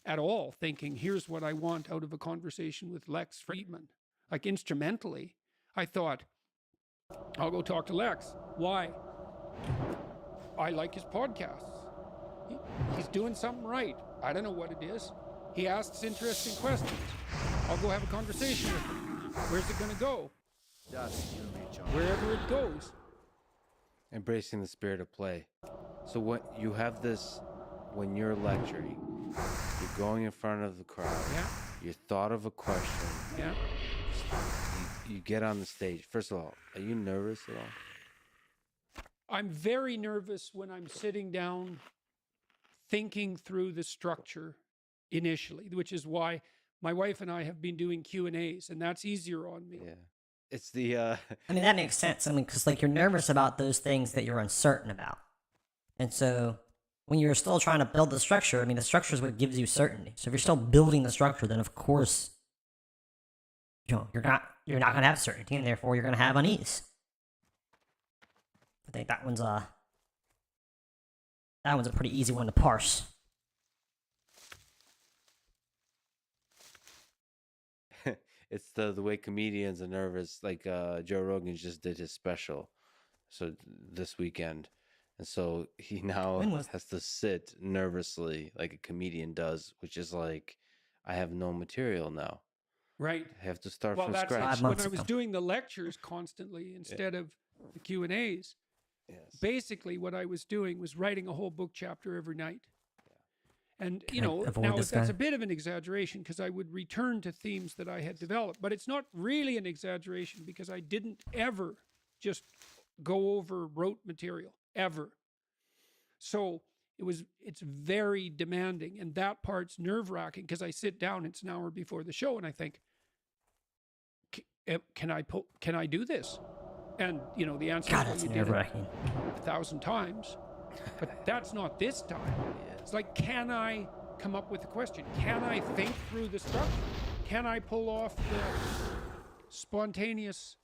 at all thinking, here's what I want out of a conversation with Lex Friedman. Like instrumentally, I thought, I'll go talk to Lex. Why? I like his podcasts. He's doing something right. I don't know what it is. He asks interesting questions. I'll go have a conversation with them. Where's it going to go? Wherever it goes. Embracing the spirit of play. So what you have this when you're lecturing, you're going in front of the crowd. Yeah. You thought of a question. Yeah. You get on the stage. First of all, are you nervous at all? I'm very nervous when I'm sitting down thinking through the structure initially, which is why my wife and I have been doing Q&As, and that's easier on me. Yeah. It's the I mean, that makes sense. I mean, because like you're nervous about those things that you're uncertain about. And so when you're still trying to build the structure, I mean, the structure is what gives you certainty. So if you're still building the structure, then of course, you're not going to have certainty, and therefore you're going to have unease. I think that one's a pretty easy one to parse. It's the way comedians are nervous. Like Joe Rogan just did his special, so this weekend, and so he now has to sit nervously like a comedian does, which is like, I have no material now. Right. I have to start from scratch. When I was doing the lectures constantly instead of the Q&As, basically what I was doing was writing a whole book chapter every night. And, you know, now that's a bit of an exaggeration because I would return to themes that I had developed. But it's not really an exaggeration because I didn't ever just go over rote material, ever. So it's very demanding. And that part's nerve-wracking because I sit down, it's an hour before the show, and I think, can I do this? And, you know, the answer is, well, you did it 1,000 times. But that's not this time. It's like, can I come up with a question? Can I think through the structure? Can I pull off the spontaneous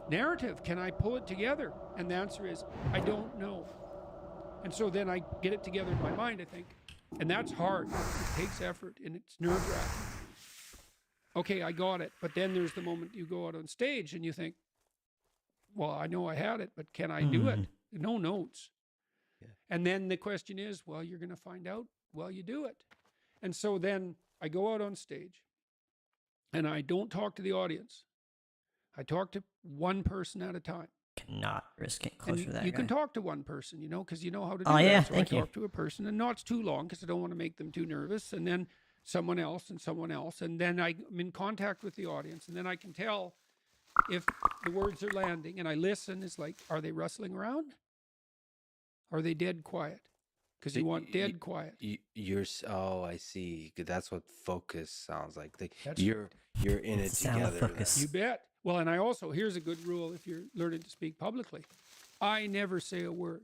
narrative? Can I pull it together? And the answer is, I don't know. And so then I get it together in my mind, I think. And that's hard. It takes effort and it's nerve-wracking. Okay, I got it. But then there's the moment you go out on stage and you think, well, I know I had it, but can I do it? No notes. And then the question is, well, you're going to find out while you do it. And so then I go out on stage and I don't talk to the audience. I talk to one person at a time. Cannot risk it closer to that You guy. can talk to one person, you know, because you know how to do that. Yeah, so thank I talk to a person, and not too long because I don't want to make them too nervous. And then someone else and someone else. And then I'm in contact with the audience. And then I can tell if the words are landing. And I listen. It's like, are they rustling around? Are they dead quiet? Because you want dead quiet. I see. That's what focus sounds like. You're in it together. You bet. Well, and I also, here's a good rule if you're learning to speak publicly. I never say a word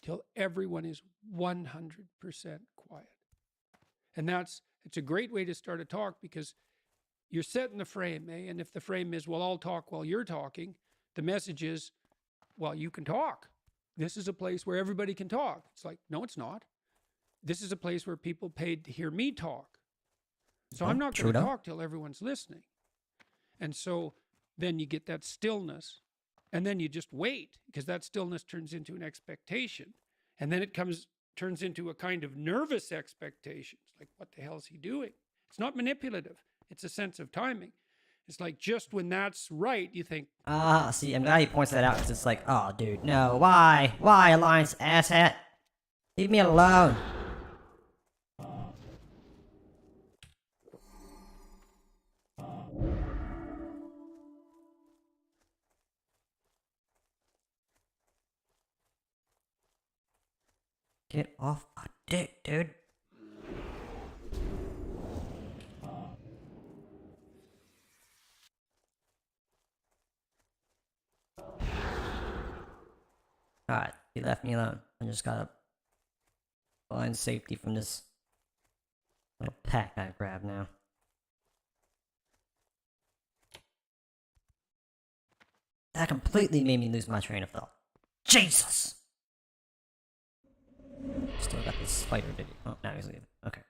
till everyone is 100% quiet. And it's a great way to start a talk because you're setting the frame, eh? And if the frame is, well, I'll talk while you're talking, the message is, well, you can talk. This is a place where everybody can talk. It's like, no, it's not. This is a place where people paid to hear me talk. So I'm not going to talk till everyone's listening. And so then you get that stillness. And then you just wait because that stillness turns into an expectation. And then it turns into a kind of nervous expectation. It's like, what the hell is he doing? It's not manipulative. It's a sense of timing. It's like just when that's right, you think. See, I'm glad he points that out because it's like, oh, dude, no, why? Why, Alliance asshat? Leave me alone. Get off my dick, dude. Alright, he left me alone. I just gotta find safety from this little pack I grabbed now. That completely made me lose my train of thought. Jesus! Still got this spider, did he? Oh, now he's leaving. Okay.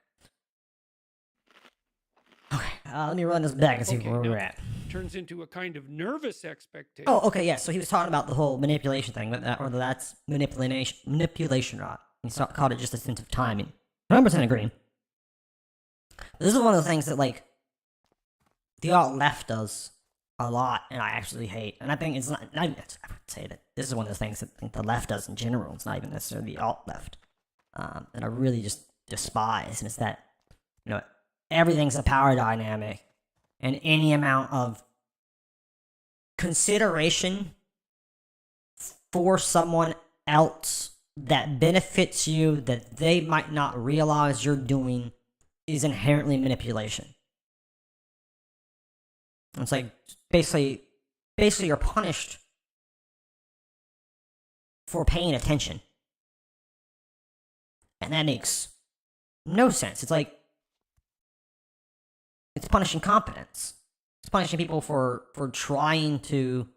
Okay, let me run this back and see where we're at. Turns into a kind of nervous expectation. Oh, okay, yeah. So he was talking about the whole manipulation thing, but that's manipulation rot. He called it just a sense of timing. 100% agree. This is one of the things that, like, the alt left does a lot, and I actually hate. And I think it's not even, I would say that this is one of the things that I think the left does in general. It's not even necessarily the alt left. And I really just despise, and it's that, everything's a power dynamic, and any amount of consideration for someone else that benefits you that they might not realize you're doing is inherently manipulation. It's like basically you're punished for paying attention. And that makes no sense. It's like it's punishing competence. It's punishing people for trying to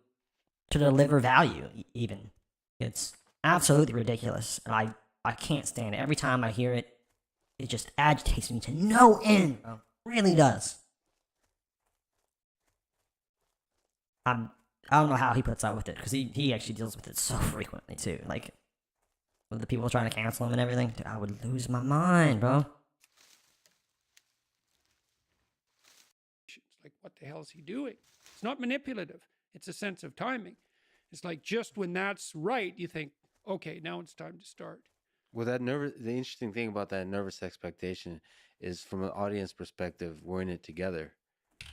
deliver value even. It's absolutely ridiculous. And I can't stand it. Every time I hear it, it just agitates me to no end, bro. It really does. I don't know how he puts up with it, because he actually deals with it so frequently too. Like, with the people trying to cancel him and everything, dude, I would lose my mind, bro. It's like, what the hell is he doing? It's not manipulative. It's a sense of timing. It's like just when that's right, you think, okay, now it's time to start. Well, the interesting thing about that nervous expectation is, from an audience perspective, we're in it together.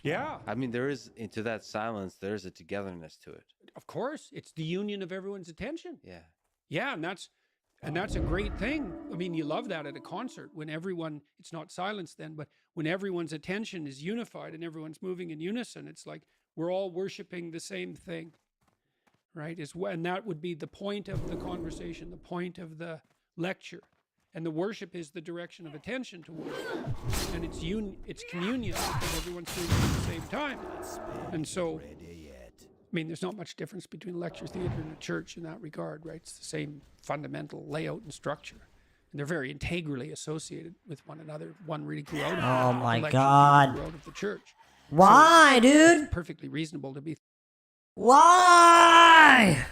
Yeah. I mean, into that silence, there's a togetherness to it. Of course. It's the union of everyone's attention. Yeah. Yeah, and that's a great thing. I mean, you love that at a concert when it's not silence then, but when everyone's attention is unified and everyone's moving in unison, it's like we're all worshiping the same thing, right? And that would be the point of the conversation, the point of the lecture. And the worship is the direction of attention towards it. And it's communion, because everyone's doing it at the same time. And so, I mean, there's not much difference between a lecture theater and a church in that regard, right? It's the same fundamental layout and structure. And they're very integrally associated with one another. One really grew out of Oh the my lecture God. grew out of the church. Why, so dude? It's perfectly reasonable to be. Why?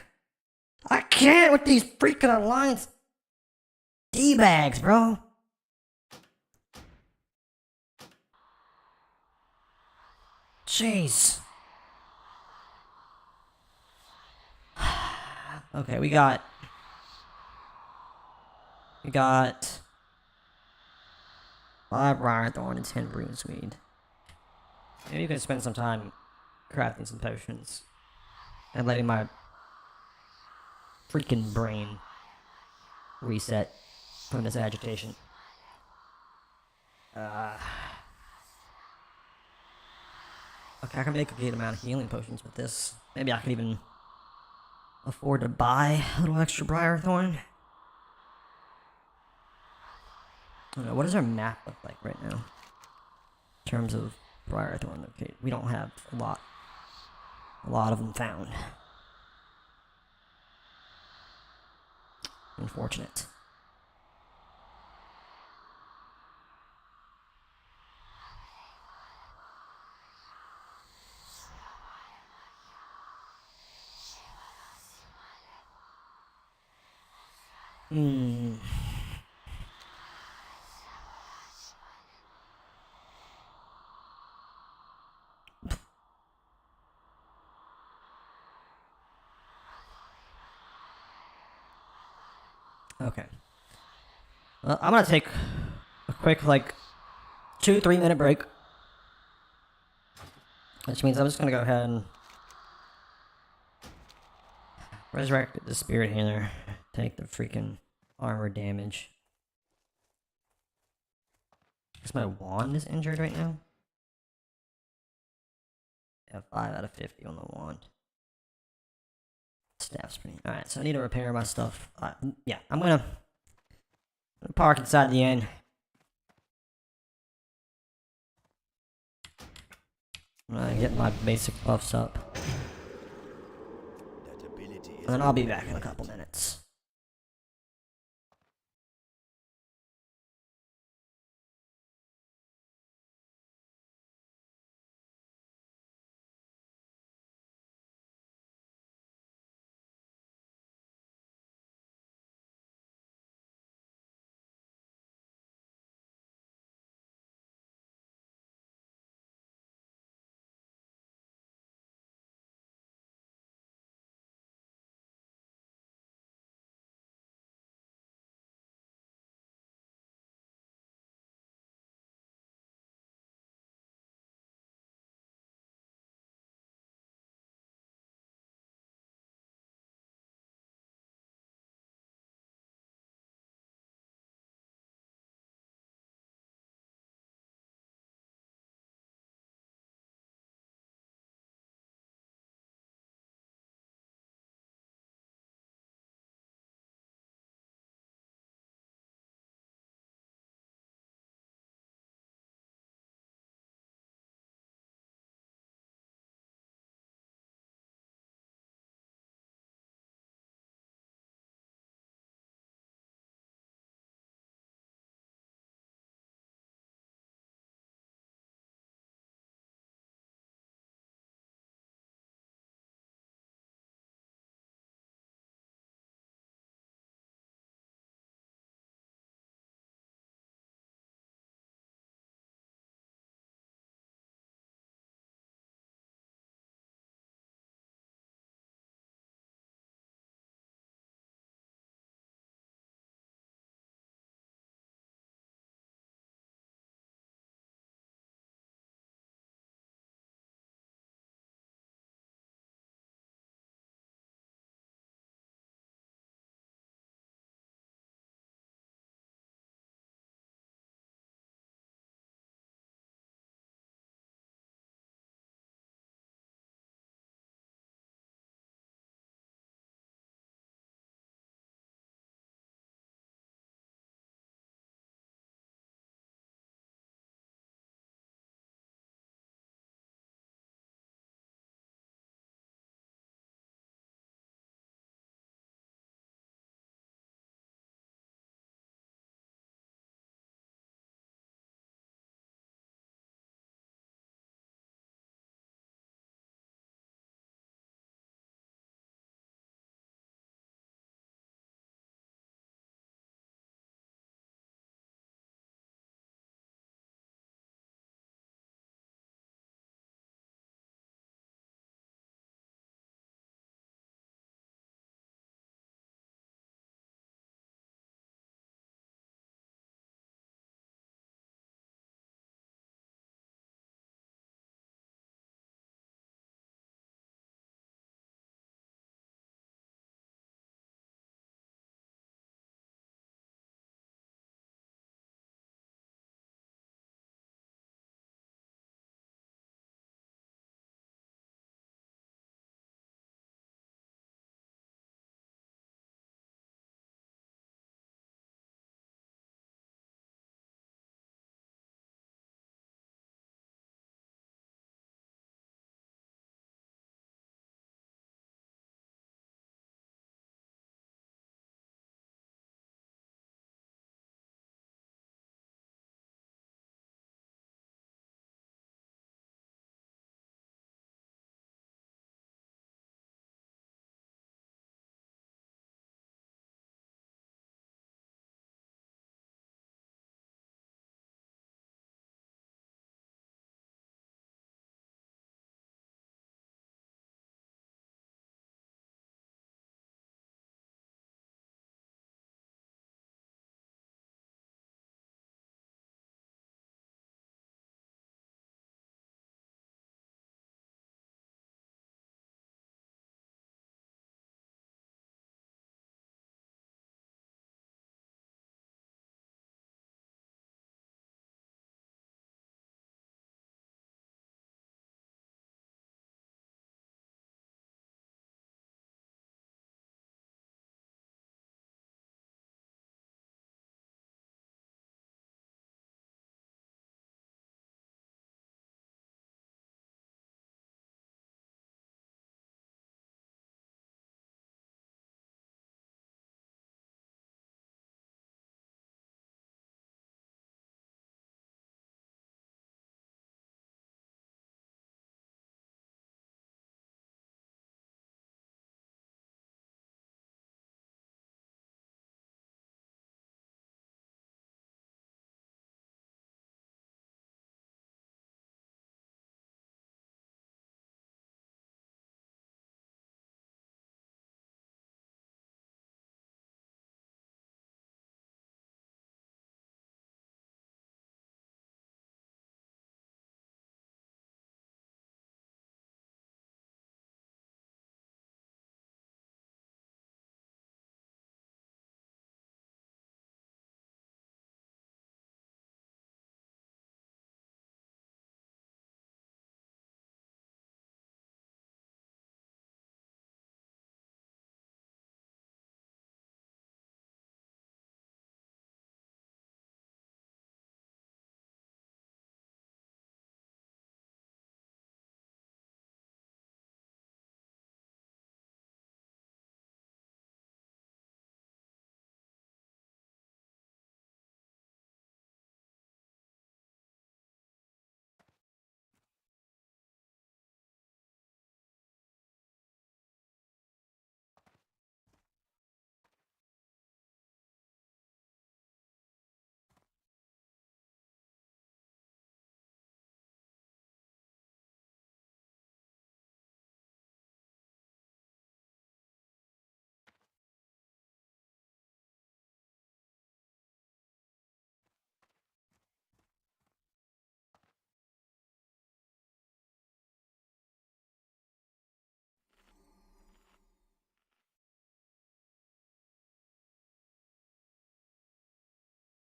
I can't with these freaking alliance D-bags, bro. Jeez. Okay, we got 5 briar thorn and 10 bruiseweed. Maybe you can spend some time crafting some potions and letting my freaking brain reset from this agitation. Okay, I can make a good amount of healing potions with this. Maybe I could even afford to buy a little extra briar thorn. I don't know, what does our map look like right now? In terms of briar thorn, okay, we don't have a lot of them found. Unfortunate. Okay. Well, I'm gonna take a quick, 2-3 minute break. Which means I'm just gonna go ahead and resurrect the spirit healer. Take the freaking armor damage. Because my wand is injured right now. Yeah, 5 out of 50 on the wand. Staff's pretty. Alright, so I need to repair my stuff. Yeah, I'm gonna park inside the inn. I'm gonna get my basic buffs up. And then I'll be back in a couple minutes.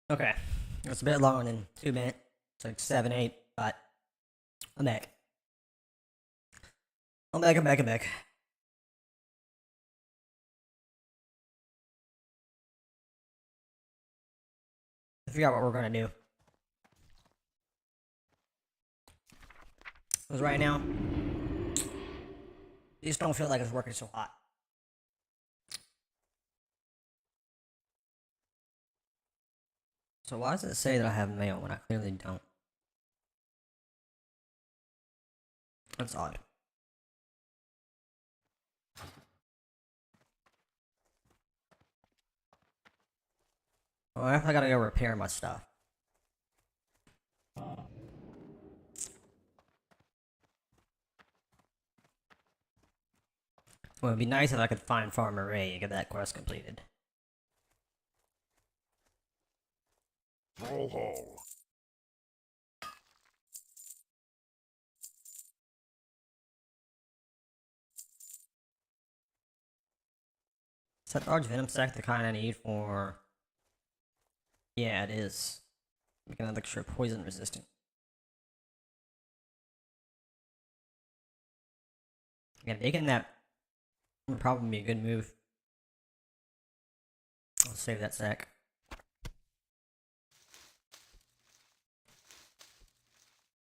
Okay. It's a bit longer than 2 minutes. It's like 7, 8, but I'm back. I'm back. I forgot what we're gonna do. Because right now, I just don't feel like it's working so hot. So why does it say that I have mail when I clearly don't? That's odd. Well, I gotta go repair my stuff. Well, it'd be nice if I could find Farmer Ray and get that quest completed. Ho ho. Is that large venom sac the kind I need for... Yeah, it is. Make another extra poison resistant. Yeah, making that would probably be a good move. I'll save that sack.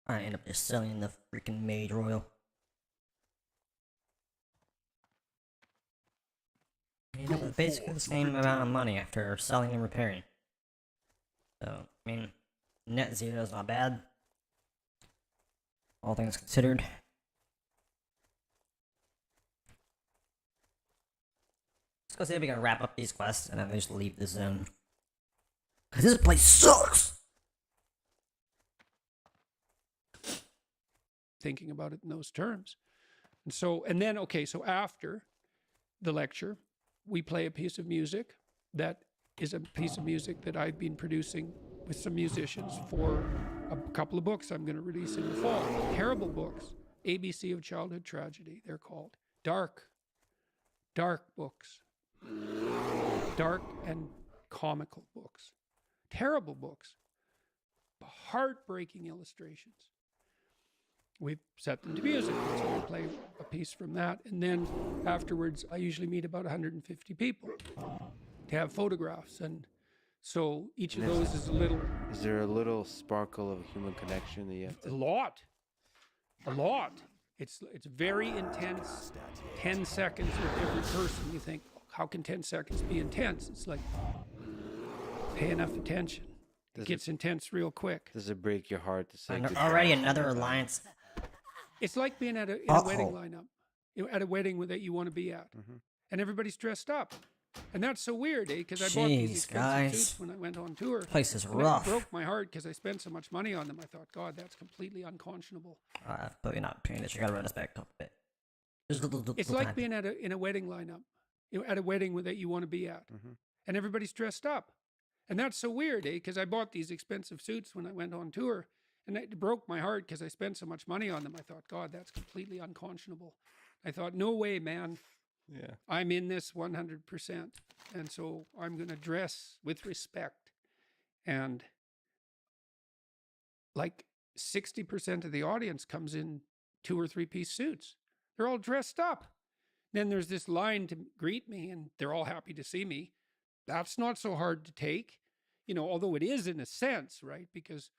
I end up just selling the freaking Mage Royal. You know, basically the same amount of money after selling and repairing. So, I mean, net zero is not bad. All things considered. Let's go see if we can wrap up these quests and then just leave the zone. Cause this place sucks! Thinking about it in those terms. And so, and then, okay, so after the lecture, we play a piece of music that is a piece of music that I've been producing with some musicians for a couple of books I'm going to release in the fall. Terrible books. ABC of Childhood Tragedy, they're called. Dark books. Dark and comical books. Terrible books. Heartbreaking illustrations. We've set them to music, so we play a piece from that, and then afterwards I usually meet about 150 people to have photographs, and so each of those is a little... Is there a little sparkle of human connection that you have to... A lot. It's very intense. 10 seconds with every person. You think, how can 10 seconds be intense? It's like, pay enough attention. It gets intense real quick. Does it break your heart to say... Already another alliance. It's like being at a wedding lineup, at a wedding that you want to be at, and everybody's dressed up, and that's so weird, eh? Because I bought these expensive suits when I went on tour. This place is rough. It broke my heart because I spent so much money on them. I thought, God, that's completely unconscionable. But you're not paying this. You gotta run us back up a bit. It's like being at in a wedding lineup, at a wedding that you want to be at, and everybody's dressed up, and that's so weird, eh? Because I bought these expensive suits when I went on tour. And it broke my heart because I spent so much money on them. I thought, God, that's completely unconscionable. I thought, no way, man. Yeah. I'm in this 100%. And so I'm going to dress with respect. And like 60% of the audience comes in 2 or 3 piece suits. They're all dressed up. Then there's this line to greet me, and they're all happy to see me. That's not so hard to take, although it is in a sense, right? Because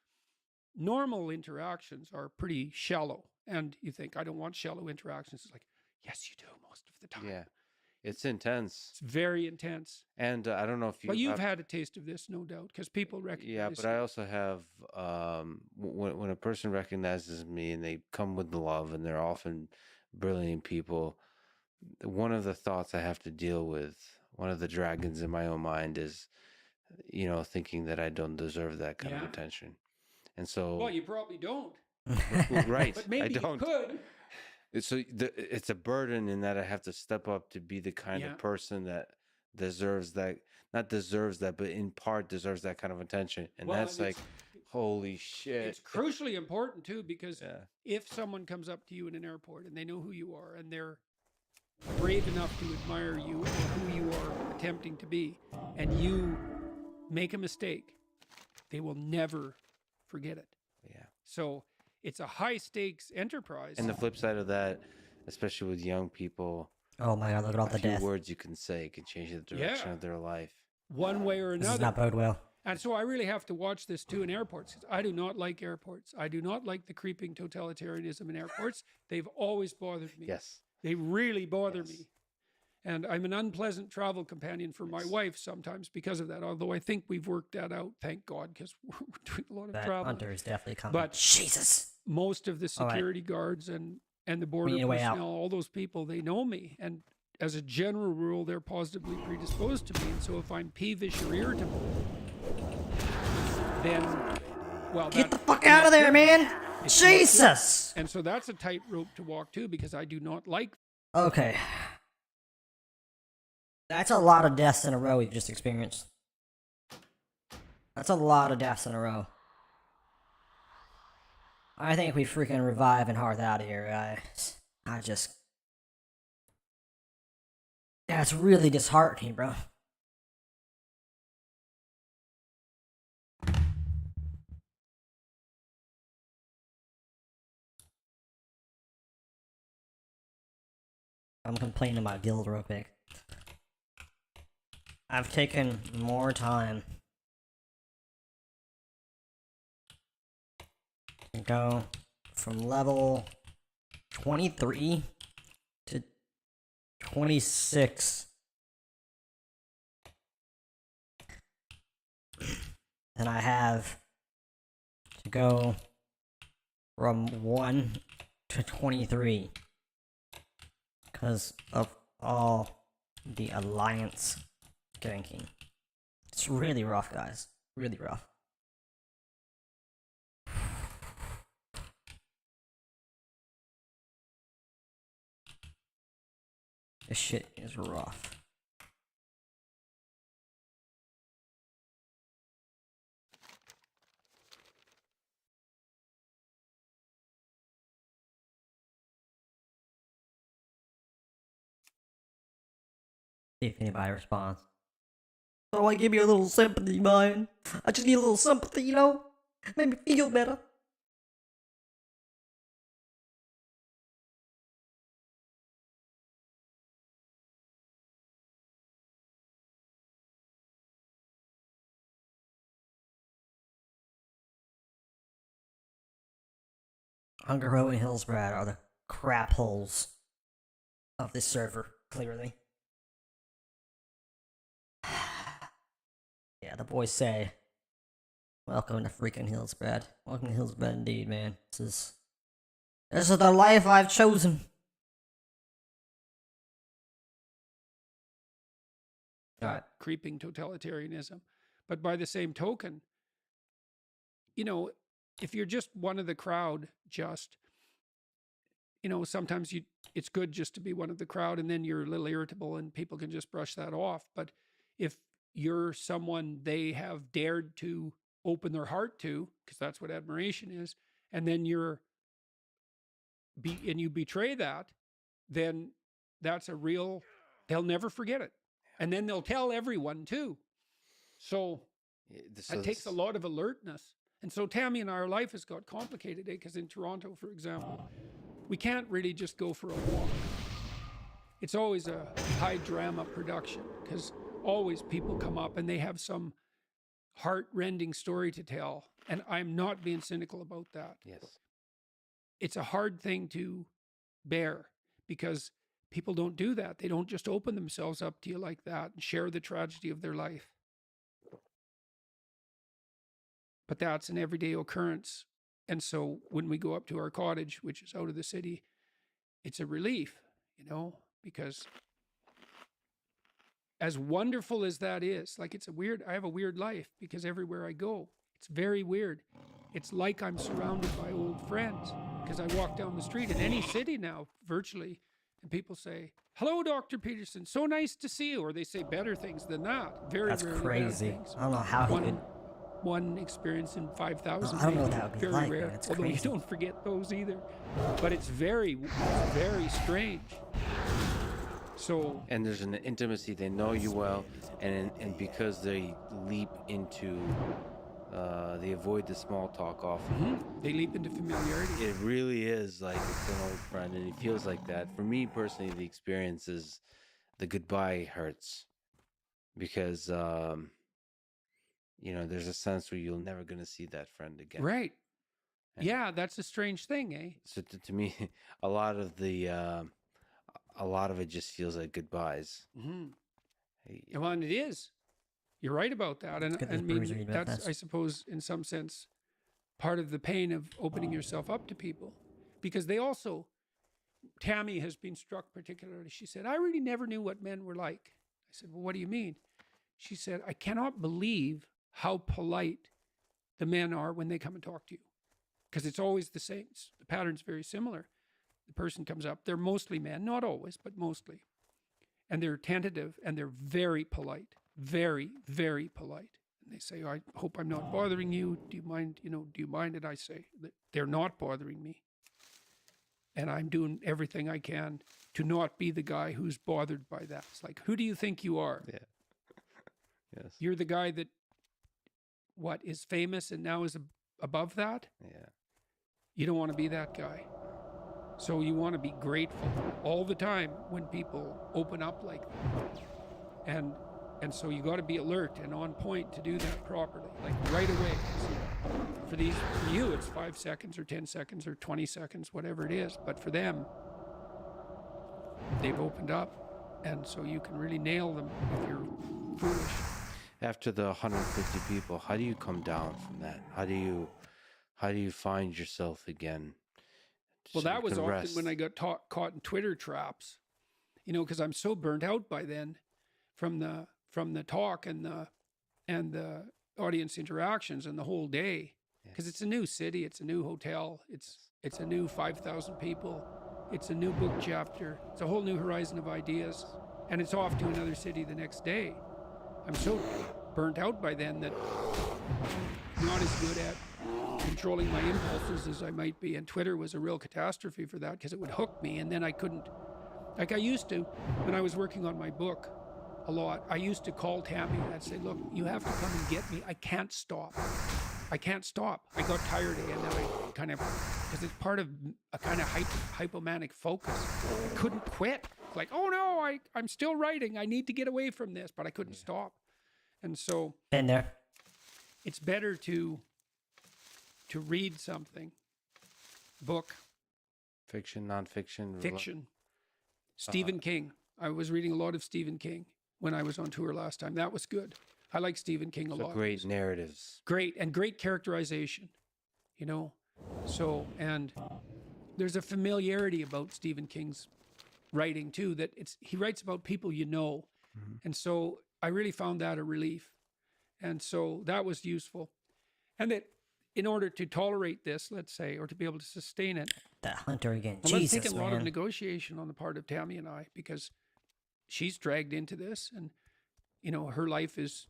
normal interactions are pretty shallow, and you think, I don't want shallow interactions. It's like, yes, you do most of the time. Yeah, it's intense. It's very intense. And I don't know if you... But you've had a taste of this, no doubt, because people recognize Yeah, but I also have, when a person recognizes me and they come with love and they're often brilliant people, one of the thoughts I have to deal with, one of the dragons in my own mind is, thinking that I don't deserve that kind of attention. And so, well, you probably don't. Right. But maybe I don't. You could. It's a burden in that I have to step up to be the kind of person that deserves that, not deserves that, but in part deserves that kind of attention. And that's like, holy shit. It's crucially important too, because if someone comes up to you in an airport and they know who you are and they're brave enough to admire you or who you are attempting to be, and you make a mistake, they will never forget it. Yeah. So it's a high stakes enterprise. And the flip side of that, especially with young people, oh my God, look at all a the few death. words you can say can change the direction of their life. One way or This another. does not bode well. And so I really have to watch this too in airports. 'Cause I do not like airports. I do not like the creeping totalitarianism in airports. They've always bothered me. Yes. They really bother me. And I'm an unpleasant travel companion for my wife sometimes because of that. Although I think we've worked that out, thank God, because we're doing a lot of That travel. hunter is definitely coming. But Jesus. most of the security guards and the border need a way out. personnel, all those people, they know me. And as a general rule, they're positively predisposed to me. And so if I'm peevish or irritable, then, well, Get the fuck out of there, man! Jesus! And so that's a tightrope to walk too, because I do not like. Okay. That's a lot of deaths in a row we've just experienced. That's a lot of deaths in a row. I think we freaking revive and hearth out of here, guys. Yeah, it's really disheartening, bro. I'm complaining about guild real quick. I've taken more time to go from level 23 to 26 than I have to go from 1 to 23 because of all the alliance ganking. It's really rough, guys. Really rough. This shit is rough. See if anybody responds. Oh, I give you a little sympathy, man. I just need a little sympathy, you know? Make me feel better. Hunger Row and Hillsbrad are the crap holes of this server, clearly. Yeah, the boys say, welcome to freaking Hillsbrad. Welcome to Hillsbrad indeed, man. This is the life I've chosen. Alright. Creeping totalitarianism. But by the same token, you know, if you're just one of the crowd, sometimes it's good just to be one of the crowd, and then you're a little irritable and people can just brush that off. But if you're someone they have dared to open their heart to, because that's what admiration is, and then you betray that, then that's they'll never forget it. And then they'll tell everyone too. So it takes a lot of alertness. And so Tammy and our life has got complicated, because in Toronto, for example, we can't really just go for a walk. It's always a high drama production, because always people come up and they have some heart-rending story to tell. And I'm not being cynical about that. Yes. It's a hard thing to bear, because people don't do that. They don't just open themselves up to you like that and share the tragedy of their life. But that's an everyday occurrence. And so when we go up to our cottage, which is out of the city, it's a relief, because as wonderful as that is, like I have a weird life, because everywhere I go, it's very weird. It's like I'm surrounded by old friends, because I walk down the street in any city now, virtually, and people say, "Hello, Dr. Peterson, so nice to see you," or they say better things than that. That's crazy. I don't know how he could. One experience in 5,000. I don't know what that would be very like, rare. man. It's Although crazy. you don't forget those either. But it's very strange. So. And there's an intimacy. They know you well, and because they leap into They avoid the small talk often. They leap into familiarity. It really is like it's an old friend, and it feels like that. For me personally, the experience is the goodbye hurts because there's a sense where you're never going to see that friend again. Right. And yeah, that's a strange thing, eh? So to me, a lot of it just feels like goodbyes. Well, and it is. You're right about that, and I mean that's I suppose in some sense part of the pain of opening yourself up to people, because they also. Tammy has been struck particularly. She said, "I really never knew what men were like." I said, "Well, what do you mean?" She said, "I cannot believe how polite the men are when they come and talk to you, because it's always the same. The pattern's very similar. The person comes up. They're mostly men, not always, but mostly. And they're tentative and they're very polite, very, very polite. And they say, I hope I'm not bothering you. Do you mind, do you mind? And I say that they're not bothering me. And I'm doing everything I can to not be the guy who's bothered by that. It's like, who do you think you are? Yeah. Yes. You're the guy that, is famous and now is above that? Yeah. You don't want to be that guy. So you want to be grateful all the time when people open up like that. And so you got to be alert and on point to do that properly, like right away. For you, it's 5 seconds or 10 seconds or 20 seconds, whatever it is. But for them, they've opened up. And so you can really nail them if you're foolish. After the 150 people, how do you come down from that? How do you find yourself again? Well, that was often when I got caught in Twitter traps, because I'm so burnt out by then from the talk and the audience interactions and the whole day, because it's a new city, it's a new hotel, it's a new 5,000 people, it's a new book chapter, it's a whole new horizon of ideas, and it's off to another city the next day. I'm so burnt out by then that I'm not as good at controlling my impulses as I might be, and Twitter was a real catastrophe for that, because it would hook me, and then I couldn't, like I used to when I was working on my book a lot. I used to call Tammy and I'd say, look, you have to come and get me. I can't stop. I got tired again. Then I kind of, because it's part of a kind of hypomanic focus. I couldn't quit. It's like, oh no, I'm still writing. I need to get away from this, but I couldn't stop. And so been there. It's better to read something, book, fiction, nonfiction, fiction. Stephen King. I was reading a lot of Stephen King when I was on tour last time. That was good. I like Stephen King a lot. Great narratives. Great characterization, So, and there's a familiarity about Stephen King's writing too, that he writes about people and so I really found that a relief. And so that was useful. And that in order to tolerate this, let's say, or to be able to sustain it. That hunter again. Well, Jesus, it's taken a lot of negotiation on the part of Tammy and I, because she's dragged into this, and her life is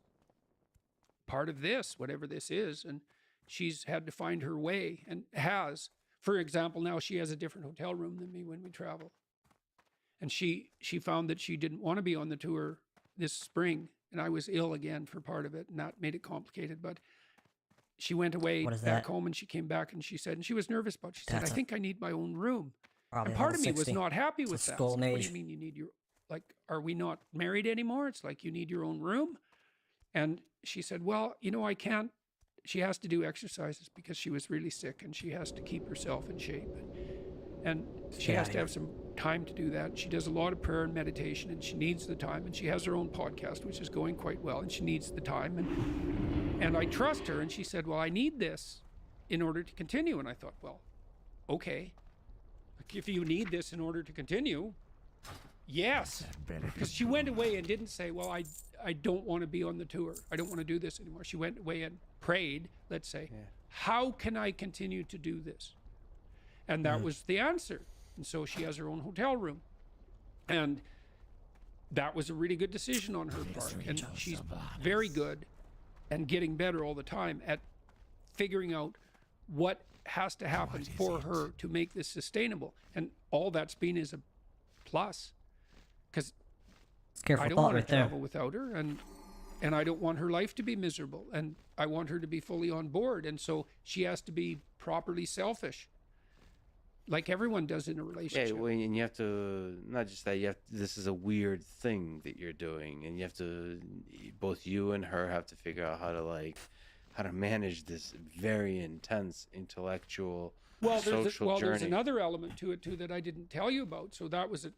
part of this, whatever this is, and she's had to find her way, and has. For example, now she has a different hotel room than me when we travel, and she found that she didn't want to be on the tour this spring, and I was ill again for part of it, and that made it complicated. But she went away back home, and she came back, and she said, and she was nervous about it. She said, I think I need my own room. And part of me was not happy with that. So what do you mean you need are we not married anymore? It's like you need your own room. And she said, well, I can't. She has to do exercises because she was really sick, and she has to keep herself in shape. And she has to have some time to do that. She does a lot of prayer and meditation, and she needs the time. And she has her own podcast, which is going quite well, and she needs the time. And I trust her. And she said, well, I need this in order to continue. And I thought, well, okay. If you need this in order to continue, yes. Because she went away and didn't say, well, I don't want to be on the tour. I don't want to do this anymore. She went away and prayed, let's say, how can I continue to do this? And that was the answer. And so she has her own hotel room. And that was a really good decision on her part. And she's very good and getting better all the time at figuring out what has to happen for her to make this sustainable. And all that's been is a plus. Because I don't want to travel without her. And and I don't want her life to be miserable, and I want her to be fully on board. And so she has to be properly selfish, like everyone does in a relationship. Yeah, well, and you have to, not just that, you have this is a weird thing that you're doing, and you have to, both you and her have to figure out how to manage this very intense intellectual social journey. There's another element to it too that I didn't tell you about. So that was a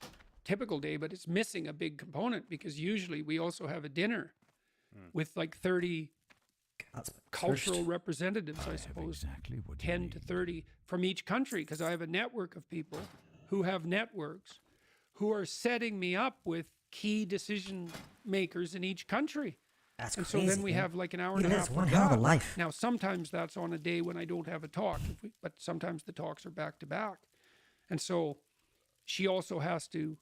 typical day, but it's missing a big component, because usually we also have a dinner with like 30 cultural representatives, I suppose, exactly 10 to 30 from each country, because I have a network of people who have networks who are setting me up with key decision makers in each country. That's and crazy, so then we man. have like an hour and a half. That's one hell of a life. Now, sometimes that's on a day when I don't have a talk, but sometimes the talks are back to back. And so she also has to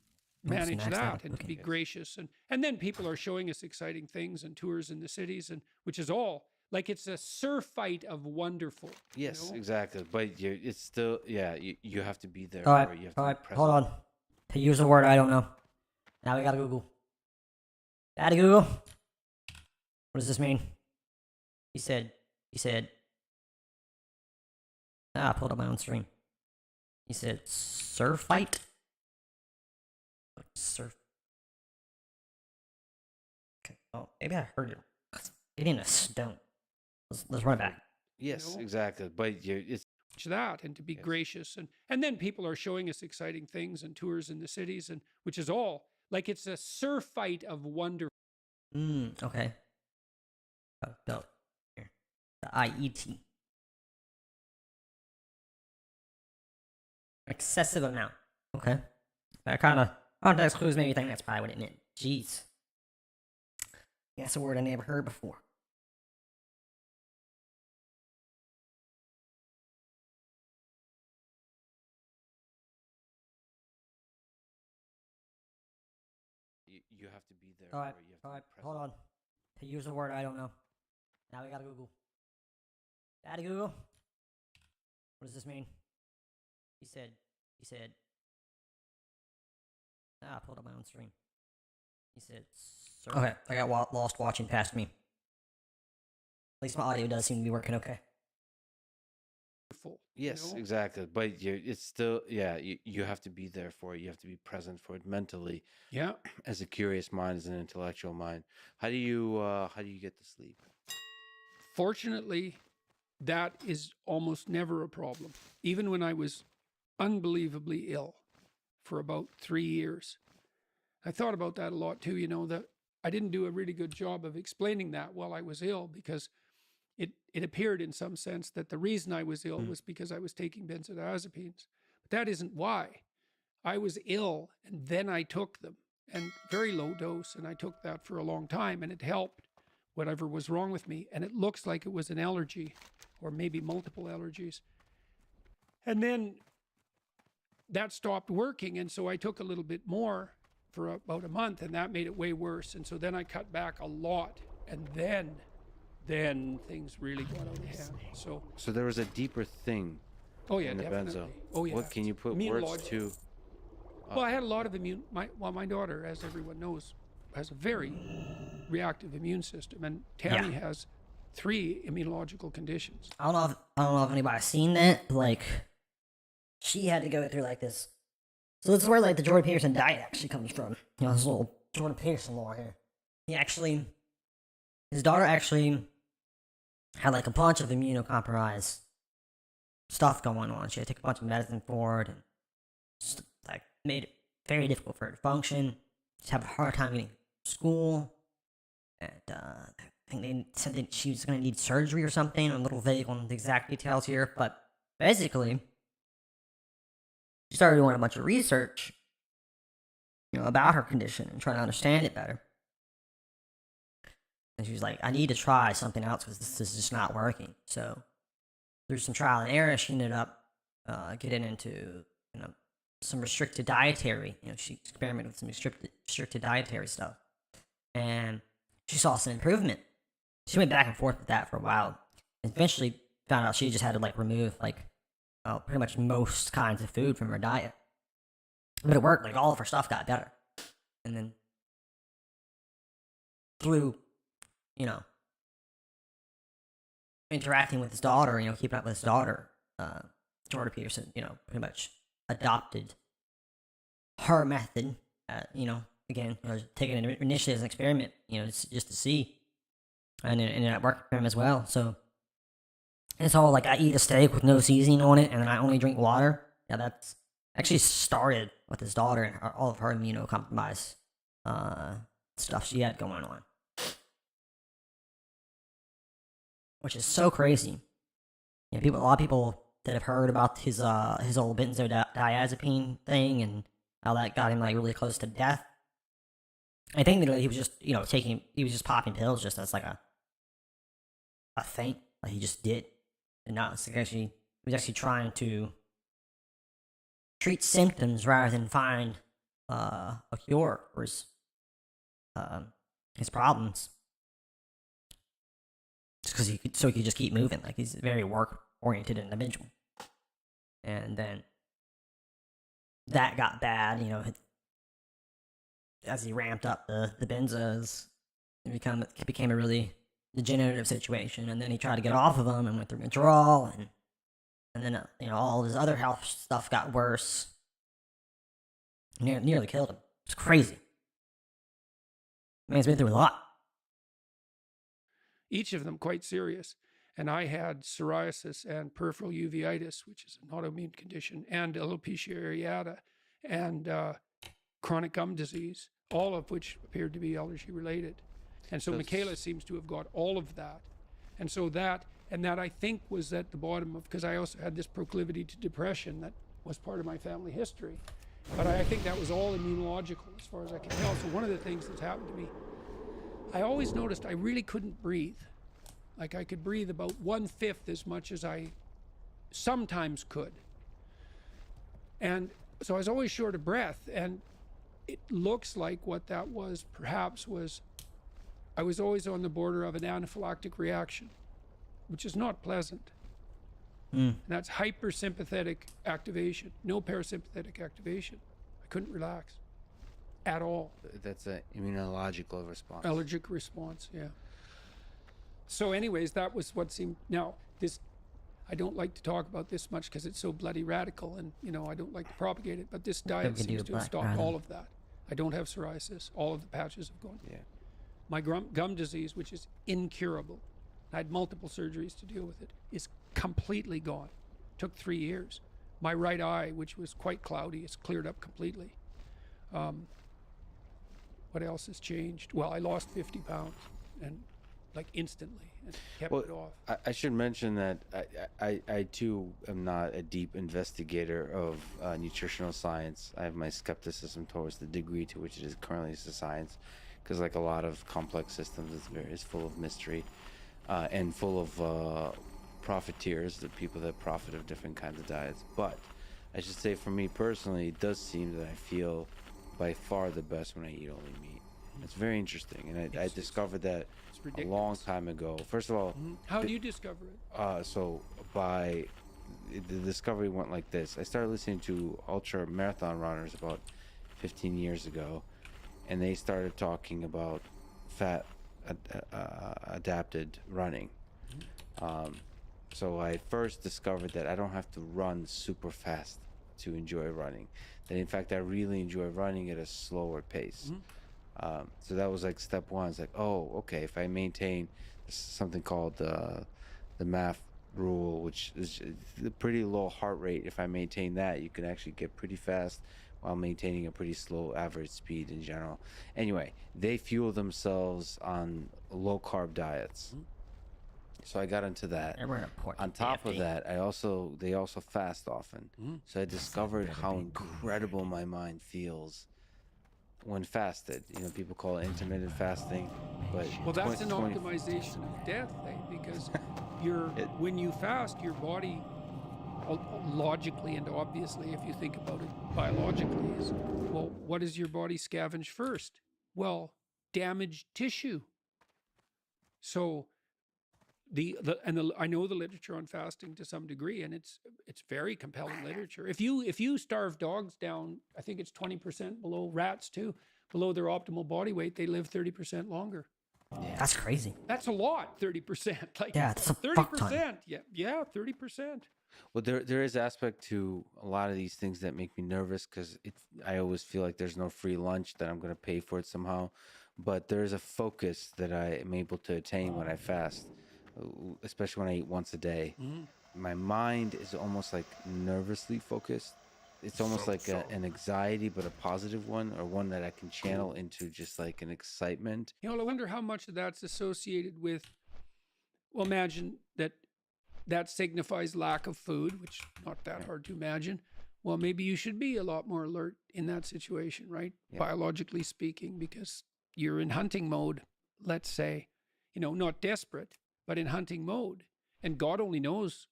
manage that and to be gracious. And then people are showing us exciting things and tours in the cities, and which is all like it's a surfeit of wonderful. Yes, you know? exactly. But it's still, you have to be there. All right, you have to be present. hold on. To use a word I don't know. Now we gotta Google. Daddy Google. What does this mean? He said. I pulled up my own stream. He said surfeit. Surf. Okay. Oh, maybe I heard it. It ain't a stone. Let's run it back. Yes, exactly. But it's that, and to be gracious, and then people are showing us exciting things and tours in the cities, and which is all like it's a surfeit of wonder. Okay. Go here. The IET. Excessive amount. Okay. That kind of context clues maybe think that's probably what it meant. Jeez. That's a word I never heard before. you have to be there. All right, hold on. To use a word I don't know. Now we gotta Google. Daddy Google. What does this mean? He said. I pulled up my own stream. He said. Okay, I got lost watching past me. At least my audio does seem to be working okay. Yes, exactly. But it's still, you have to be there for it. You have to be present for it mentally. Yeah. As a curious mind, as an intellectual mind. How do you get to sleep? Fortunately, that is almost never a problem. Even when I was unbelievably ill for about 3 years. I thought about that a lot too, that I didn't do a really good job of explaining that while I was ill, because it appeared in some sense that the reason I was ill was because I was taking benzodiazepines. But that isn't why. I was ill, and then I took them, and very low dose, and I took that for a long time, and it helped whatever was wrong with me. And it looks like it was an allergy, or maybe multiple allergies. And then that stopped working, and so I took a little bit more for about a month, and that made it way worse. And so then I cut back a lot, and then things really got out of hand. So there was a deeper thing. Oh yeah, in the definitely. benzo. Oh yeah. What can you put words to? Well, I had a lot of my daughter, as everyone knows, has a very reactive immune system, and Tammy has 3 immunological conditions. I don't know if anybody's seen that. Like, she had to go through like this. So this is where like the Jordan Peterson diet actually comes from. This little Jordan Peterson lore here. His daughter actually had like a bunch of immunocompromised stuff going on. She had to take a bunch of medicine for it, and just, like, made it very difficult for her to function. She'd have a hard time getting to school, and I think they said that she was going to need surgery or something. I'm a little vague on the exact details here, but basically, she started doing a bunch of research, about her condition and trying to understand it better. And she was like, I need to try something else because this is just not working. So through some trial and error, she ended up getting into some restricted dietary. She experimented with some restricted dietary stuff, and she saw some improvement. She went back and forth with that for a while, and eventually found out she just had to remove pretty much most kinds of food from her diet. But it worked. All of her stuff got better, and then through you know, interacting with his daughter, keeping up with his daughter, Jordan Peterson, pretty much adopted her method, again, taking it initially as an experiment, just to see, and it worked for him as well. So it's all like I eat a steak with no seasoning on it, and then I only drink water. Yeah, that's actually started with his daughter and all of her immunocompromised stuff she had going on, which is so crazy. A lot of people that have heard about his old benzodiazepine thing and how that got him like really close to death. I think that he was just he was just popping pills just as like a thing, like he just did, and not actually he was actually trying to treat symptoms rather than find a cure for his problems. Just because he could just keep moving. Like he's a very work-oriented individual. And then that got bad, as he ramped up the benzos. It became a really degenerative situation. And then he tried to get off of them and went through withdrawal. And then, all of his other health stuff got worse. Nearly killed him. It's crazy. Man's been through a lot. Each of them quite serious. And I had psoriasis and peripheral uveitis, which is an autoimmune condition, and alopecia areata, and chronic gum disease, all of which appeared to be allergy related. And so Michaela seems to have got all of that. And so that I think was at the bottom of, because I also had this proclivity to depression that was part of my family history. But I think that was all immunological as far as I can tell. So one of the things that's happened to me, I always noticed I really couldn't breathe. Like I could breathe about 1/5 as much as I sometimes could. And so I was always short of breath. And it looks like what that was perhaps was I was always on the border of an anaphylactic reaction, which is not pleasant. And that's hypersympathetic activation, no parasympathetic activation. I couldn't relax at all. That's an immunological response. Allergic response, yeah. So anyways, that was what seemed... Now, this, I don't like to talk about this much because it's so bloody radical and, I don't like to propagate it, but this diet seems to have stopped all of that. I don't have psoriasis. All of the patches have gone. Yeah. My gum disease, which is incurable, I had multiple surgeries to deal with it, is completely gone. Took 3 years. My right eye, which was quite cloudy, is cleared up completely. What else has changed? Well, I lost 50 pounds and like instantly and kept it off. I should mention that I too am not a deep investigator of nutritional science. I have my skepticism towards the degree to which it is currently a science, because like a lot of complex systems, it's full of mystery and full of profiteers, the people that profit of different kinds of diets. But I should say, for me personally, it does seem that I feel by far the best when I eat only meat. It's very interesting, and I discovered that a long time ago. First of all, how do you discover it? So the discovery went like this. I started listening to ultra marathon runners about 15 years ago, and they started talking about fat adapted running. So I first discovered that I don't have to run super fast to enjoy running. That in fact I really enjoy running at a slower pace. So that was like step one. It's like, oh, okay, if I maintain something called the MAF rule, which is a pretty low heart rate, if I maintain that, you can actually get pretty fast while maintaining a pretty slow average speed in general. Anyway, they fuel themselves on low carb diets. So I got into that. On top of that, they also fast often. So I discovered how incredible my mind feels when fasted. People call it intermittent fasting, but that's an optimization of death, because when you fast, your body logically and obviously, if you think about it biologically, is, well, what does your body scavenge first? Well, damaged tissue. So I know the literature on fasting to some degree, and it's very compelling literature. If you starve dogs down, I think it's 20% below, rats too, below their optimal body weight, they live 30% longer. Yeah. That's crazy. That's a lot, 30%. Like, yeah, it's a 30%. fuck ton. Yeah, 30%. Well, there is aspect to a lot of these things that make me nervous because I always feel like there's no free lunch, that I'm going to pay for it somehow. But there's a focus that I am able to attain when I fast, especially when I eat once a day. My mind is almost like nervously focused. It's almost like an anxiety, but a positive one, or one that I can channel into just like an excitement. I wonder how much of that's associated with, well, imagine that signifies lack of food, which not that hard to imagine. Well, maybe you should be a lot more alert in that situation, right? Yeah. Biologically speaking, because you're in hunting mode, let's say, not desperate, but in hunting mode. And God only knows,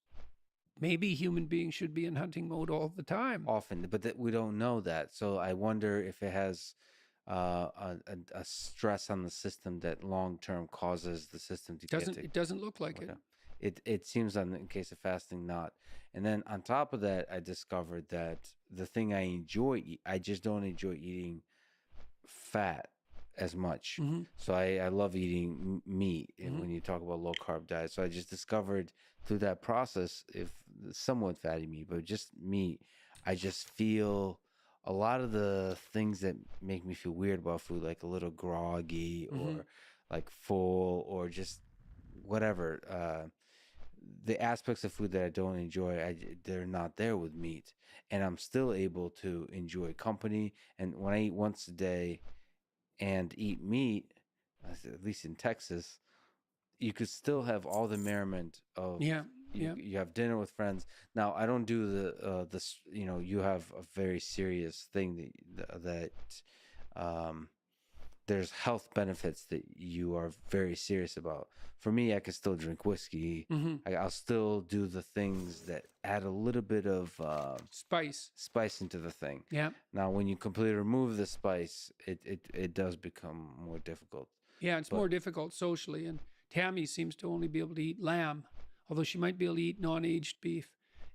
maybe human beings should be in hunting mode all the time. Often, but we don't know that. So I wonder if it has a stress on the system that long term causes the system to It doesn't look like it. It seems in case of fasting not. And then on top of that, I discovered that the thing I enjoy, I just don't enjoy eating fat as much. So I love eating meat. And when you talk about low carb diet, so I just discovered through that process, if somewhat fatty meat, but just meat, I just feel a lot of the things that make me feel weird about food, like a little groggy or like full or just whatever. The aspects of food that I don't enjoy, they're not there with meat, and I'm still able to enjoy company. And when I eat once a day and eat meat, at least in Texas, you could still have all the merriment of you have dinner with friends. Now I don't do the you have a very serious thing that there's health benefits that you are very serious about. For me, I can still drink whiskey. I'll still do the things that add a little bit of spice into the thing. Yeah. Now, when you completely remove the spice, it does become more difficult. Yeah, it's more difficult socially. And Tammy seems to only be able to eat lamb, although she might be able to eat non-aged beef,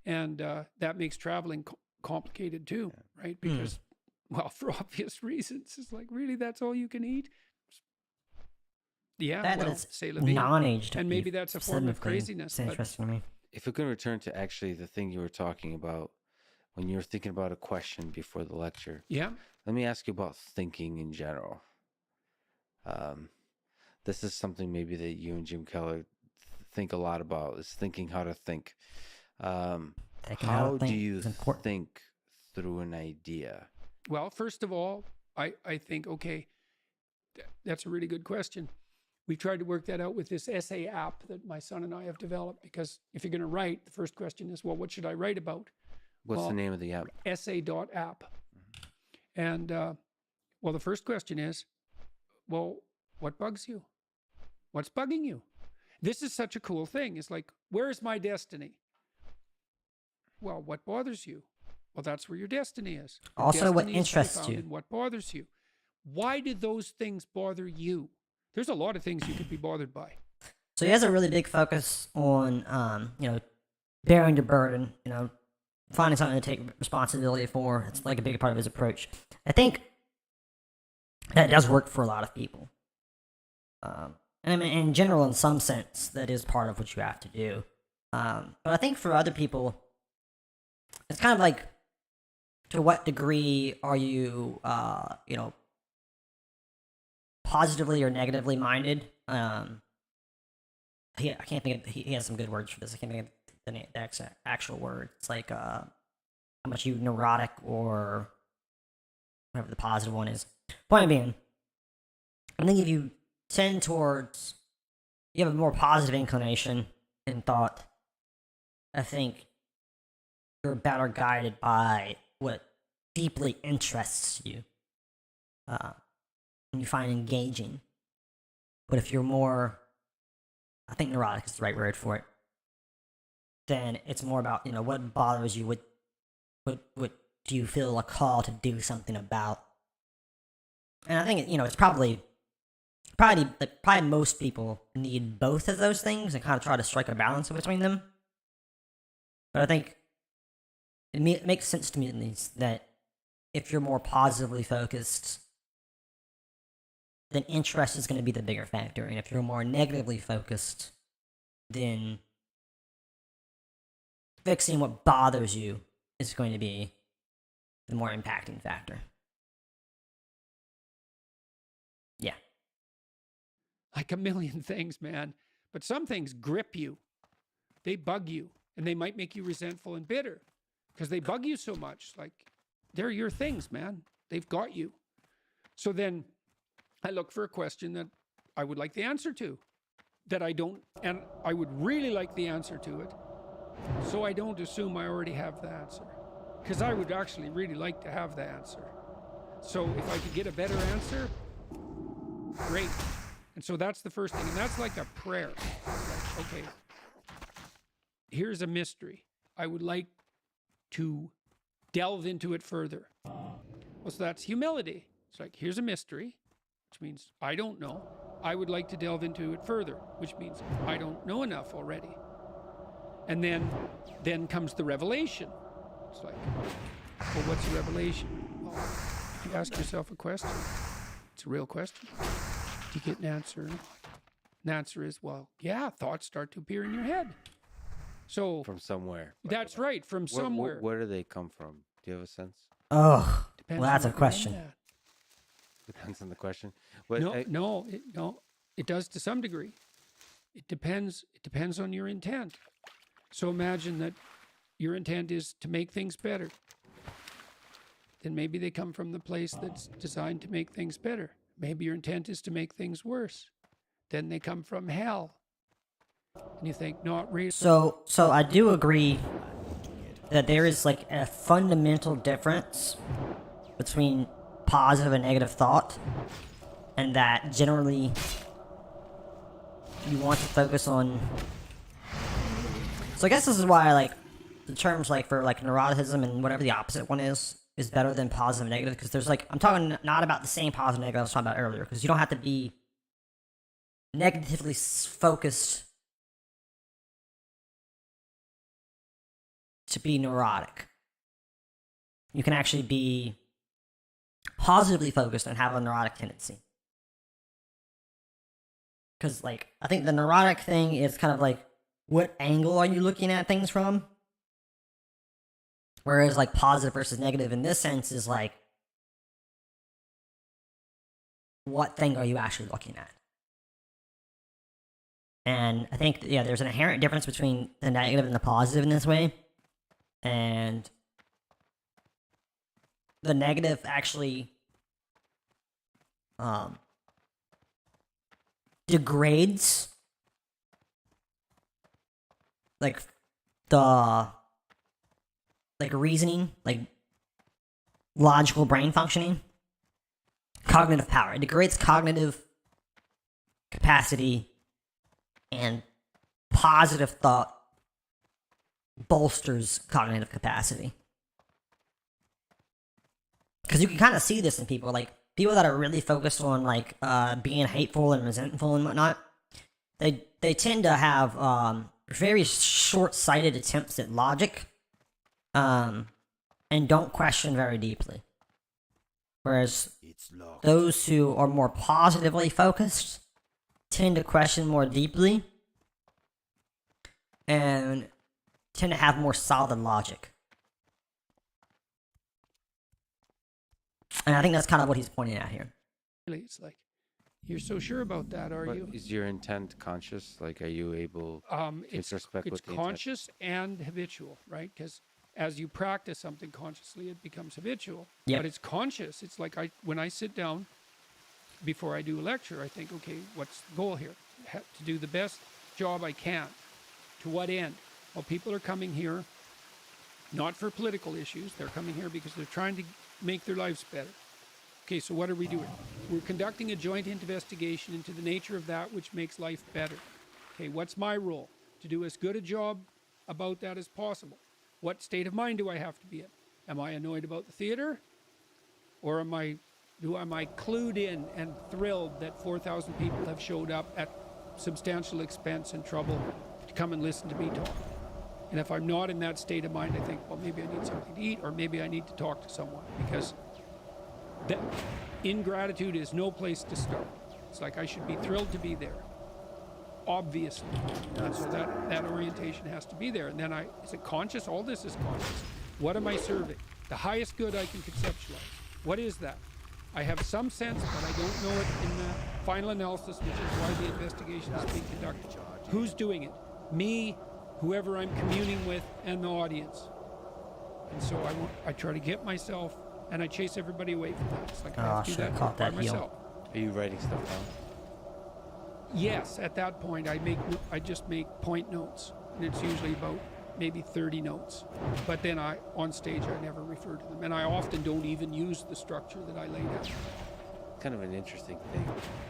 and that makes traveling complicated too, right? Because well, for obvious reasons, it's like, really, that's all you can eat? Yeah, say non-aged, and maybe that's a form of craziness. It's interesting to me. If we can return to actually the thing you were talking about when you were thinking about a question before the lecture. Yeah. Let me ask you about thinking in general. This is something maybe that you and Jim Keller think a lot about, is thinking how to think. How do you think through an idea? Well, first of all, I think, okay, that's a really good question. We've tried to work that out with this essay app that my son and I have developed, because if you're going to write, the first question is, well, what should I write about? What's the name of the app? Essay.app. And, well, the first question is, well, what bugs you? What's bugging you? This is such a cool thing. It's like, where is my destiny? Well, what bothers you? Well, that's where your destiny is. Your also, destiny what interests you? And what bothers you? Why did those things bother you? There's a lot of things you could be bothered by. So he has a really big focus on, bearing the burden, finding something to take responsibility for. It's like a big part of his approach. I think that does work for a lot of people. And I mean, in general, in some sense, that is part of what you have to do. But I think for other people, it's kind of like, to what degree are you, positively or negatively minded? I can't think of, he has some good words for this. I can't think of the actual word. It's like, how much you neurotic or whatever the positive one is. Point being, I think if you tend towards, you have a more positive inclination in thought, I think you're better guided by what deeply interests you. And you find engaging. But if you're more, I think neurotic is the right word for it, then it's more about, what bothers you, what do you feel a call to do something about? And I think, it's probably most people need both of those things and kind of try to strike a balance between them. But I think it makes sense to me, at least, that if you're more positively focused, then interest is going to be the bigger factor. And if you're more negatively focused, then fixing what bothers you is going to be the more impacting factor. Yeah. Like a million things, man. But some things grip you. They bug you. And they might make you resentful and bitter because they bug you so much. Like, they're your things, man. They've got you. So then I look for a question that I would like the answer to, that I don't, and I would really like the answer to it, so I don't assume I already have the answer. Because I would actually really like to have the answer. So if I could get a better answer, great. And so that's the first thing. And that's like a prayer. Like, okay, here's a mystery. I would like to delve into it further. Well, so that's humility. It's like, here's a mystery, which means I don't know. I would like to delve into it further, which means I don't know enough already. And then comes the revelation. It's like, well, what's a revelation? Well, if you ask yourself a question, it's a real question. Do you get an answer? An answer is, well, yeah, thoughts start to appear in your head. So from somewhere. That's right, from somewhere. Where do they come from? Do you have a sense? Oh, well, that's a question. Depends on the question. No, it does to some degree. It depends on your intent. So imagine that your intent is to make things better. Then maybe they come from the place that's designed to make things better. Maybe your intent is to make things worse. Then they come from hell. And you think, not really. So I do agree that there is like a fundamental difference between positive and negative thought, and that generally you want to focus on. So I guess this is why like the terms like for like neuroticism and whatever the opposite one is better than positive and negative, because there's like, I'm talking not about the same positive and negative I was talking about earlier, because you don't have to be negatively focused to be neurotic. You can actually be positively focused and have a neurotic tendency. Because, like, I think the neurotic thing is kind of like, what angle are you looking at things from? Whereas, like, positive versus negative in this sense is like, what thing are you actually looking at? And I think, yeah, there's an inherent difference between the negative and the positive in this way. And the negative actually degrades like the reasoning, like logical brain functioning, cognitive power. It degrades cognitive capacity, and positive thought bolsters cognitive capacity. Because you can kind of see this in people, like people that are really focused on like being hateful and resentful and whatnot. They tend to have very short-sighted attempts at logic, and don't question very deeply. Whereas those who are more positively focused tend to question more deeply and tend to have more solid logic. And I think that's kind of what he's pointing at here. It's like, you're so sure about that, are you? Is your intent conscious? Like, are you able to introspect it's conscious and habitual, right? Because as you practice something consciously, it becomes habitual. Yep. But it's conscious. It's like when I sit down before I do a lecture, I think, okay, what's the goal here? To do the best job I can. To what end? Well, people are coming here not for political issues. They're coming here because they're trying to make their lives better. Okay, so what are we doing? We're conducting a joint investigation into the nature of that which makes life better. Okay, what's my role? To do as good a job about that as possible. What state of mind do I have to be in? Am I annoyed about the theater? Or am I clued in and thrilled that 4,000 people have showed up at substantial expense and trouble to come and listen to me talk? And if I'm not in that state of mind, I think, well, maybe I need something to eat, or maybe I need to talk to someone, because that ingratitude is no place to start. It's like I should be thrilled to be there, obviously. And so that orientation has to be there. And then is it conscious? All this is conscious. What am I serving? The highest good I can conceptualize. What is that? I have some sense, but I don't know it in the final analysis, which is why the investigation is being conducted. Who's doing it? Me, whoever I'm communing with, and the audience. And so I try to get myself, and I chase everybody away from that. It's like I have to do that by myself. Are you writing stuff down? Yes, at that point I just make point notes, and it's usually about maybe 30 notes. But then on stage I never refer to them, and I often don't even use the structure that I laid out. Kind of an interesting thing.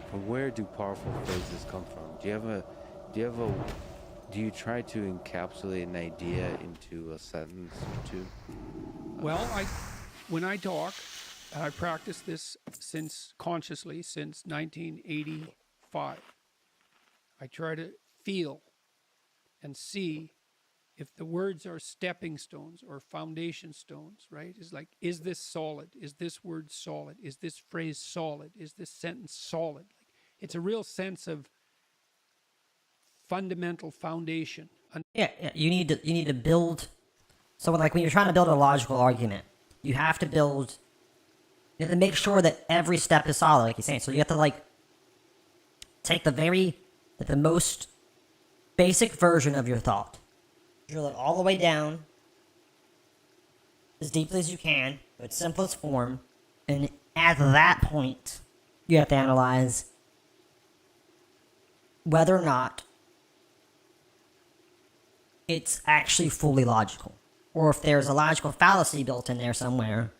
From where do powerful phrases come from? Do you try to encapsulate an idea into a sentence or two? Well, when I talk, and I practice this consciously since 1985. I try to feel and see if the words are stepping stones or foundation stones, right? It's like, is this solid? Is this word solid? Is this phrase solid? Is this sentence solid? Like, it's a real sense of fundamental foundation. Yeah, you need to build. So like when you're trying to build a logical argument, you have to make sure that every step is solid, like you're saying. So you have to like take the most basic version of your thought, drill it all the way down as deeply as you can, in its simplest form, and at that point, you have to analyze whether or not it's actually fully logical, or if there's a logical fallacy built in there somewhere,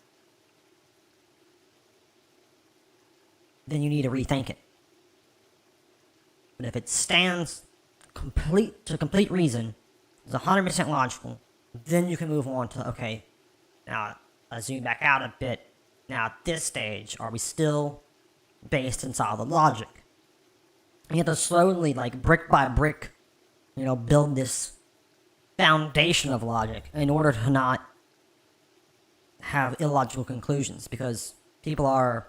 then you need to rethink it. But if it stands complete reason, is 100% logical, then you can move on to, okay, now I zoom back out a bit. Now at this stage, are we still based in solid logic? You have to slowly, like brick by brick, build this foundation of logic in order to not have illogical conclusions, because people are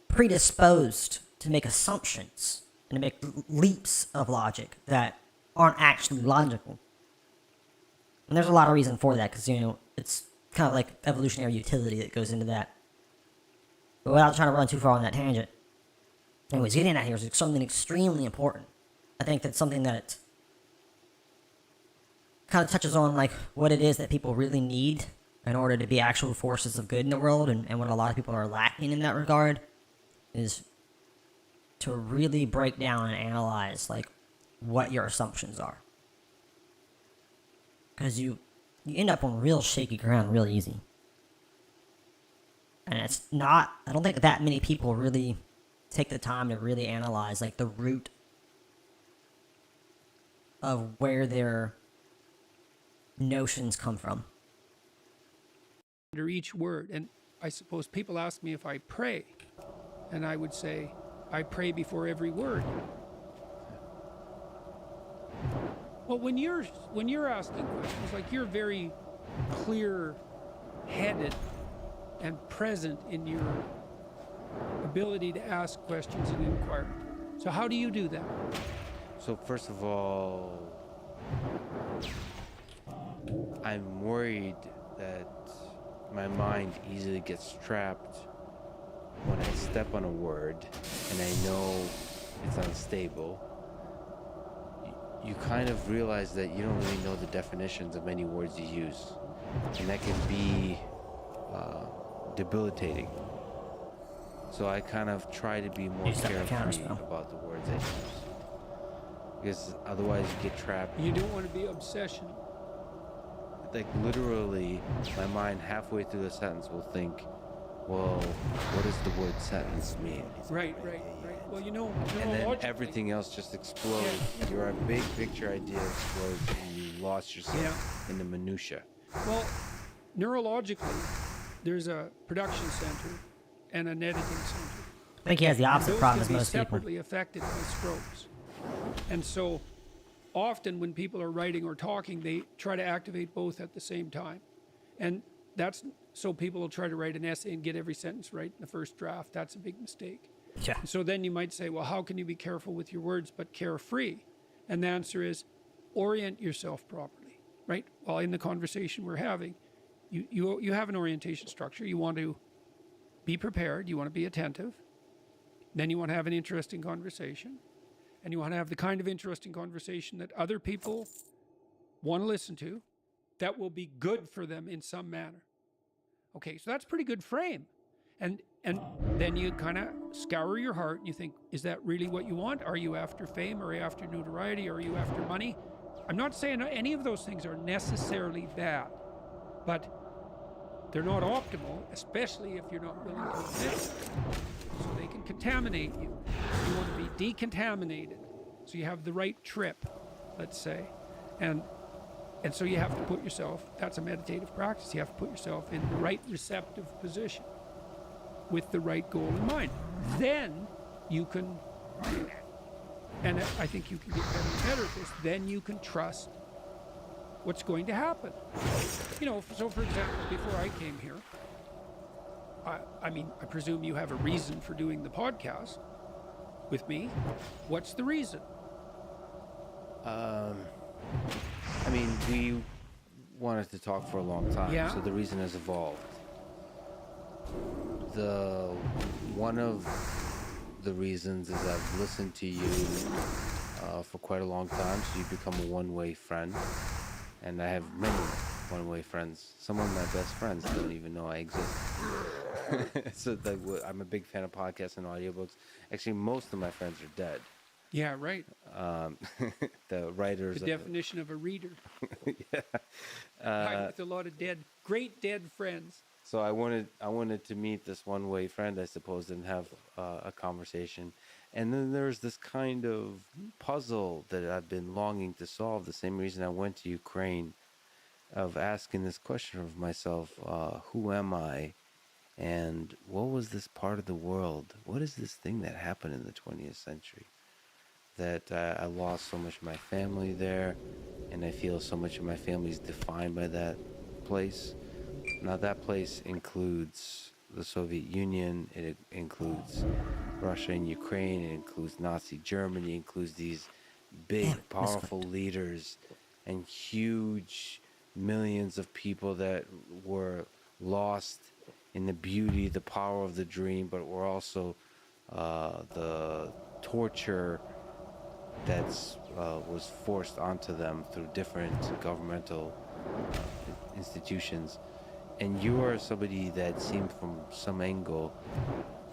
predisposed to make assumptions and to make leaps of logic that aren't actually logical. And there's a lot of reason for that, because, it's kind of like evolutionary utility that goes into that. But without trying to run too far on that tangent, anyways, getting at here is something extremely important. I think that's something that kind of touches on, like, what it is that people really need in order to be actual forces of good in the world, and what a lot of people are lacking in that regard is to really break down and analyze, like, what your assumptions are. Because you end up on real shaky ground real easy. And I don't think that many people really take the time to really analyze, like, the root of where their notions come from. Under each word, and I suppose people ask me if I pray, and I would say, I pray before every word. Well, when you're asking questions, like, you're very clear-headed and present in your ability to ask questions and inquire. So how do you do that? So first of all, I'm worried that my mind easily gets trapped when I step on a word and I know it's unstable. You kind of realize that you don't really know the definitions of many words you use, and that can be debilitating. So I kind of try to be more carefree about the words I use, because otherwise you get trapped. You don't want to be obsessional. Like, literally, my mind halfway through the sentence will think, well, what does the word sentence mean? Right. Well, and then everything else just explodes. Yeah. Your big picture idea explodes, and you lost yourself in the minutia. Well, neurologically, there's a production center and an editing center. I think he has the opposite problem as most people. Separately affected by strokes. And so often when people are writing or talking, they try to activate both at the same time. And that's So people will try to write an essay and get every sentence right in the first draft. That's a big mistake. Yeah. And so then you might say, well, how can you be careful with your words but carefree? And the answer is orient yourself properly, right? Well, in the conversation we're having, you have an orientation structure. You want to be prepared. You want to be attentive. Then you want to have an interesting conversation. And you want to have the kind of interesting conversation that other people want to listen to, that will be good for them in some manner. Okay, so that's a pretty good frame. And then you kind of scour your heart and you think, is that really what you want? Are you after fame? Are you after notoriety? Are you after money? I'm not saying any of those things are necessarily bad, but they're not optimal, especially if you're not willing to admit it. So they can contaminate you. You want to be decontaminated. So you have the right trip, let's say. And so you have to put yourself, that's a meditative practice, you have to put yourself in the right receptive position with the right goal in mind. Then you can, and I think you can get better and better at this, then you can trust what's going to happen. You know, so for example, before I came here, I mean, I presume you have a reason for doing the podcast with me. What's the reason? I mean, we wanted to talk for a long time, Yeah. so the reason has evolved. One of the reasons is I've listened to you for quite a long time, so you become a one-way friend, and I have many one-way friends. Some of my best friends don't even know I exist. So I'm a big fan of podcasts and audiobooks. Actually, most of my friends are dead. Yeah, right. The writers. The definition of a reader. Yeah. Guy with a lot of great dead friends. So I wanted to meet this one-way friend, I suppose, and have a conversation. And then there's this kind of puzzle that I've been longing to solve. The same reason I went to Ukraine, of asking this question of myself: who am I? And what was this part of the world? What is this thing that happened in the 20th century? That I lost so much of my family there, and I feel so much of my family is defined by that place. Now that place includes the Soviet Union, it includes Russia and Ukraine, it includes Nazi Germany, it includes these big, powerful leaders and huge millions of people that were lost in the beauty, the power of the dream, but were also the torture that was forced onto them through different governmental institutions. And you are somebody that seemed from some angle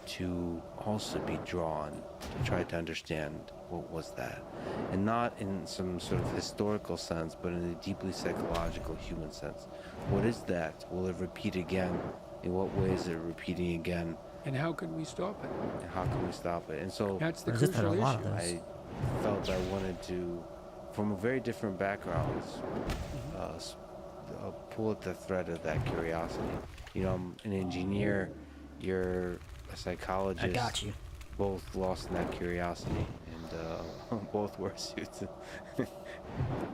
to also be drawn to try to understand what was that. And not in some sort of historical sense, but in a deeply psychological human sense. What is that? Will it repeat again? In what way is it repeating again? And how can we stop it? And how can we stop it? And so that's the crucial issue. I felt I wanted to, from a very different background, pull at the thread of that curiosity. You know, I'm an engineer, you're a psychologist. I got you. Both lost in that curiosity, and both wear suits.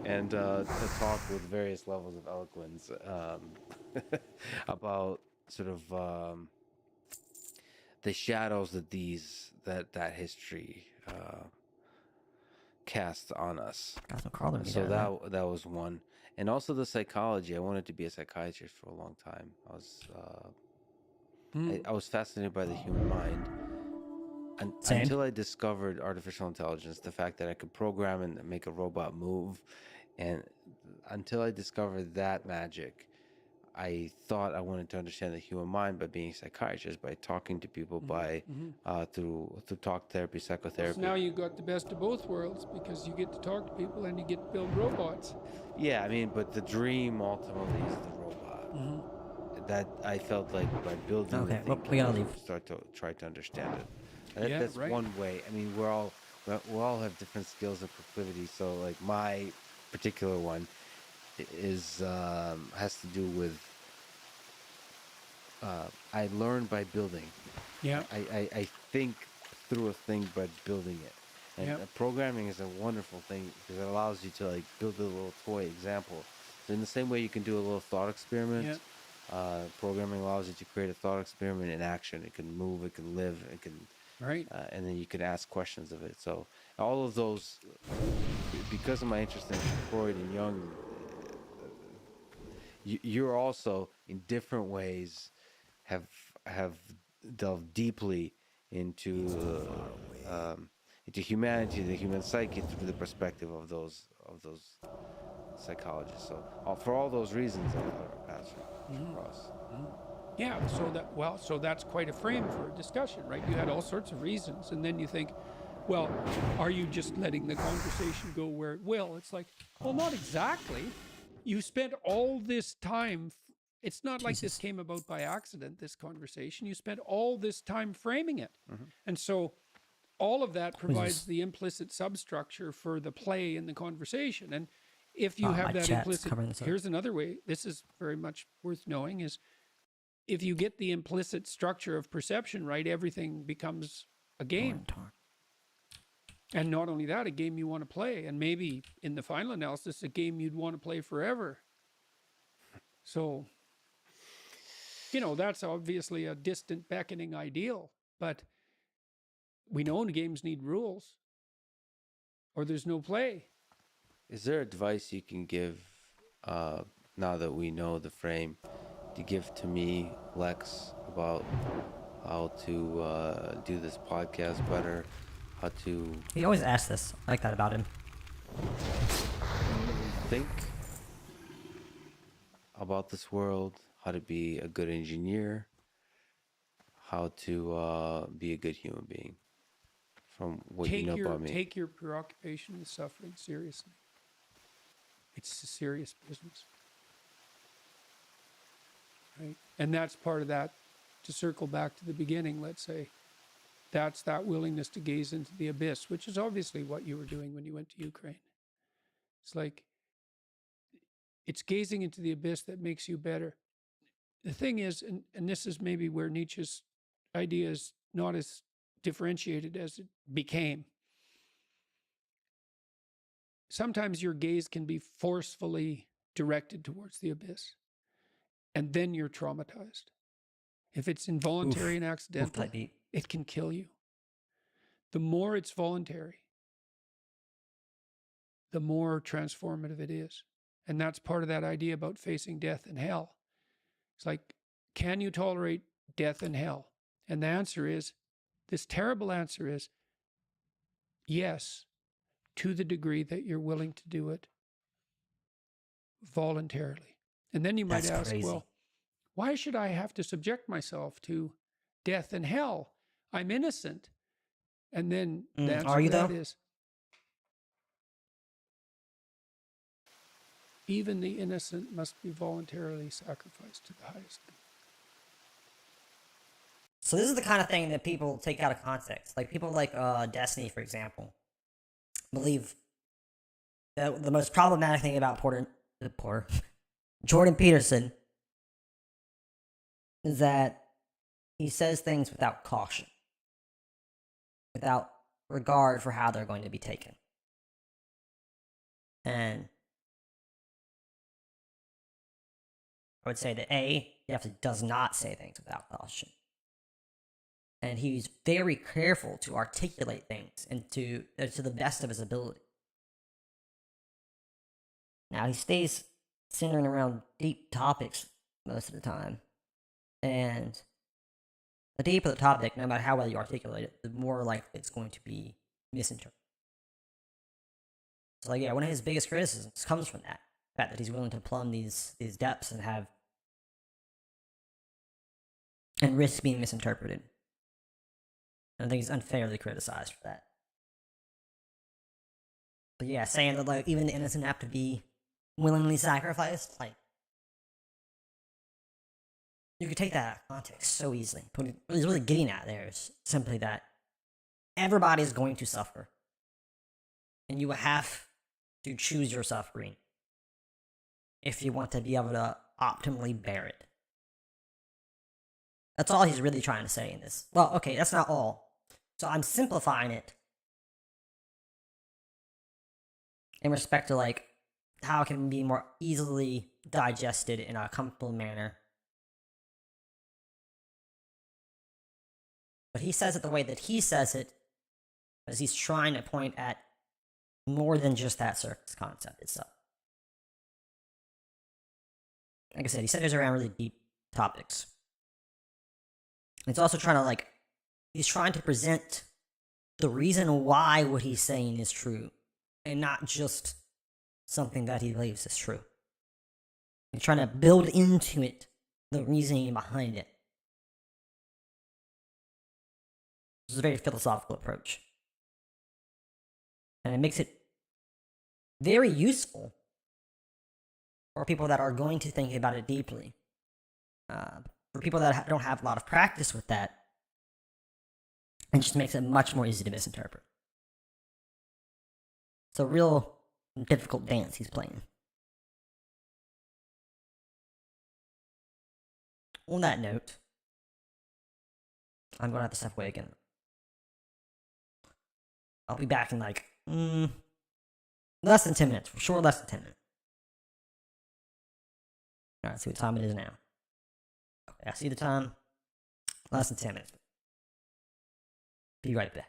And to talk with various levels of eloquence about sort of the shadows that that history cast on us. So that was one. And also the psychology. I wanted to be a psychiatrist for a long time. I was fascinated by the human mind. Until I discovered artificial intelligence, the fact that I could program and make a robot move, and until I discovered that magic, I thought I wanted to understand the human mind by being a psychiatrist, by talking to people, through talk therapy, psychotherapy. So now you got the best of both worlds, because you get to talk to people and you get to build robots. Yeah, I mean, but the dream ultimately is the robot. That I felt like by building the thing, we gotta leave. Start to try to understand it. That's right. one way. I mean, we all have different skills and proclivities. So, like my particular one is has to do with I learn by building. Yeah. I think through a thing by building it. And programming is a wonderful thing because it allows you to like build a little toy example. So in the same way you can do a little thought experiment Programming allows you to create a thought experiment in action. It can move, it can live, it can, Right. and then you can ask questions of it. So all of those, because of my interest in Freud and Jung, you're also in different ways have delved deeply into humanity, the human psyche, through the perspective of those psychologists. So for all those reasons, I'll pass across. Yeah, so that's quite a frame for a discussion, right? You had all sorts of reasons, and then you think, well, are you just letting the conversation go where it will? It's like, well, not exactly. You spent all this time. It's not like this came about by accident, this conversation. You spent all this time framing it. And so all of that provides the implicit substructure for the play in the conversation. And if you have that implicit, here's another way, this is very much worth knowing, is if you get the implicit structure of perception right, everything becomes a game. And not only that, a game you want to play. And maybe in the final analysis, a game you'd want to play forever. So, that's obviously a distant beckoning ideal. But we know games need rules, or there's no play. Is there advice you can give, now that we know the frame, to give to me, Lex, about how to do this podcast better? How to... He always asks this. I like that about him. Think about this world, how to be a good engineer, how to be a good human being, from what you know about me. Take your preoccupation with suffering seriously. It's a serious business. Right? And that's part of that, to circle back to the beginning, let's say, that's that willingness to gaze into the abyss, which is obviously what you were doing when you went to Ukraine. It's like, it's gazing into the abyss that makes you better. The thing is, and this is maybe where Nietzsche's idea is not as differentiated as it became. Sometimes your gaze can be forcefully directed towards the abyss, and then you're traumatized. If it's involuntary and accidental, it can kill you. The more it's voluntary, the more transformative it is. And that's part of that idea about facing death and hell. It's like, can you tolerate death and hell? And the answer is, this terrible answer is, yes, to the degree that you're willing to do it voluntarily. And then you might ask, well, why should I have to subject myself to death and hell? I'm innocent. And then the answer to that is, even the innocent must be voluntarily sacrificed to the highest good. So this is the kind of thing that people take out of context. Like people like Destiny, for example, believe that the most problematic thing about Jordan Peterson is that he says things without caution, without regard for how they're going to be taken. And I would say that he definitely does not say things without caution. And he's very careful to articulate things and to the best of his ability. Now, he stays centering around deep topics most of the time. And the deeper the topic, no matter how well you articulate it, the more likely it's going to be misinterpreted. So, one of his biggest criticisms comes from that. The fact that he's willing to plumb these depths and risk being misinterpreted. I think he's unfairly criticized for that. But yeah, saying that even the innocent have to be willingly sacrificed, you could take that out of context so easily. What he's really getting at there is simply that everybody's going to suffer. And you have to choose your suffering if you want to be able to optimally bear it. That's all he's really trying to say in this. Well, okay, that's not all. So I'm simplifying it in respect to how it can be more easily digested in a comfortable manner But he says it the way that he says it, because he's trying to point at more than just that circus concept itself. Like I said, he centers around really deep topics. It's also trying to he's trying to present the reason why what he's saying is true, and not just something that he believes is true. He's trying to build into it the reasoning behind it. This is a very philosophical approach. And it makes it very useful for people that are going to think about it deeply. For people that don't have a lot of practice with that, it just makes it much more easy to misinterpret. It's a real difficult dance he's playing. On that note, I'm going to have to step away again. I'll be back in less than 10 minutes. For sure, less than 10 minutes. Alright, see what time it is now. Okay, I see the time. Less than 10 minutes. Be right back.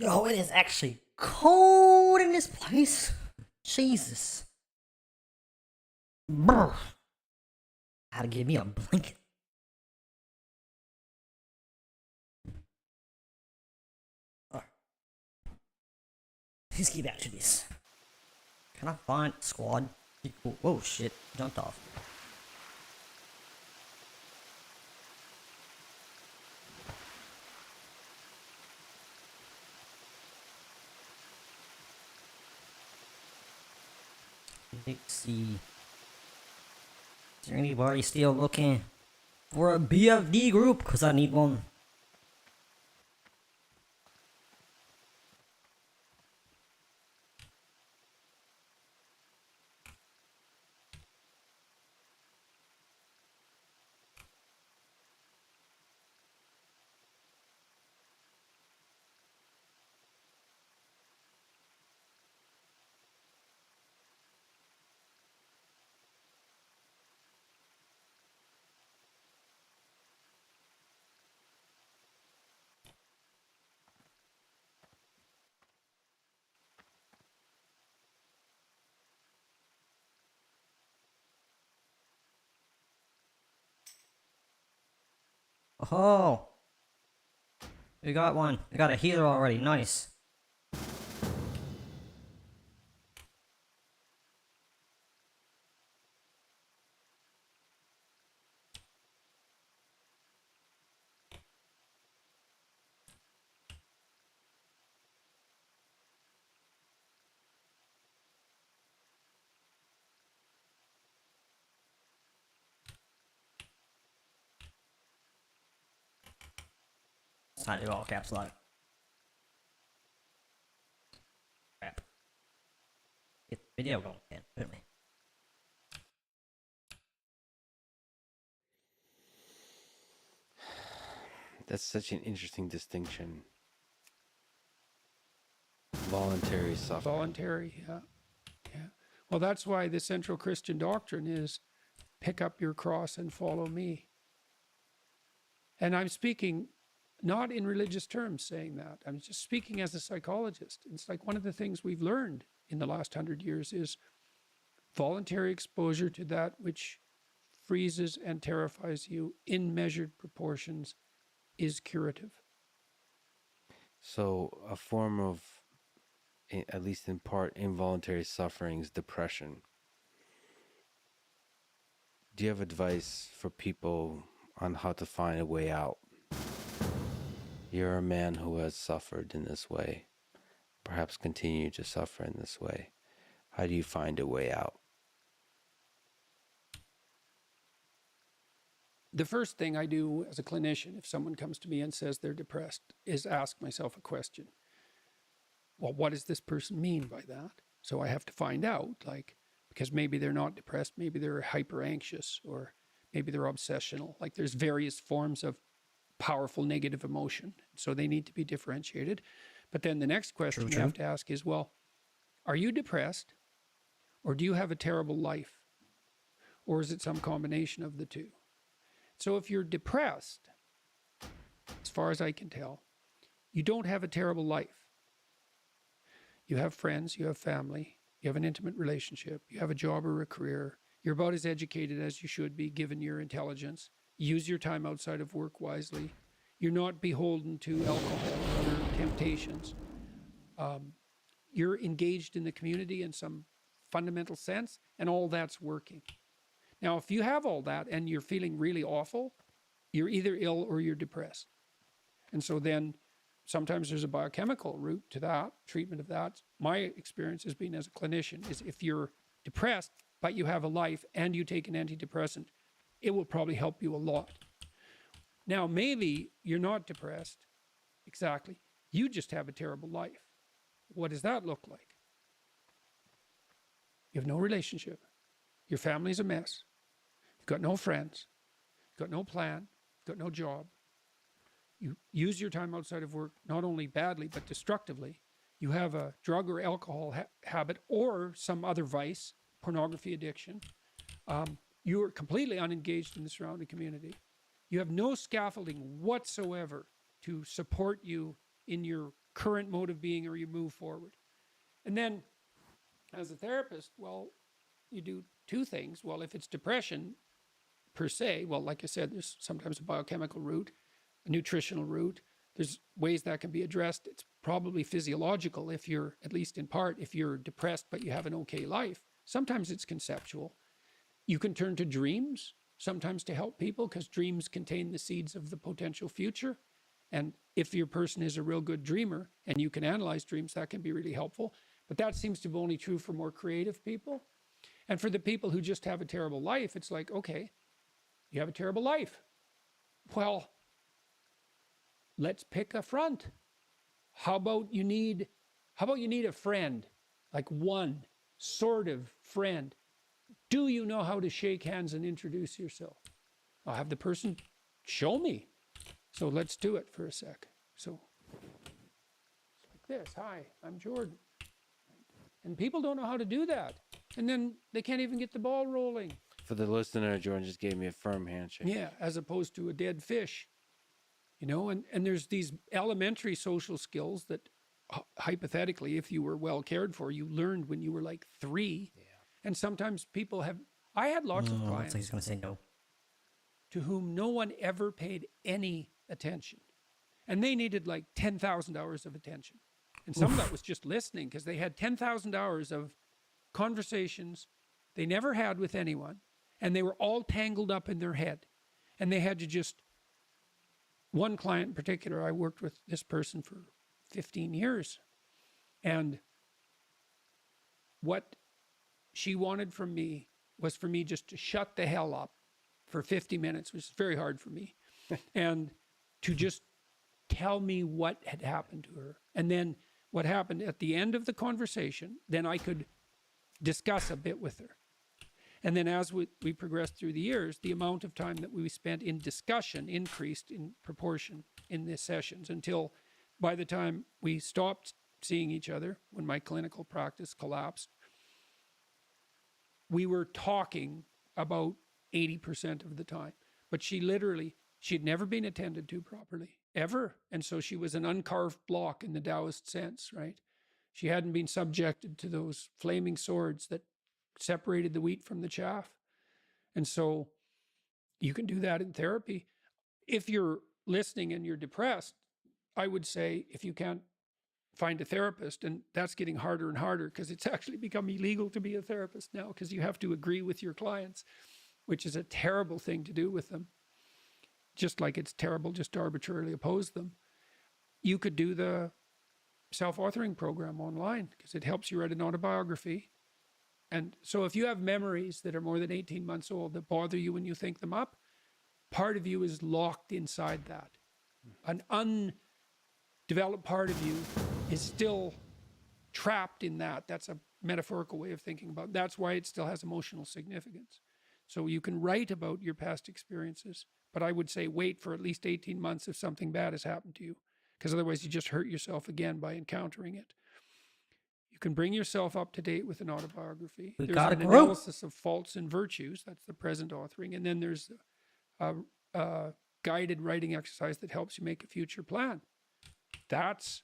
Yo, it is actually cold in this place. Jesus. Brr. Gotta give me a blanket. Let's get back to this. Can I find squad? Whoa, shit. Jumped off. Let's see. Is there anybody still looking for a BFD group? Because I need one. Oh, we got one. We got a healer already. Nice. It's not at all caps lock. Crap. Get the video going again. Put me. That's such an interesting distinction. Voluntary suffering. Voluntary, yeah. Yeah. Well, that's why the central Christian doctrine is pick up your cross and follow me. And I'm speaking not in religious terms saying that. I'm just speaking as a psychologist. It's like one of the things we've learned in the last 100 years is voluntary exposure to that which freezes and terrifies you in measured proportions is curative. So a form of, at least in part, involuntary suffering is depression. Do you have advice for people on how to find a way out? You're a man who has suffered in this way, perhaps continue to suffer in this way. How do you find a way out? The first thing I do as a clinician, if someone comes to me and says they're depressed, is ask myself a question. Well, what does this person mean by that? So I have to find out, like, because maybe they're not depressed, maybe they're hyper anxious, or maybe they're obsessional. Like there's various forms of powerful negative emotion. So they need to be differentiated. But then the next question you have to ask is, well, are you depressed? Or do you have a terrible life? Or is it some combination of the two? So if you're depressed, as far as I can tell, you don't have a terrible life. You have friends, you have family, you have an intimate relationship, you have a job or a career. You're about as educated as you should be given your intelligence. Use your time outside of work wisely. You're not beholden to alcohol or other temptations. You're engaged in the community in some fundamental sense, and all that's working. Now, if you have all that and you're feeling really awful, you're either ill or you're depressed. And so then sometimes there's a biochemical route to that, treatment of that. My experience has been as a clinician is if you're depressed, but you have a life and you take an antidepressant, it will probably help you a lot. Now, maybe you're not depressed. Exactly. You just have a terrible life. What does that look like? You have no relationship. Your family's a mess. You've got no friends. You've got no plan. You've got no job. You use your time outside of work, not only badly, but destructively. You have a drug or alcohol habit or some other vice, pornography addiction. You are completely unengaged in the surrounding community. You have no scaffolding whatsoever to support you in your current mode of being or you move forward. And then as a therapist, well, you do two things. Well, if it's depression per se, well, like I said, there's sometimes a biochemical root, a nutritional root. There's ways that can be addressed. It's probably physiological if you're, at least in part, if you're depressed but you have an okay life. Sometimes it's conceptual. You can turn to dreams sometimes to help people because dreams contain the seeds of the potential future. And if your person is a real good dreamer and you can analyze dreams, that can be really helpful. But that seems to be only true for more creative people. And for the people who just have a terrible life, it's like, okay, you have a terrible life. Well, let's pick a front. How about you need a friend, like one sort of friend? Do you know how to shake hands and introduce yourself? I'll have the person show me. So let's do it for a sec. So it's like this. Hi, I'm Jordan. And people don't know how to do that. And then they can't even get the ball rolling. For the listener, Jordan just gave me a firm handshake. Yeah, as opposed to a dead fish. You know, and there's these elementary social skills that hypothetically, if you were well cared for, you learned when you were like 3. Yeah. And sometimes people have, I had lots of clients. So he's going to say no. To whom no one ever paid any attention. And they needed like 10,000 hours of attention. And some of that was just listening because they had 10,000 hours of conversations they never had with anyone. And they were all tangled up in their head. And they had to just, one client in particular, I worked with this person for 15 years. And what she wanted from me was for me just to shut the hell up for 50 minutes, which is very hard for me, and to just tell me what had happened to her. And then what happened at the end of the conversation, then I could discuss a bit with her. And then as we progressed through the years, the amount of time that we spent in discussion increased in proportion in these sessions until by the time we stopped seeing each other, when my clinical practice collapsed, we were talking about 80% of the time. But she'd never been attended to properly, ever. And so she was an uncarved block in the Taoist sense, right? She hadn't been subjected to those flaming swords that separated the wheat from the chaff. And so you can do that in therapy. If you're listening and you're depressed, I would say if you can't find a therapist, and that's getting harder and harder because it's actually become illegal to be a therapist now because you have to agree with your clients, which is a terrible thing to do with them. Just like it's terrible just to arbitrarily oppose them. You could do the self-authoring program online because it helps you write an autobiography. And so if you have memories that are more than 18 months old that bother you when you think them up, part of you is locked inside that. An undeveloped part of you is still trapped in that. That's a metaphorical way of thinking about it. That's why it still has emotional significance. So you can write about your past experiences, but I would say wait for at least 18 months if something bad has happened to you, because otherwise you just hurt yourself again by encountering it. You can bring yourself up to date with an autobiography. There's an analysis of faults and virtues. That's the present authoring. And then there's a guided writing exercise that helps you make a future plan. That's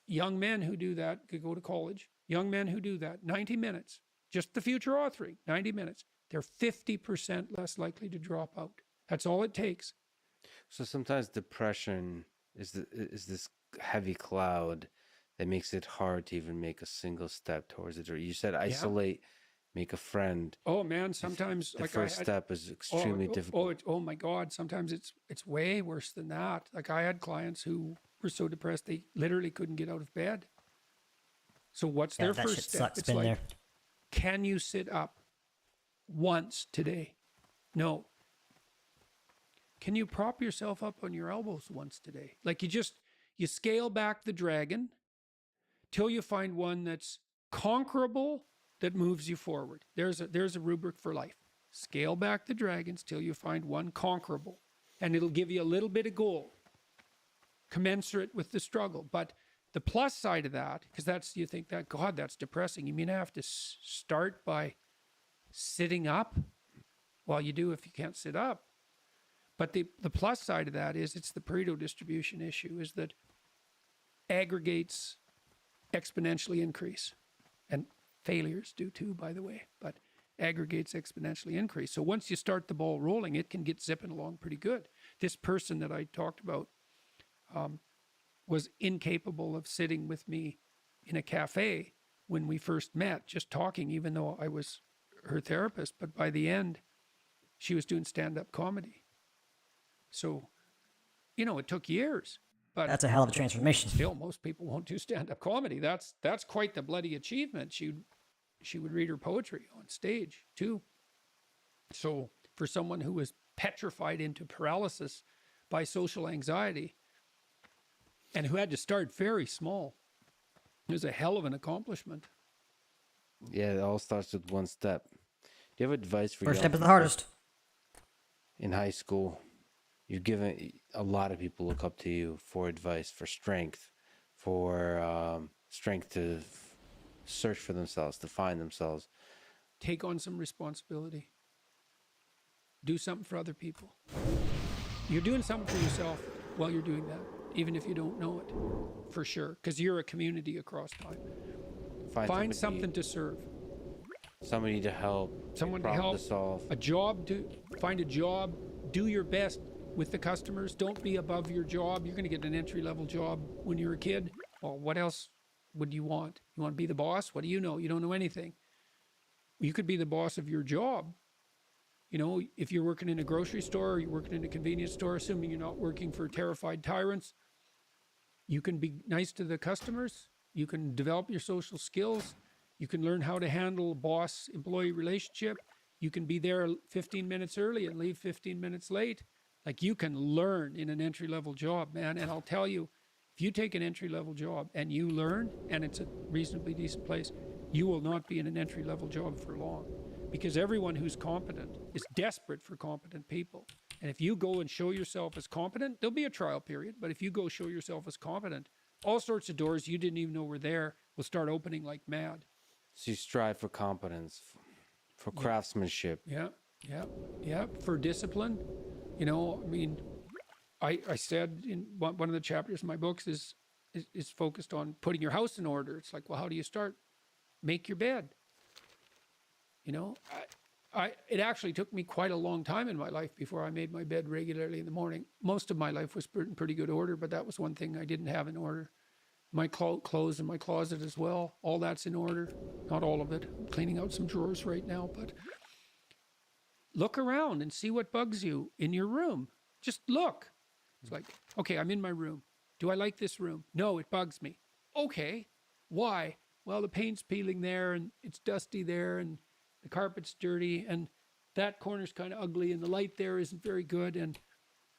young men who do that, could go to college. Young men who do that, 90 minutes, just the future authoring, 90 minutes. They're 50% less likely to drop out. That's all it takes. So sometimes depression is this heavy cloud that makes it hard to even make a single step towards it. Or you said isolate, make a friend. Oh man, sometimes the first step is extremely difficult. Oh my God, sometimes it's way worse than that. Like I had clients who were so depressed they literally couldn't get out of bed. So what's their first step? It's like, can you sit up once today? No. Can you prop yourself up on your elbows once today? Like you scale back the dragon till you find one that's conquerable, that moves you forward. There's a rubric for life. Scale back the dragons till you find one conquerable, and it'll give you a little bit of gold, commensurate with the struggle. But the plus side of that, because you think that, God, that's depressing. You mean I have to start by sitting up? Well, you do if you can't sit up. But the plus side of that is it's the Pareto distribution issue, is that aggregates exponentially increase. And failures do too, by the way, but aggregates exponentially increase. So once you start the ball rolling, it can get zipping along pretty good. This person that I talked about was incapable of sitting with me in a cafe when we first met, just talking, even though I was her therapist. But by the end, she was doing stand-up comedy. So, it took years. But that's a hell of a transformation. Still, most people won't do stand-up comedy. That's quite the bloody achievement. She would read her poetry on stage too. So for someone who was petrified into paralysis by social anxiety and who had to start very small, it was a hell of an accomplishment. Yeah, it all starts with one step. Do you have advice for first step is the hardest? In high school, you've given a lot of people look up to you for advice, for strength to search for themselves, to find themselves. Take on some responsibility. Do something for other people. You're doing something for yourself while you're doing that, even if you don't know it, for sure, because you're a community across time. Find something to serve. Somebody to help. Someone to help. To solve. Find a job. Do your best with the customers. Don't be above your job. You're going to get an entry-level job when you're a kid. Well, what else would you want? You want to be the boss? What do you know? You don't know anything. You could be the boss of your job. If you're working in a grocery store or you're working in a convenience store, assuming you're not working for terrified tyrants, you can be nice to the customers. You can develop your social skills. You can learn how to handle a boss-employee relationship. You can be there 15 minutes early and leave 15 minutes late. Like, you can learn in an entry-level job, man. And I'll tell you, if you take an entry-level job and you learn, and it's a reasonably decent place, you will not be in an entry-level job for long. Because everyone who's competent is desperate for competent people. And if you go and show yourself as competent, there'll be a trial period. But if you go show yourself as competent, all sorts of doors you didn't even know were there will start opening like mad. So you strive for competence, for craftsmanship. Yeah. For discipline. I said in one of the chapters in my books is focused on putting your house in order. It's like, well, how do you start? Make your bed. It actually took me quite a long time in my life before I made my bed regularly in the morning. Most of my life was in pretty good order, but that was one thing I didn't have in order. My clothes in my closet as well, all that's in order. Not all of it. I'm cleaning out some drawers right now, but look around and see what bugs you in your room. Just look. It's like, okay, I'm in my room. Do I like this room? No, it bugs me. Okay, why? Well, the paint's peeling there, and it's dusty there, and the carpet's dirty, and that corner's kind of ugly, and the light there isn't very good, and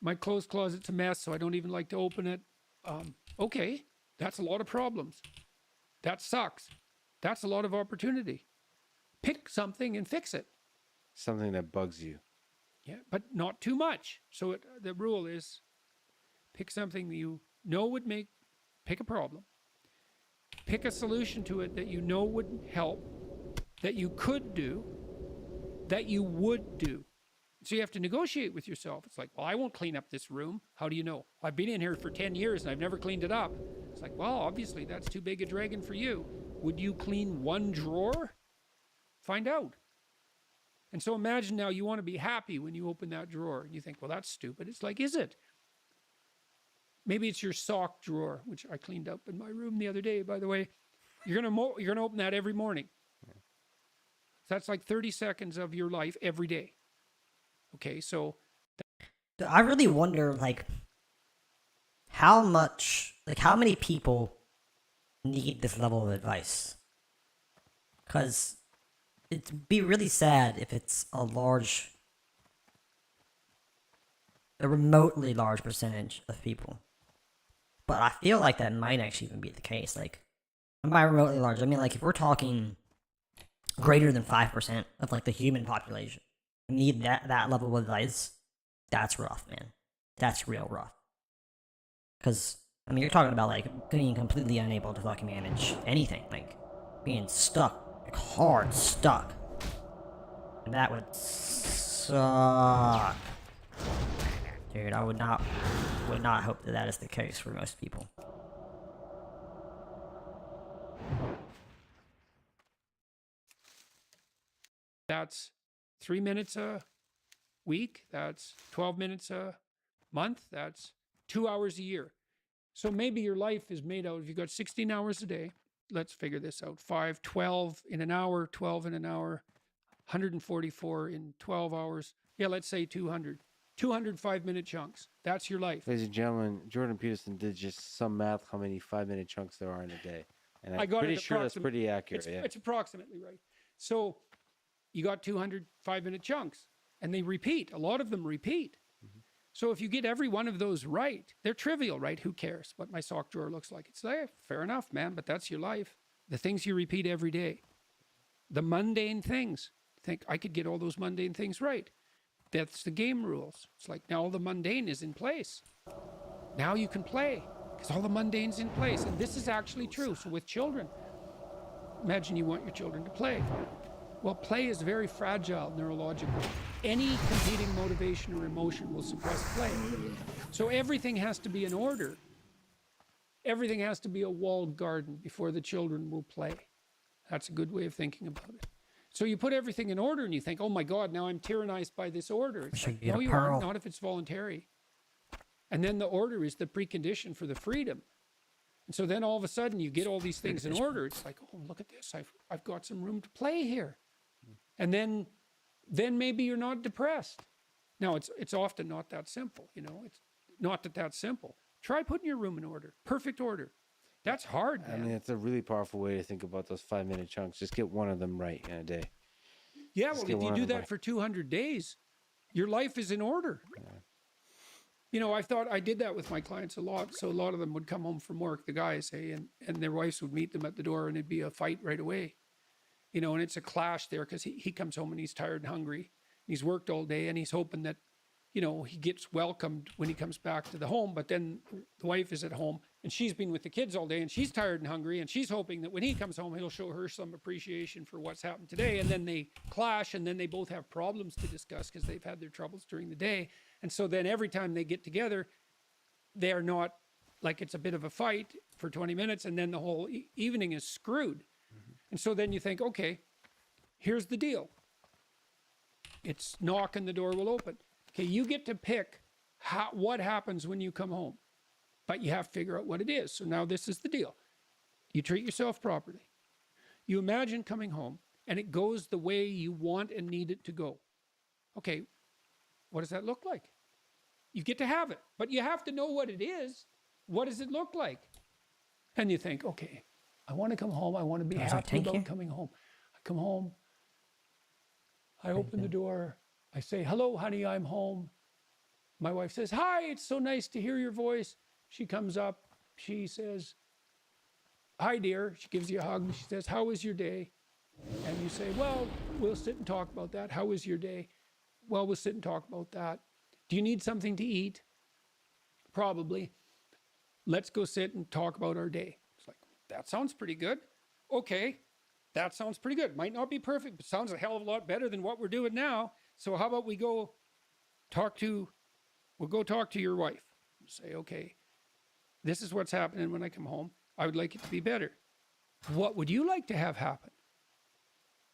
my clothes closet's a mess, so I don't even like to open it. Okay, that's a lot of problems. That sucks. That's a lot of opportunity. Pick something and fix it. Something that bugs you. Yeah, but not too much. So the rule is pick something that you know would pick a problem. Pick a solution to it that you know would help, that you could do, that you would do. So you have to negotiate with yourself. It's like, well, I won't clean up this room. How do you know? I've been in here for 10 years and I've never cleaned it up. It's like, well, obviously that's too big a dragon for you. Would you clean one drawer? Find out. And so imagine now you want to be happy when you open that drawer and you think, well, that's stupid. It's like, is it? Maybe it's your sock drawer, which I cleaned up in my room the other day, by the way. You're gonna open that every morning. So that's like 30 seconds of your life every day. Okay, so I really wonder, how many people need this level of advice? Because it'd be really sad if it's a remotely large percentage of people. But I feel like that might actually even be the case. And by remotely large, I mean, if we're talking greater than 5% of, the human population need that level of advice, that's rough, man. That's real rough. Because, I mean, you're talking about, being completely unable to fucking manage anything. Being stuck, hard stuck. And that would suck. Dude, I would not hope that is the case for most people. That's 3 minutes a week. That's 12 minutes a month. That's 2 hours a year. So maybe your life is made out, if you've got 16 hours a day, let's figure this out. 5, 12 in an hour, 12 in an hour, 144 in 12 hours. Yeah, let's say 200. 200 5-minute chunks. That's your life. Ladies and gentlemen, Jordan Peterson did just some math how many 5-minute chunks there are in a day. And I'm pretty sure that's pretty accurate. It's approximately right. So you got 200 5-minute chunks, and they repeat. A lot of them repeat. Mm-hmm. So if you get every one of those right, they're trivial, right? Who cares what my sock drawer looks like? It's like, fair enough, man, but that's your life. The things you repeat every day. The mundane things. Think, I could get all those mundane things right. That's the game rules. It's like, now all the mundane is in place. Now you can play because all the mundane's in place. And this is actually true. So with children, imagine you want your children to play. Well, play is very fragile neurologically. Any competing motivation or emotion will suppress play. So everything has to be in order. Everything has to be a walled garden before the children will play. That's a good way of thinking about it. So you put everything in order and you think, oh my God, now I'm tyrannized by this order. It's like, no, you aren't, not if it's voluntary. And then the order is the precondition for the freedom. And so then all of a sudden you get all these things in order. It's like, oh, look at this. I've got some room to play here. And then maybe you're not depressed. Now, it's often not that simple, you know. It's not that simple. Try putting your room in order. Perfect order. That's hard, man. I mean, it's a really powerful way to think about those 5-minute chunks. Just get one of them right in a day. Yeah, well, if you do that for 200 days, your life is in order. Yeah. You know, I did that with my clients a lot. So a lot of them would come home from work, the guys, hey, and their wives would meet them at the door and it'd be a fight right away. You know, and it's a clash there because he comes home and he's tired and hungry. He's worked all day and he's hoping that, you know, he gets welcomed when he comes back to the home. But then the wife is at home and she's been with the kids all day and she's tired and hungry. And she's hoping that when he comes home, he'll show her some appreciation for what's happened today. And then they clash and then they both have problems to discuss because they've had their troubles during the day. And so then every time they get together, they are not like it's a bit of a fight for 20 minutes and then the whole evening is screwed. Mm-hmm. And so then you think, okay, here's the deal. It's knock and the door will open. Okay, you get to pick what happens when you come home, but you have to figure out what it is. So now this is the deal. You treat yourself properly. You imagine coming home and it goes the way you want and need it to go. Okay, what does that look like? You get to have it, but you have to know what it is. What does it look like? And you think, okay, I want to come home. I want to be happy about coming home. I come home. I open the door. I say, hello, honey, I'm home. My wife says, hi, it's so nice to hear your voice. She comes up. She says, hi, dear. She gives you a hug. She says, how was your day? And you say, well, we'll sit and talk about that. How was your day? Well, we'll sit and talk about that. Do you need something to eat? Probably. Let's go sit and talk about our day. It's like, that sounds pretty good. Okay, that sounds pretty good. Might not be perfect, but sounds a hell of a lot better than what we're doing now. So how about we'll go talk to your wife. Say, okay, this is what's happening when I come home. I would like it to be better. What would you like to have happen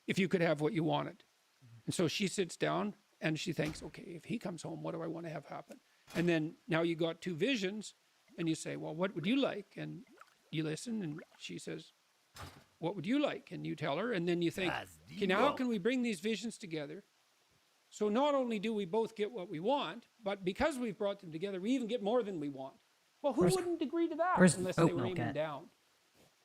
if you could have what you wanted? And so she sits down and she thinks, okay, if he comes home, what do I want to have happen? And then now you got two visions and you say, well, what would you like? And you listen and she says, what would you like? And you tell her, and then you think, okay, now how can we bring these visions together? So not only do we both get what we want, but because we've brought them together, we even get more than we want. Well, who wouldn't agree to that unless they were aiming down?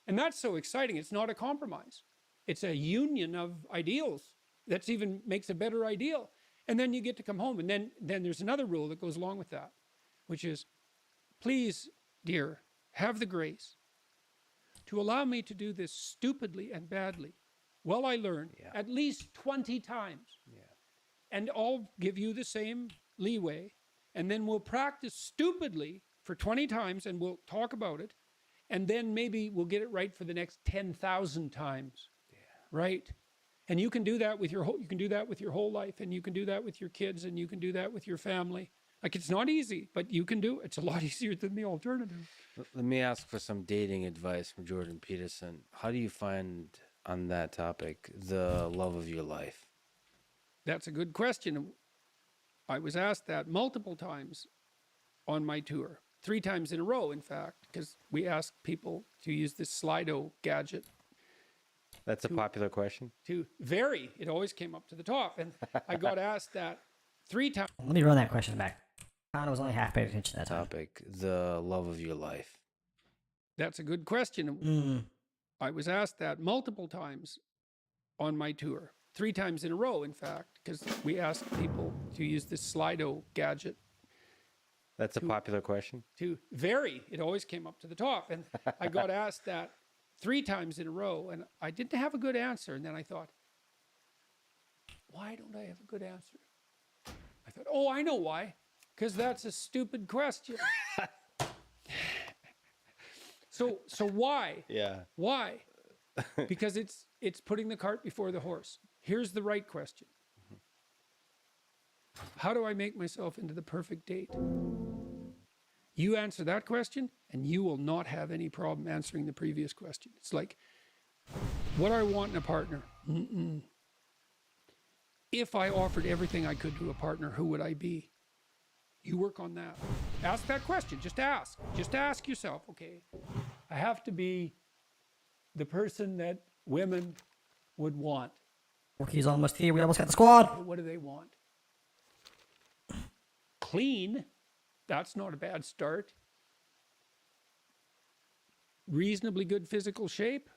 And that's so exciting. It's not a compromise. It's a union of ideals. That's even makes a better ideal. And then you get to come home. And then there's another rule that goes along with that, which is, please, dear, have the grace to allow me to do this stupidly and badly while I learn at least 20 times. Yeah. And I'll give you the same leeway. And then we'll practice stupidly for 20 times and we'll talk about it. And then maybe we'll get it right for the next 10,000 times. Yeah. Right? And you can do that with your whole life, and you can do that with your kids, and you can do that with your family. Like, it's not easy, but you can do it. It's a lot easier than the alternative. Let me ask for some dating advice from Jordan Peterson. How do you find, on that topic, the love of your life? That's a good question. I was asked that multiple times on my tour, 3 times in a row, in fact, because we asked people to use this Slido gadget. That's a popular question. To vary. It always came up to the top. And I got asked that 3 times. Let me run that question back. I was only half paying attention to that time. Topic, the love of your life. That's a good question. I was asked that multiple times on my tour, 3 times in a row, in fact, because we asked people to use this Slido gadget. That's a popular question. To vary. It always came up to the top. And I got asked that 3 times in a row, and I didn't have a good answer. And then I thought, why don't I have a good answer? I thought, oh, I know why. Because that's a stupid question. So why? Yeah. Why? Because it's putting the cart before the horse. Here's the right question. How do I make myself into the perfect date? You answer that question, and you will not have any problem answering the previous question. It's like, what do I want in a partner? If I offered everything I could to a partner, who would I be? You work on that. Ask that question. Just ask. Just ask yourself, okay, I have to be the person that women would want. Rookies almost here. We almost got the squad. What do they want? Clean. That's not a bad start. Reasonably good physical shape.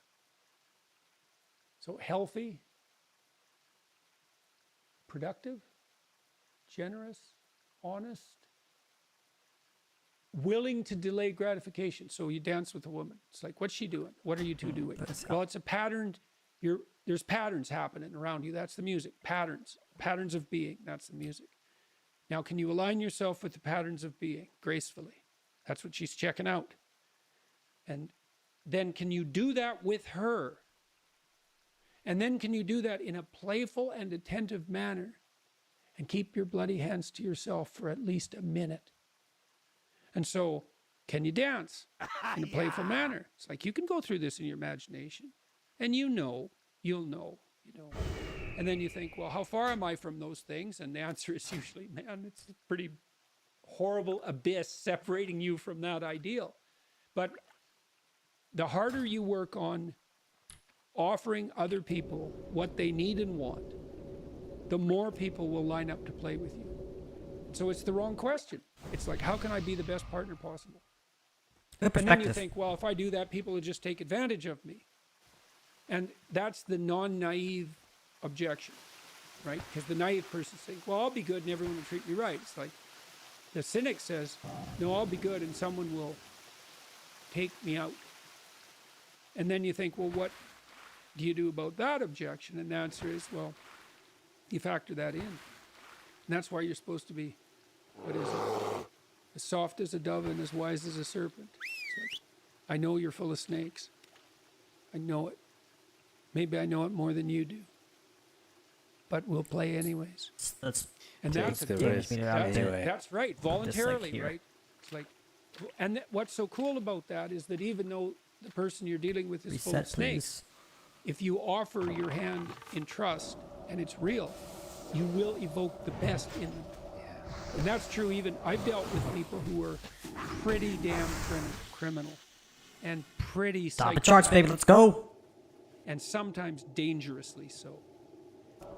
So healthy, productive, generous, honest, willing to delay gratification. So you dance with a woman. It's like, what's she doing? What are you two doing? Well, it's a pattern. There's patterns happening around you. That's the music. Patterns of being. That's the music. Now, can you align yourself with the patterns of being gracefully? That's what she's checking out. And then can you do that with her? And then can you do that in a playful and attentive manner and keep your bloody hands to yourself for at least a minute? And so, can you dance in a playful manner? It's like you can go through this in your imagination and you'll know. And then you think, well, how far am I from those things? And the answer is usually, man, it's a pretty horrible abyss separating you from that ideal. But the harder you work on offering other people what they need and want, the more people will line up to play with you. So it's the wrong question. It's like, how can I be the best partner possible? Good perspective. And then you think, well, if I do that, people will just take advantage of me. And that's the non-naive objection, right? Because the naive person thinks, well, I'll be good and everyone will treat me right. It's like the cynic says, no, I'll be good and someone will take me out. And then you think, well, what do you do about that objection? And the answer is, well, you factor that in. And that's why you're supposed to be, as soft as a dove and as wise as a serpent. It's like, I know you're full of snakes. I know it. Maybe I know it more than you do. But we'll play anyways. That's right. Voluntarily, right? It's like, and what's so cool about that is that even though the person you're dealing with is full of snakes, if you offer your hand in trust and it's real, you will evoke the best in them. And that's true. Even I've dealt with people who were pretty damn criminal and pretty top the charts, baby. Let's go. And sometimes dangerously so.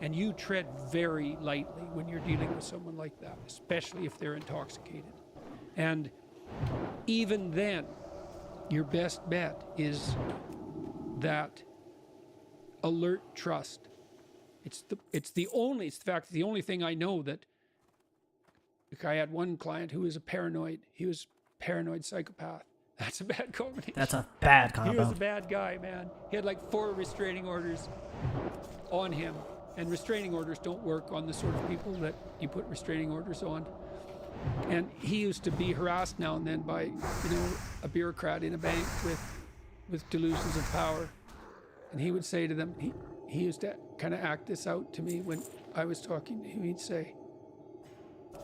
And you tread very lightly when you're dealing with someone like that, especially if they're intoxicated. And even then, your best bet is that alert trust. It's the only thing I know that. Like I had one client who was he was a paranoid psychopath. That's a bad combination. That's a bad combo. He was a bad guy, man. He had like 4 restraining orders on him. And restraining orders don't work on the sort of people that you put restraining orders on. And he used to be harassed now and then by, a bureaucrat in a bank with delusions of power. And he would say to them, he used to kind of act this out to me when I was talking to him. He'd say, I'm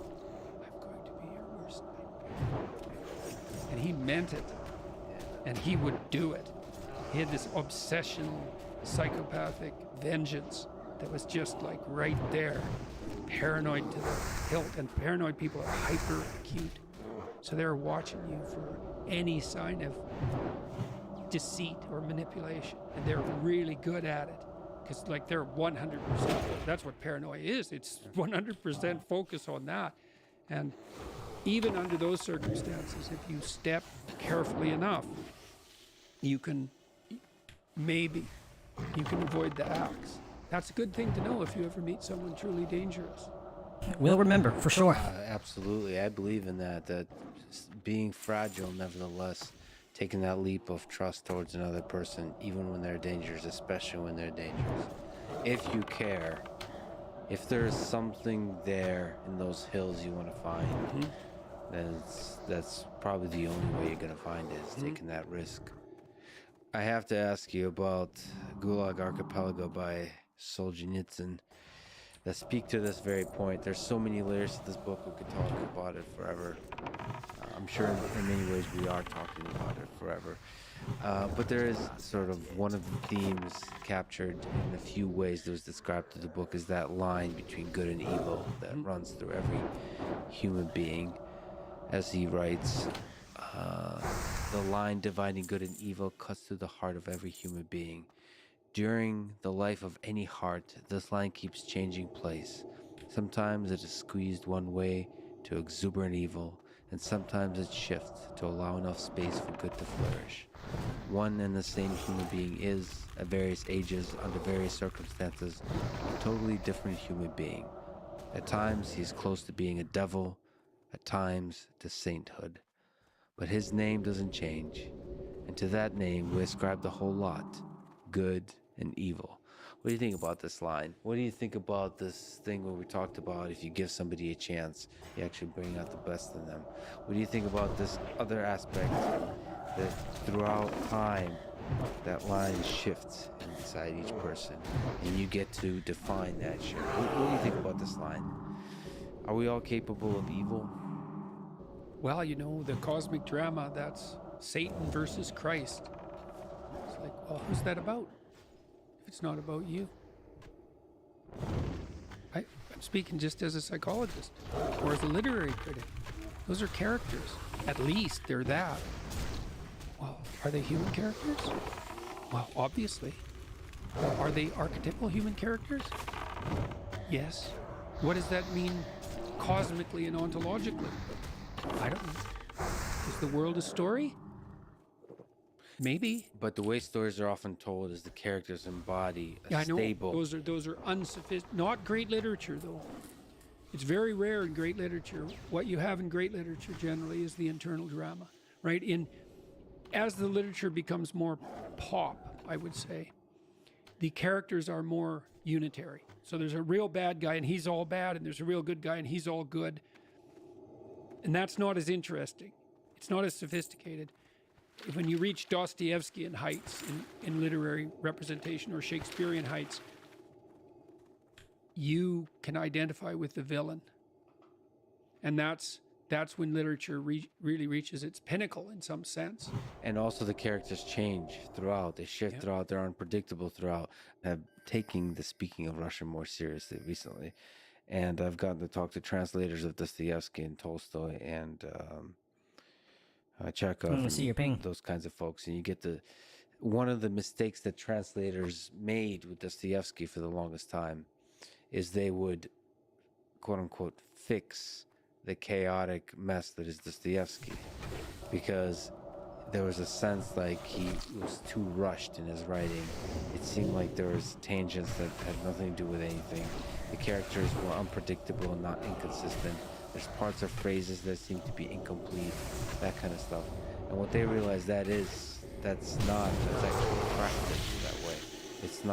going to be your worst nightmare. And he meant it. And he would do it. He had this obsession, psychopathic vengeance. that was just like right there, paranoid to the hilt. And paranoid people are hyper acute, so they're watching you for any sign of deceit or manipulation, and they're really good at it because like they're 100%. That's what paranoia is. It's 100% focus on that. And even under those circumstances, if you step carefully enough, you can avoid the axe. That's a good thing to know if you ever meet someone truly dangerous. We'll remember, for sure. Absolutely. I believe in that being fragile, nevertheless, taking that leap of trust towards another person, even when they're dangerous, especially when they're dangerous. If you care, if there's something there in those hills you want to find, then that's probably the only way you're going to find it, is taking that risk. I have to ask you about Gulag Archipelago by Solzhenitsyn that speak to this very point. There's so many layers to this book, we could talk about it forever. I'm sure in many ways we are talking about it forever. But there is sort of one of the themes captured in a few ways that was described through the book is that line between good and evil that runs through every human being. As he writes, the line dividing good and evil cuts through the heart of every human being. During the life of any heart, this line keeps changing place. Sometimes it is squeezed one way to exuberant evil, and sometimes it shifts to allow enough space for good to flourish. One and the same human being is, at various ages, under various circumstances, a totally different human being. At times, he is close to being a devil, at times to sainthood. But his name doesn't change, and to that name we ascribe the whole lot, good and evil. What do you think about this line? What do you think about this thing where we talked about if you give somebody a chance, you actually bring out the best in them? What do you think about this other aspect that throughout time, that line shifts inside each person, and you get to define that shift? What do you think about this line? Are we all capable of evil? Well, you know, the cosmic drama, that's Satan versus Christ. It's like, well, who's that about? If it's not about you. I'm speaking just as a psychologist or as a literary critic. Those are characters. At least they're that. Well, are they human characters? Well, obviously. Well, are they archetypal human characters? Yes. What does that mean cosmically and ontologically? I don't know. Is the world a story? Maybe. But the way stories are often told is the characters embody a I know. stable. Those are not great literature, though. It's very rare in great literature. What you have in great literature generally is the internal drama, right? As the literature becomes more pop, I would say, the characters are more unitary. So there's a real bad guy and he's all bad, and there's a real good guy and he's all good. And that's not as interesting. It's not as sophisticated. When you reach Dostoevskian heights in literary representation or Shakespearean heights, you can identify with the villain. And that's when literature really reaches its pinnacle in some sense. And also the characters change throughout. They shift throughout. They're unpredictable throughout. I'm taking the speaking of Russian more seriously recently. And I've gotten to talk to translators of Dostoevsky and Tolstoy and Chekhov, see your ping. Those kinds of folks. And you get one of the mistakes that translators made with Dostoevsky for the longest time is they would, quote unquote, fix the chaotic mess that is Dostoevsky, because there was a sense like he was too rushed in his writing. It seemed like there was tangents that had nothing to do with anything. The characters were unpredictable and not inconsistent. There's parts of phrases that seem to be incomplete, that kind of stuff. And what they realized that's actually practiced that way. It's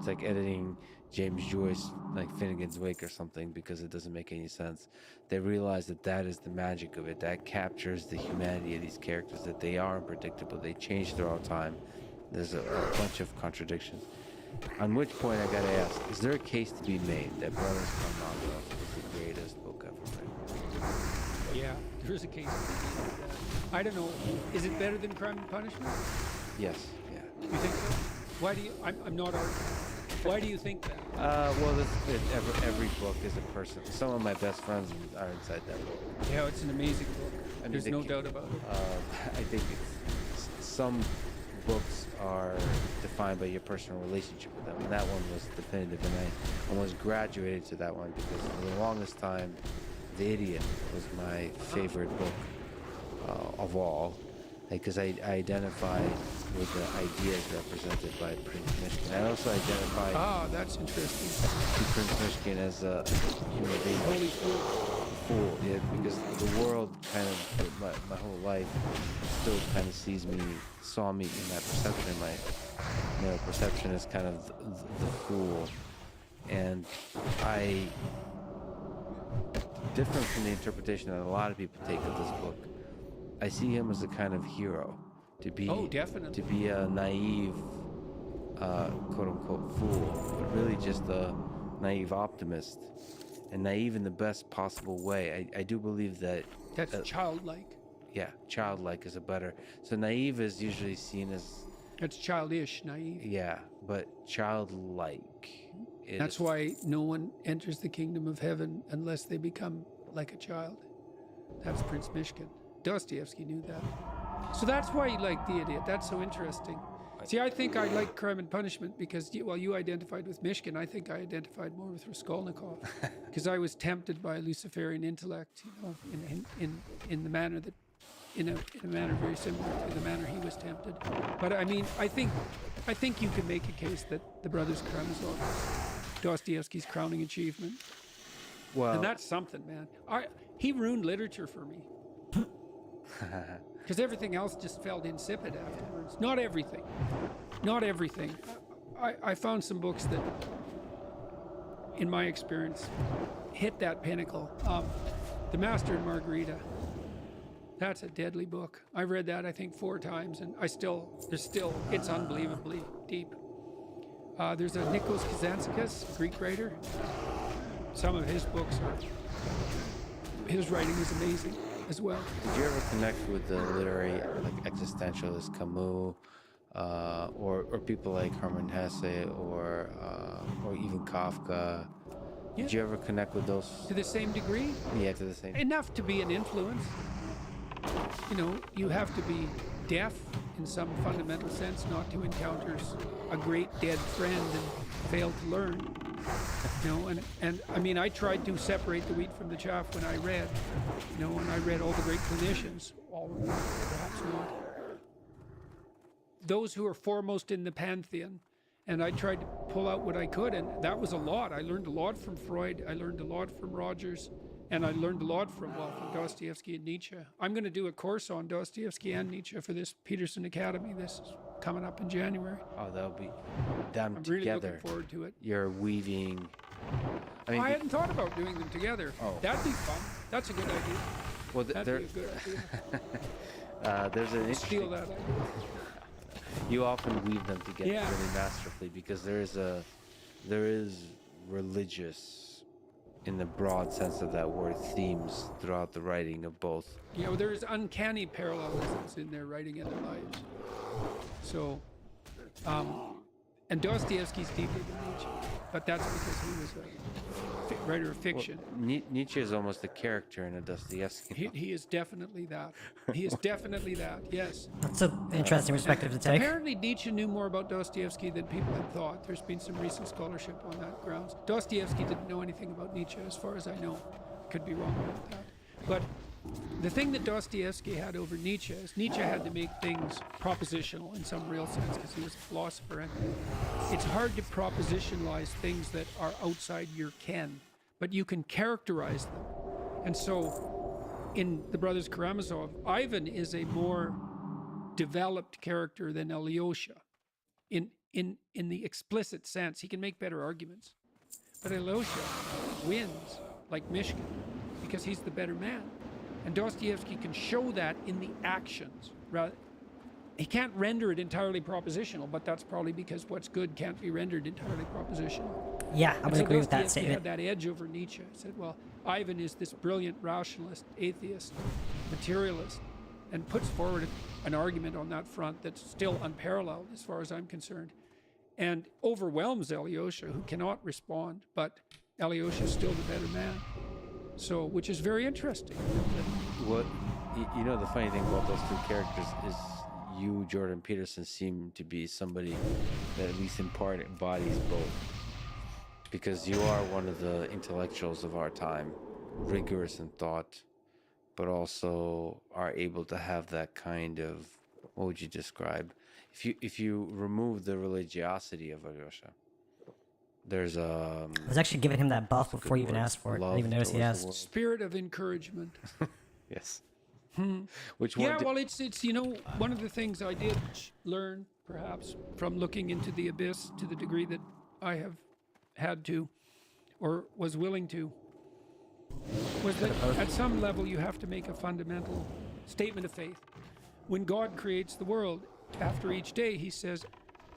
like editing James Joyce, like Finnegan's Wake or something, because it doesn't make any sense. They realize that is the magic of it. That captures the humanity of these characters, that they are unpredictable. They change throughout time. There's a bunch of contradictions. On which point I gotta ask, is there a case to be made that Brothers Karamazov is the greatest book ever written? Yeah, there is a case. I don't know. Is it better than Crime and Punishment? Yes. Yeah. You think so? Why do you? I'm not arguing. Why do you think that? Well, every book is a person. Some of my best friends are inside that book. Yeah, it's an amazing book. I mean, There's no doubt about it. I think some books are defined by your personal relationship with them, and that one was definitive. And I almost graduated to that one because for the longest time, The Idiot was my favorite book of all, because I identified with the ideas represented by Prince Mishkin. I also identified. Ah, that's interesting. Prince Mishkin as a human being. Holy fool. Yeah, because the world kind of, my whole life still kind of saw me in that perception. My perception is kind of the fool. And different from the interpretation that a lot of people take of this book, I see him as a kind of hero. Definitely. To be a naive, quote-unquote fool, but really just a naive optimist. And naive in the best possible way. I do believe that... That's childlike. Yeah, childlike is a better... So naive is usually seen as... That's childish, naive. Yeah, but childlike is... That's why no one enters the kingdom of heaven unless they become like a child. That's Prince Mishkin. Dostoevsky knew that. So that's why you like The Idiot. That's so interesting. See, I think I like Crime and Punishment because while you identified with Mishkin, I think I identified more with Raskolnikov because I was tempted by Luciferian intellect, in the manner that, in a manner very similar to the manner he was tempted. But I mean, I think you can make a case that the Brothers Karamazov, Dostoevsky's crowning achievement. Well, and that's something, man. He ruined literature for me. Because everything else just felt insipid afterwards. Not everything. I found some books that, in my experience, hit that pinnacle. The Master and Margarita. That's a deadly book. I've read that, I think, 4 times, and it's unbelievably deep. There's a Nikos Kazantzakis, Greek writer. Some of his books his writing is amazing as well. Did you ever connect with the literary, like existentialist Camus, or people like Hermann Hesse, or even Kafka? Yeah. Did you ever connect with those? To the same degree? Yeah, to the same. Enough to be an influence. You have to be deaf in some fundamental sense not to encounter a great dead friend and fail to learn. And I mean, I tried to separate the wheat from the chaff when I read, and I read all the great clinicians, all of them, perhaps not. Those who are foremost in the pantheon, and I tried to pull out what I could, and that was a lot. I learned a lot from Freud, I learned a lot from Rogers, and I learned a lot from Dostoevsky and Nietzsche. I'm going to do a course on Dostoevsky and Nietzsche for this Peterson Academy. This is coming up in January. Oh, that'll be them I'm together. really looking forward to it. You're weaving. I hadn't thought about doing them together. Oh. That'd be fun. That's a good idea. Well, That'd be a good idea. There's an interesting. Steal that idea. You often weave them together Yeah. really masterfully because there is religious, in the broad sense of that word, themes throughout the writing of both. Yeah, well, there's uncanny parallelisms in their writing and their lives. So, and Dostoevsky's deeper than Nietzsche, but that's because he was a writer of fiction. Well, Nietzsche is almost a character in a Dostoevsky. He is definitely that. He is definitely that, yes. That's an interesting perspective to take. Apparently Nietzsche knew more about Dostoevsky than people had thought. There's been some recent scholarship on that grounds. Dostoevsky didn't know anything about Nietzsche, as far as I know. Could be wrong about that. But the thing that Dostoevsky had over Nietzsche is Nietzsche had to make things propositional in some real sense because he was a philosopher. And it's hard to propositionalize things that are outside your ken, but you can characterize them. And so in The Brothers Karamazov, Ivan is a more developed character than Alyosha in the explicit sense. He can make better arguments. But Alyosha wins like Mishkin because he's the better man. And Dostoevsky can show that in the actions. He can't render it entirely propositional, but that's probably because what's good can't be rendered entirely propositional. Yeah, I would agree with that Dostoevsky statement. had that edge over Nietzsche. He said, well, Ivan is this brilliant rationalist, atheist, materialist, and puts forward an argument on that front that's still unparalleled as far as I'm concerned. and overwhelms Alyosha, who cannot respond, but Alyosha is still the better man. So, which is very interesting. What the funny thing about those two characters is you, Jordan Peterson, seem to be somebody that at least in part embodies both, because you are one of the intellectuals of our time, rigorous in thought, but also are able to have that kind of, what would you describe? If you remove the religiosity of Alyosha, there's I was actually giving him that buff before you even asked for it. I didn't even notice he asked. Spirit of encouragement. Yes. Which one? Yeah, well, it's one of the things I did learn, perhaps, from looking into the abyss to the degree that I have had to, or was willing to, was that at some level you have to make a fundamental statement of faith. When God creates the world, after each day he says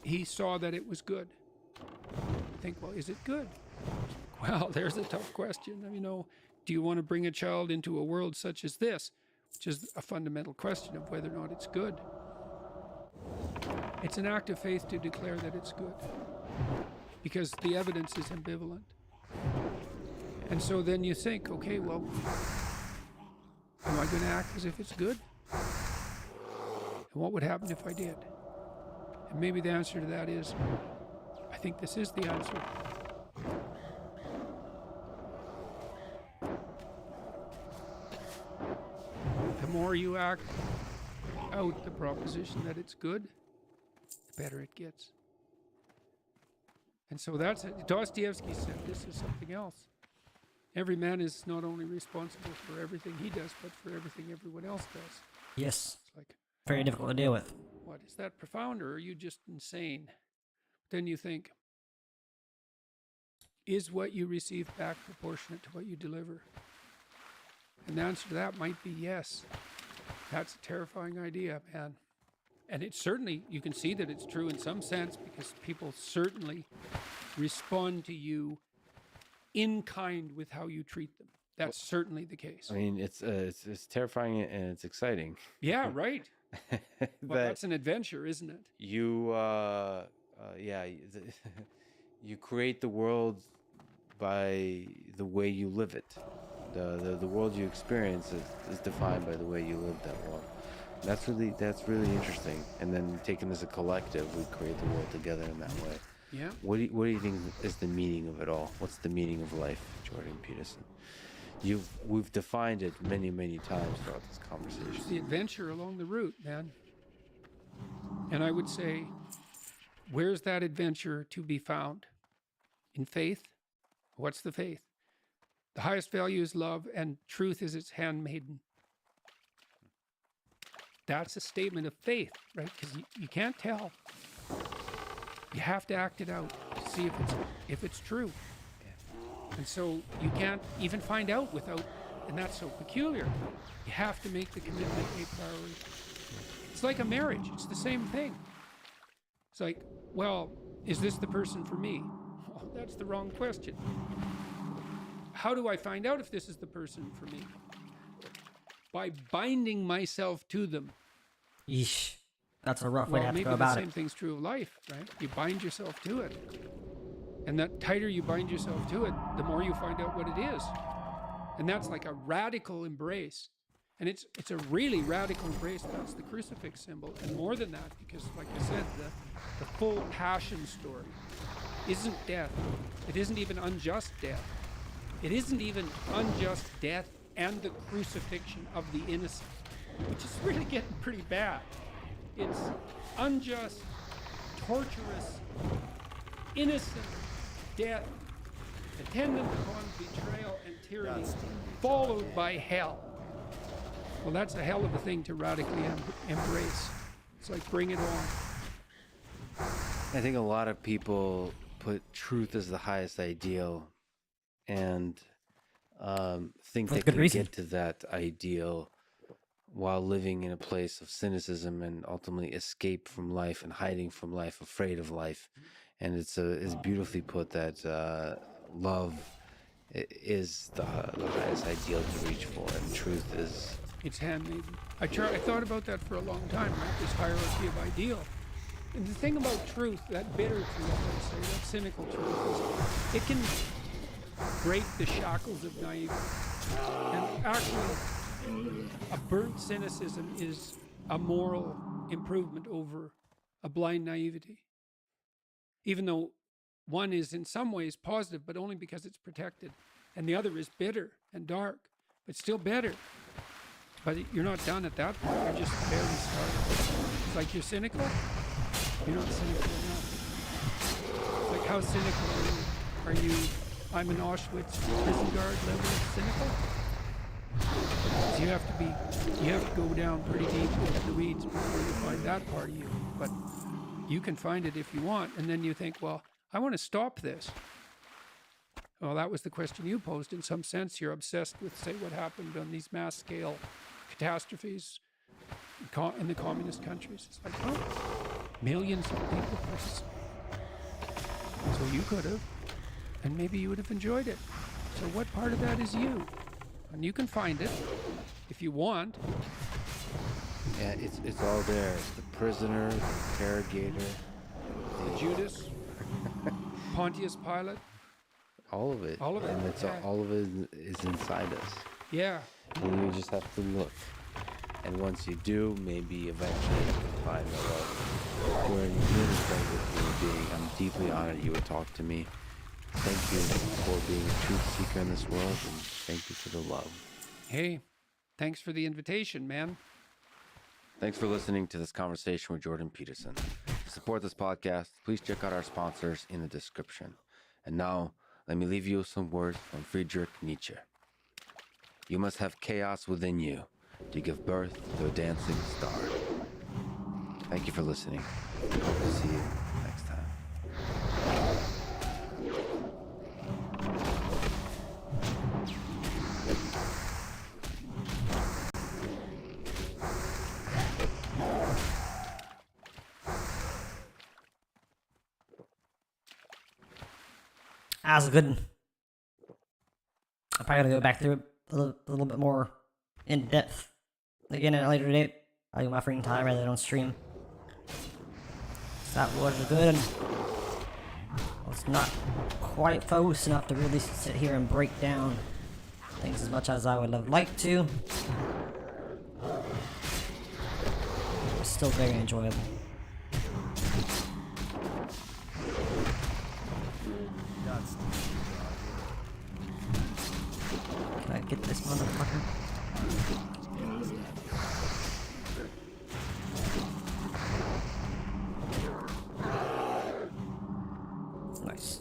he saw that it was good. I think, well, is it good? Well, there's a tough question. Do you want to bring a child into a world such as this? Which is a fundamental question of whether or not it's good. It's an act of faith to declare that it's good, because the evidence is ambivalent. And so then you think, okay, well, am I going to act as if it's good? And what would happen if I did? And maybe the answer to that is, I think this is the answer. The more you act out the proposition that it's good, the better it gets. And so that's it. Dostoevsky said this is something else. Every man is not only responsible for everything he does, but for everything everyone else does. Yes. It's like, very difficult to deal with. What, is that profound, or are you just insane? Then you think, is what you receive back proportionate to what you deliver? And the answer to that might be yes. That's a terrifying idea, man. And it's certainly, you can see that it's true in some sense, because people certainly respond to you in kind with how you treat them. That's certainly the case. I mean, it's terrifying and it's exciting. Yeah, right. Well, that's an adventure, isn't it? You create the world by the way you live it. The world you experience is defined by the way you live that world. That's really interesting. And then taken as a collective, we create the world together in that way. Yeah. What do you think is the meaning of it all? What's the meaning of life, Jordan Peterson? We've defined it many, many times throughout this conversation. It's the adventure along the route, man. And I would say, where's that adventure to be found? In faith? What's the faith? The highest value is love, and truth is its handmaiden. That's a statement of faith, right? Because you can't tell. You have to act it out to see if it's true. And so you can't even find out without, and that's so peculiar. You have to make the commitment a priority. It's like a marriage. It's the same thing. It's like, well, is this the person for me? Well, that's the wrong question. How do I find out if this is the person for me? By binding myself to them. Yeesh. That's a rough way to have to go about it. Maybe the same thing's true of life, right? You bind yourself to it. And the tighter you bind yourself to it, the more you find out what it is. And that's like a radical embrace. And it's a really radical embrace. That's the crucifix symbol. And more than that, because like I said, the full passion story isn't death. It isn't even unjust death. It isn't even unjust death and the crucifixion of the innocent, which is really getting pretty bad. It's unjust, torturous, innocent death, attendant upon betrayal and tyranny, followed by hell. Well, that's a hell of a thing to radically embrace. It's like, bring it on. I think a lot of people put truth as the highest ideal and think they can get to that ideal while living in a place of cynicism and ultimately escape from life and hiding from life, afraid of life. And it's beautifully put that love is the highest ideal to reach for, and truth is... It's handmaiden. I thought about that for a long time, right? This hierarchy of ideal. And the thing about truth, that bitter truth, I'd say, that cynical truth, is it can break the shackles of naivety. And actually, a burnt cynicism is a moral improvement over a blind naivety. Even though one is in some ways positive, but only because it's protected. And the other is bitter and dark, but still better. But you're not done at that point. You're just barely started. It's like you're cynical. You're not cynical enough. It's like, how cynical are you? Are you, I'm an Auschwitz prison guard level of cynical? Because you have to go down pretty deep into the weeds before you find that part of you. But you can find it if you want. And then you think, well, I want to stop this. Well, that was the question you posed. In some sense, you're obsessed with, say, what happened on these mass scale catastrophes in the communist countries. It's like, oh, millions of people participate. So you could have, and maybe you would have enjoyed it. So what part of that is you? And you can find it if you want. Yeah, it's all there. The prisoner, the interrogator, the Judas, Pontius Pilate. All of it. All of it. And it's all of it is inside us. Yeah. And you just have to look. And once you do, maybe eventually you can find the love. Jordan, you've been a great human being. I'm deeply honored you would talk to me. Thank you for being a truth seeker in this world, and thank you for the love. Hey, thanks for the invitation, man. Thanks for listening to this conversation with Jordan Peterson. To support this podcast, please check out our sponsors in the description. And now, let me leave you with some words from Friedrich Nietzsche. You must have chaos within you to give birth to a dancing star. Thank you for listening. Hope to see you next time. That was a good one. I'm probably gonna go back through it a little bit more in depth again at a later date. I'll do my free time rather than on stream. So that was a good one. It's not quite focused enough to really sit here and break down things as much as I would have liked to. It's still very enjoyable. Can I get this motherfucker? Nice.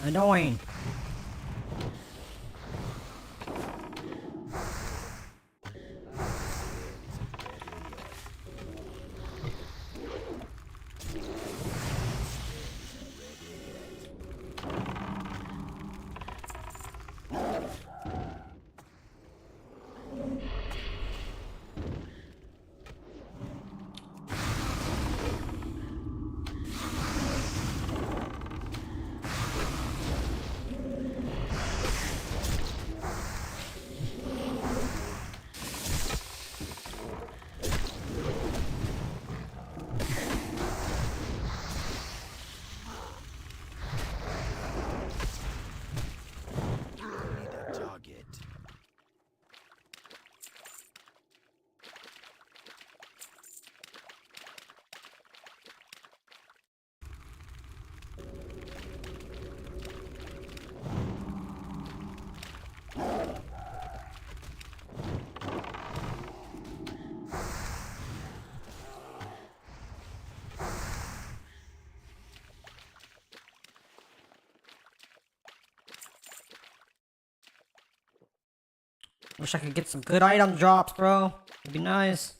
Annoying. Wish I could get some good item drops, bro. It'd be nice.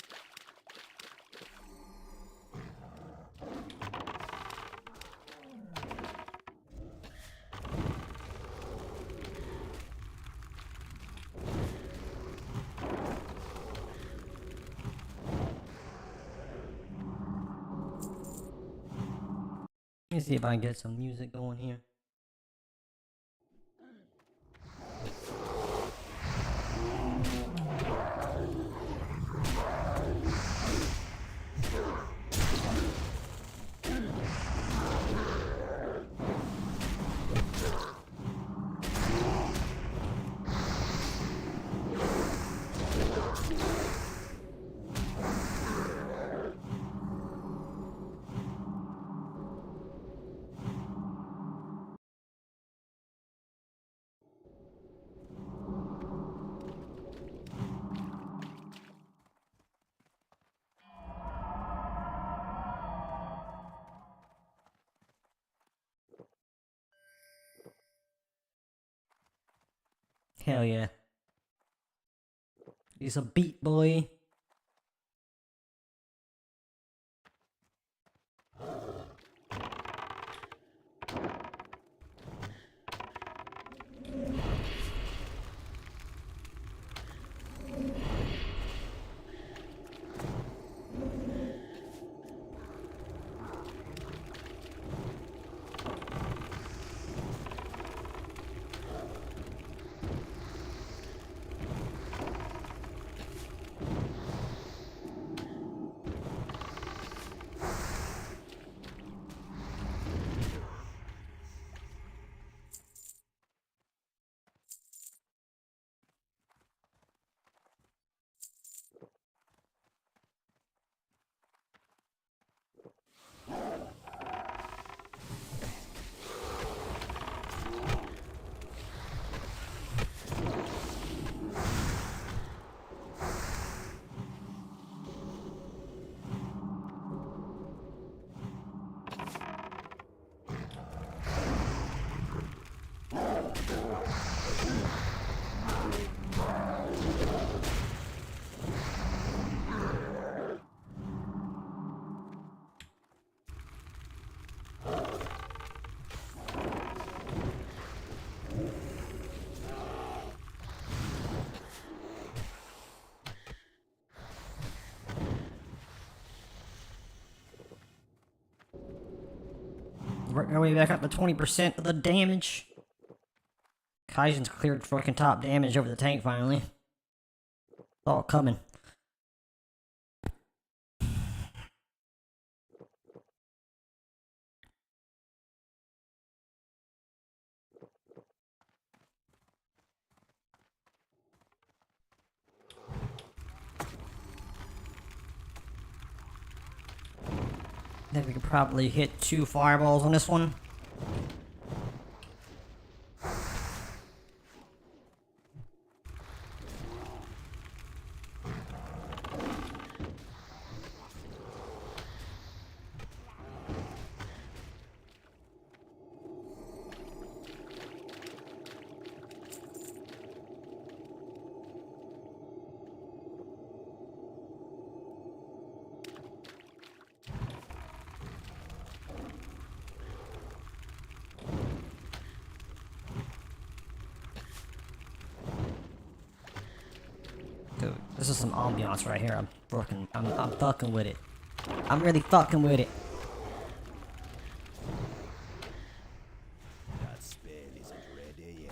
Let me see if I can get some music going here. Hell yeah. He's a beat boy. Working our way back up to 20% of the damage. Kaizen's cleared fucking top damage over the tank finally. It's all coming. I think we could probably hit 2 fireballs on this one. Dude, this is some ambiance right here. I'm fucking with it. I'm really fucking with it. That spell isn't ready yet.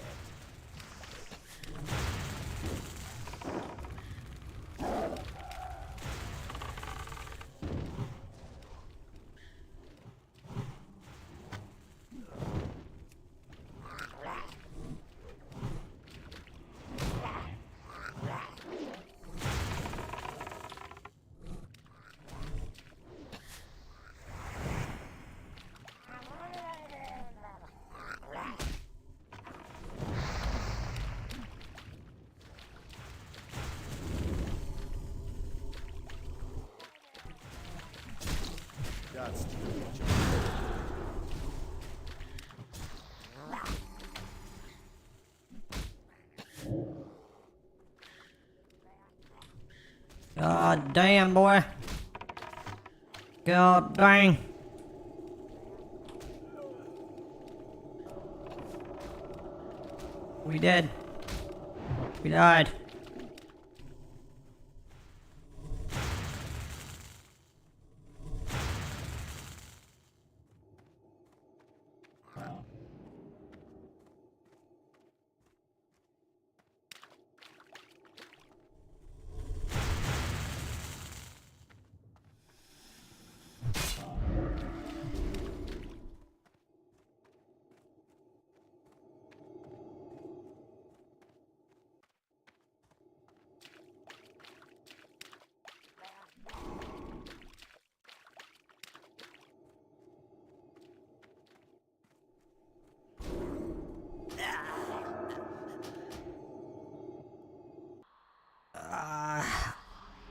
That's too much. God damn, boy. God dang. We dead. We died.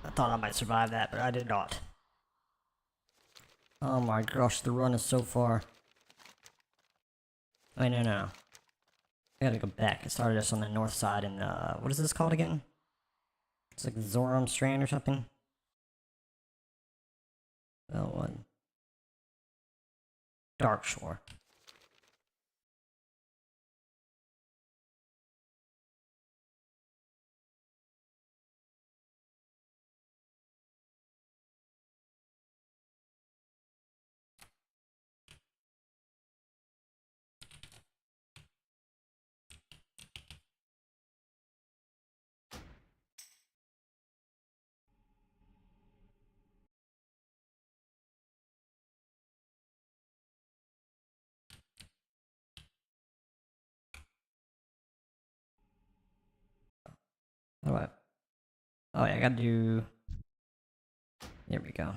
I thought I might survive that, but I did not. Oh my gosh, the run is so far. Wait, no. I gotta go back. It started us on the north side in, what is this called again? It's like Zoram Strand or something? Oh, what? Dark Shore. How do I... Oh yeah, I gotta do... There we go.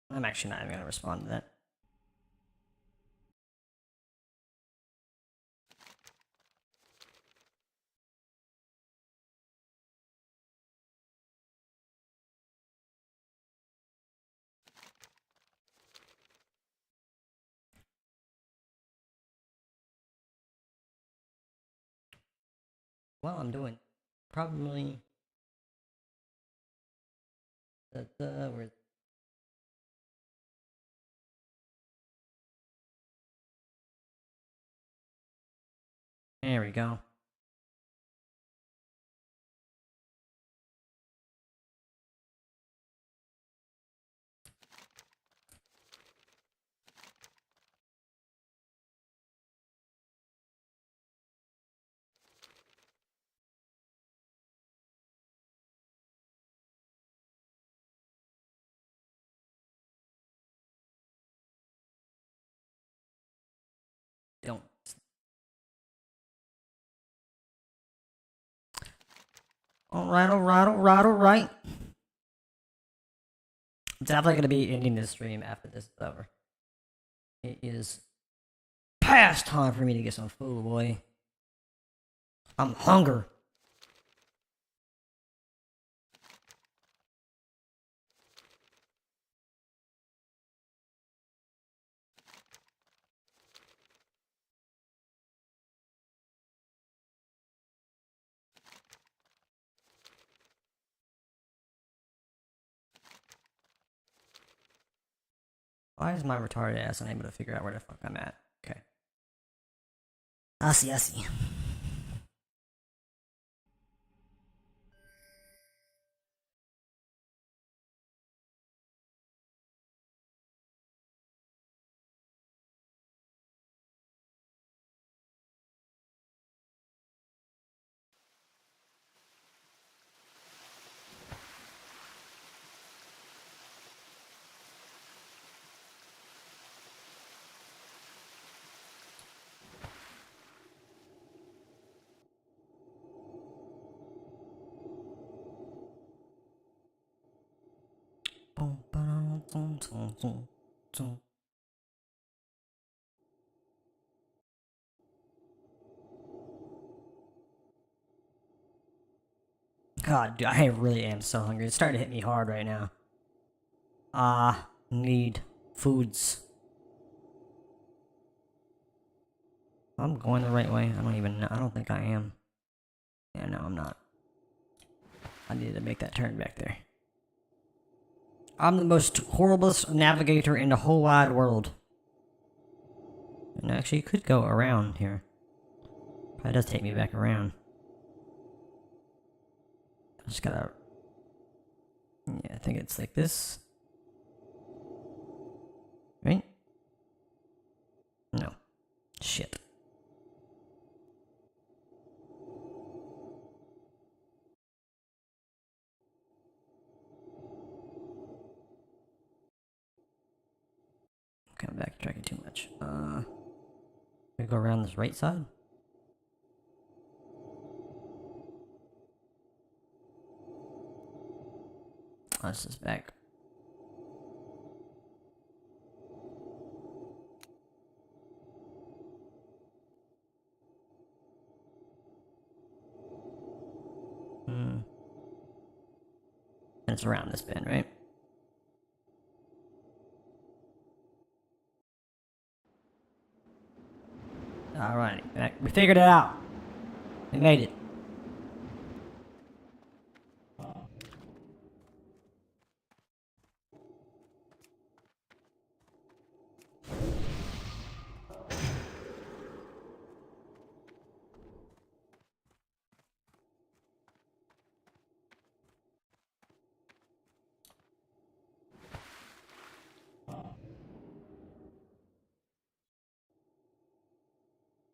I'm actually not even gonna respond to that. Well, I'm doing probably... Where... There we go. Don't... Alright. I'm definitely gonna be ending this stream after this is over. It is past time for me to get some food, boy. I'm hungry. Why is my retarded ass unable to figure out where the fuck I'm at? Okay. I see. God, dude, I really am so hungry. It's starting to hit me hard right now. Need foods. I'm going the right way. I don't even know. I don't think I am. Yeah, no, I'm not. I need to make that turn back there. I'm the most horriblest navigator in the whole wide world. And actually, you could go around here. Probably does take me back around. I just gotta... Yeah, I think it's like this. Right? No. Shit. Okay, I'm backtracking too much. We go around this right side? Oh, this is back. And it's around this bend, right? Alright, we figured it out. We made it.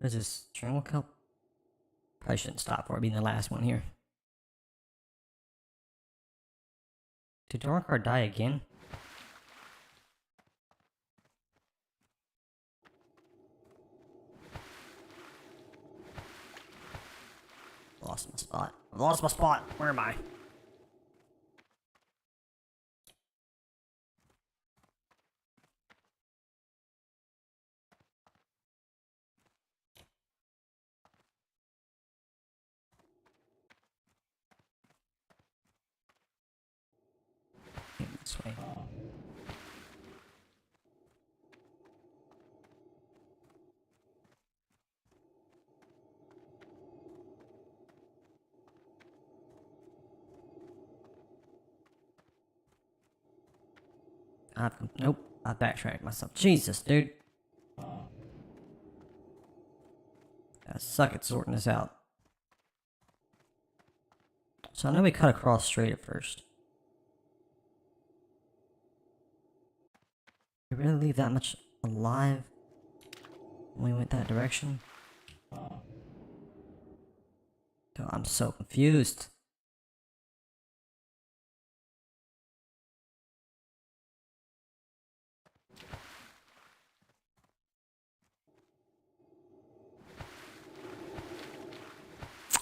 There's this journal cup. Probably shouldn't stop for it being the last one here. Did Dorkar die again? Lost my spot. I've lost my spot. Where am I? This way. Nope. I backtracked myself. Jesus, dude. I suck at sorting this out. So I know we cut across straight at first. Did we really leave that much alive when we went that direction? God, I'm so confused.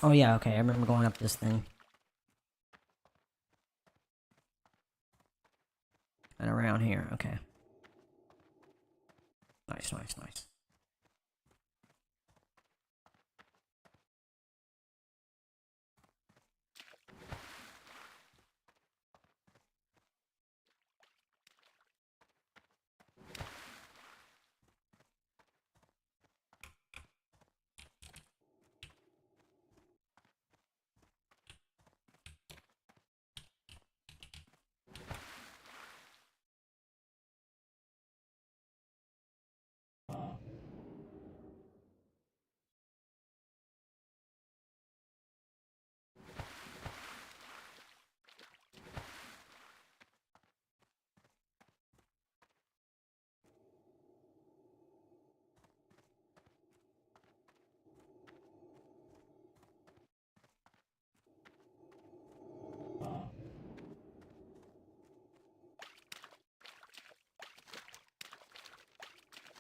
Oh yeah, okay, I remember going up this thing. And around here, okay. Nice, nice, nice.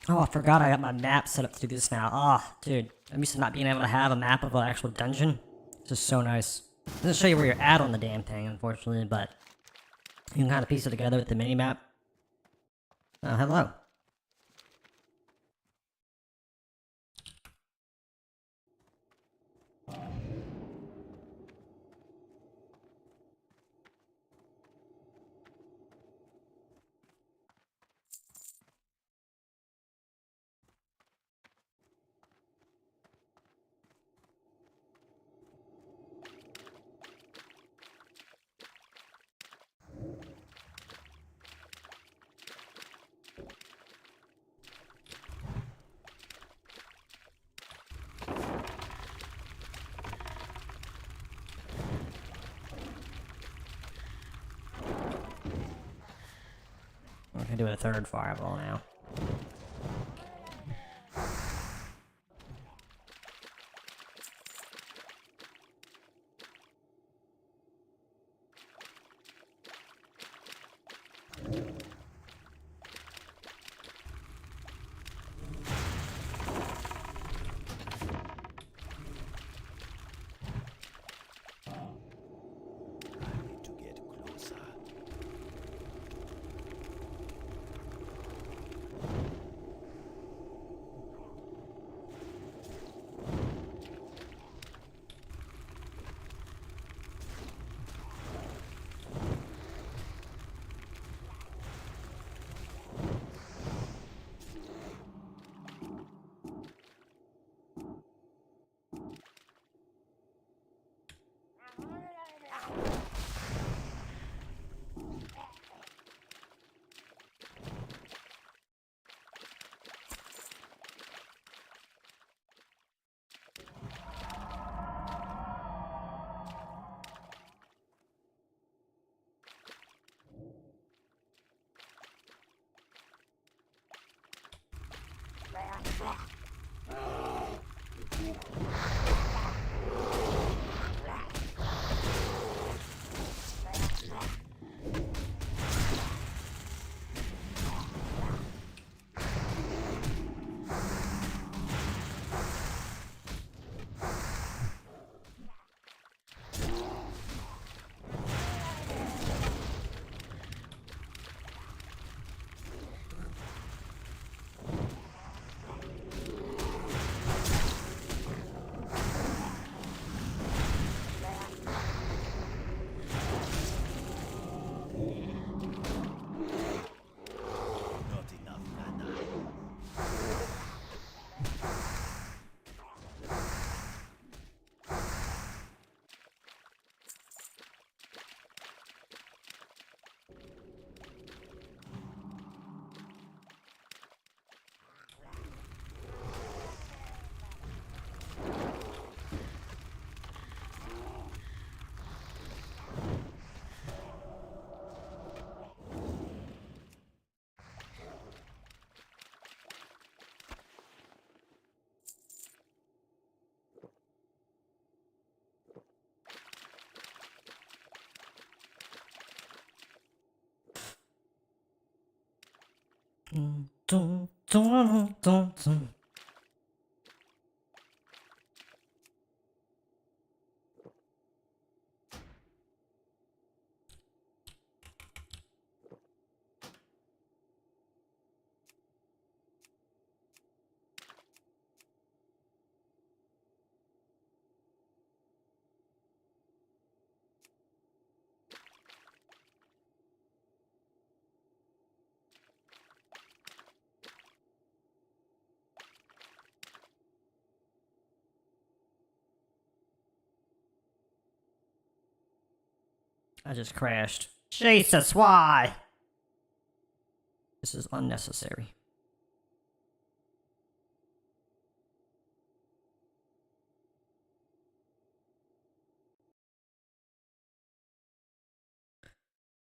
Oh, I forgot I got my map set up to do this now. Ah, dude. I'm used to not being able to have a map of an actual dungeon. This is so nice. It doesn't show you where you're at on the damn thing, unfortunately, but you can kind of piece it together with the mini-map. Hello. We're gonna do a third fireball now. I need to get closer. Not enough mana. Dun, dun, dun, dun. I just crashed. Jesus, why? This is unnecessary.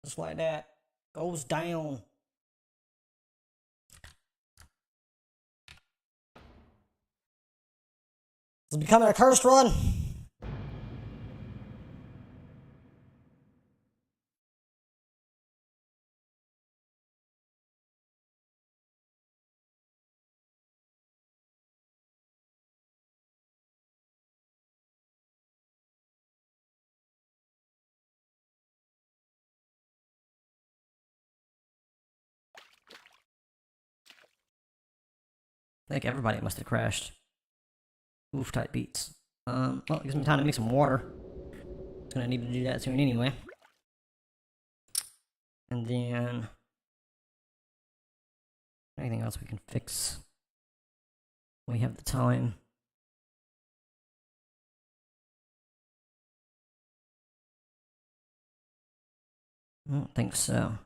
Just like that. Goes down. It's becoming a cursed run. I think everybody must have crashed. Oof, tight beats. Well, it gives me time to make some water. Gonna need to do that soon anyway. And then anything else we can fix? We have the time. I don't think so.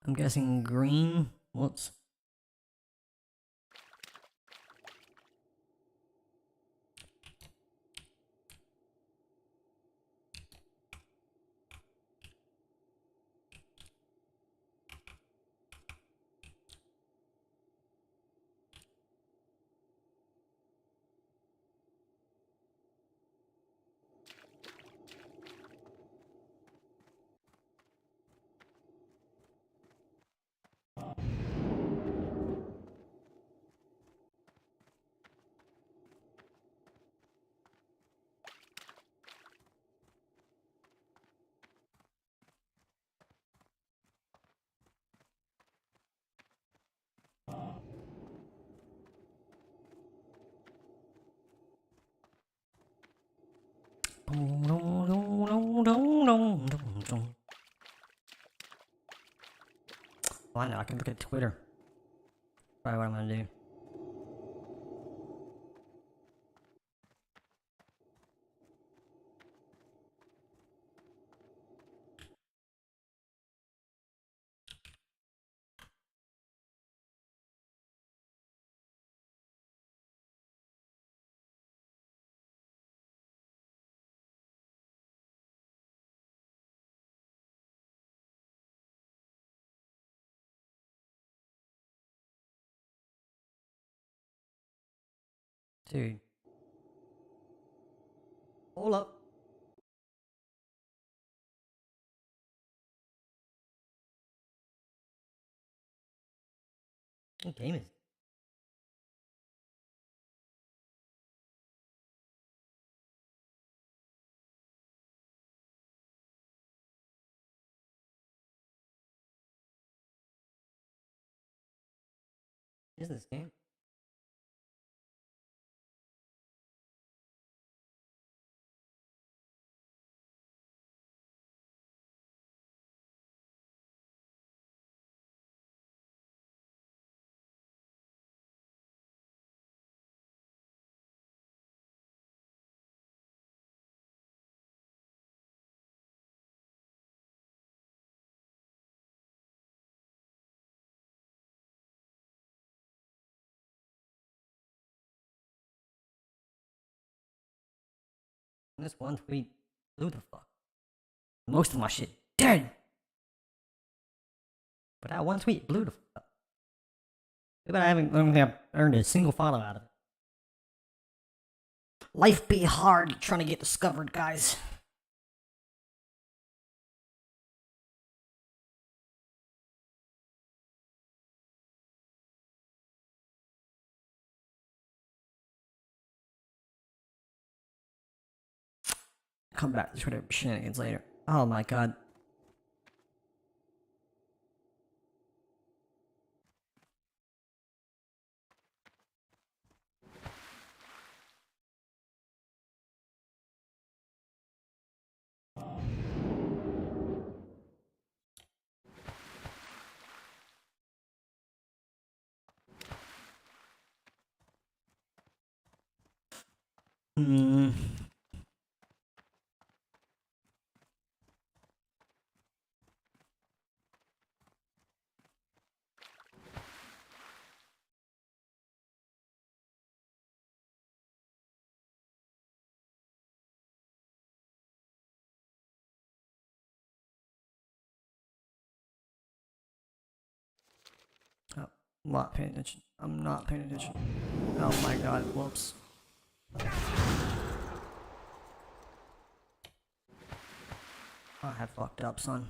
I'm guessing green. Whoops. Oh, I know, I can look at Twitter. Probably what I'm gonna do. Dude. Hold up. What game is it? Is this game? This one tweet blew the fuck. Most of my shit dead. But that one tweet blew the fuck. Too bad I don't think I've earned a single follow out of it. Life be hard trying to get discovered, guys. Come back to Twitter shenanigans later. Oh my god. Hmm. Oh, I'm not paying attention. I'm not paying attention. Oh my god, whoops. I have fucked up, son.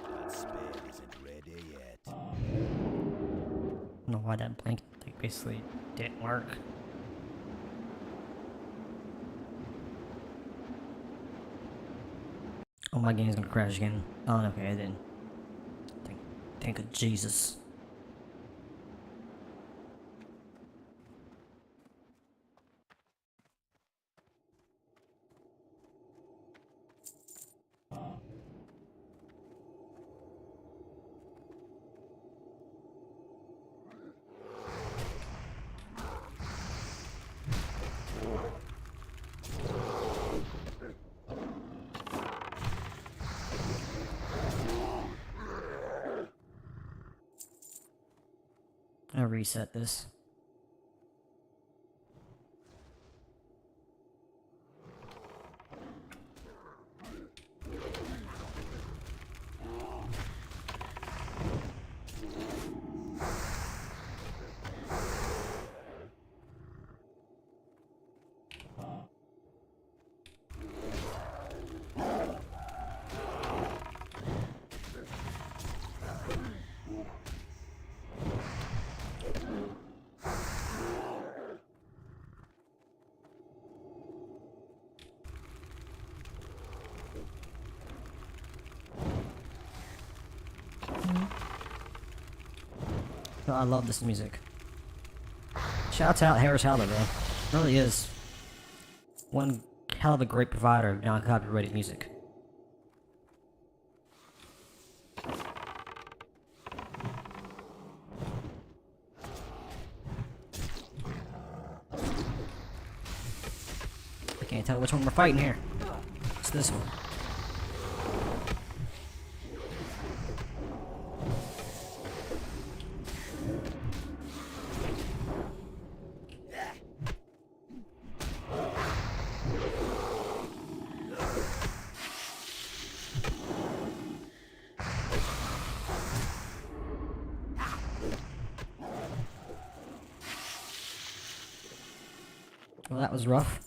That spell isn't ready yet. I don't know why that blank like, basically didn't work. Oh, my game's gonna crash again. Oh, okay, I didn't. Thank of Jesus. I'll reset this. Oh, I love this music. Shouts out Harris Halder, bro. Really is one hell of a great provider of non-copyrighted music. I can't tell which one we're fighting here. It's this one. Well, that was rough.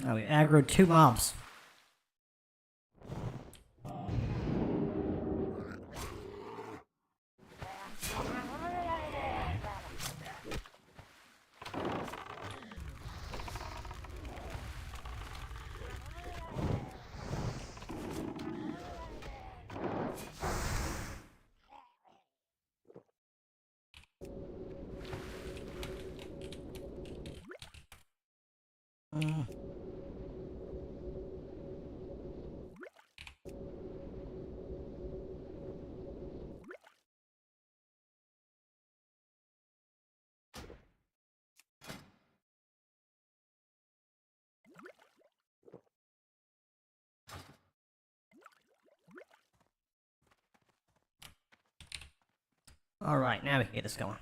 Oh, we aggroed 2 mobs. Alright, now we can get this going.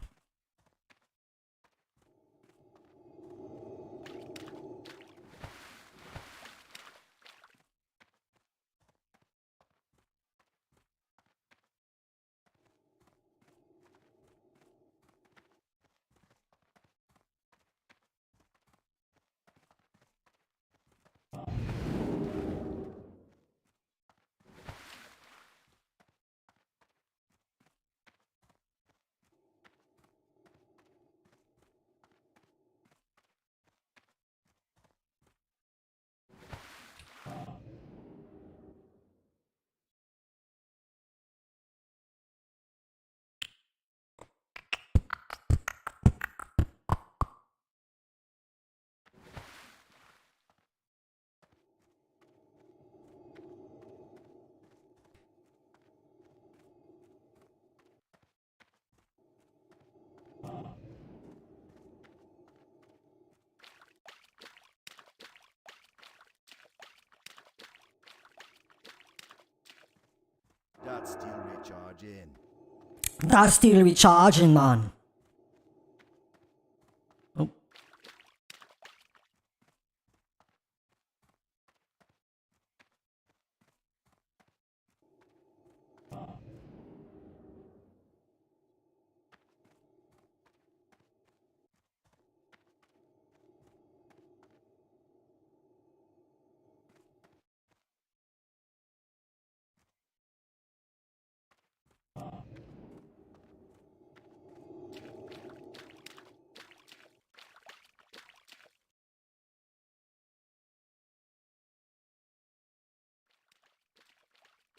That's still recharging. That's still recharging, man. Oh.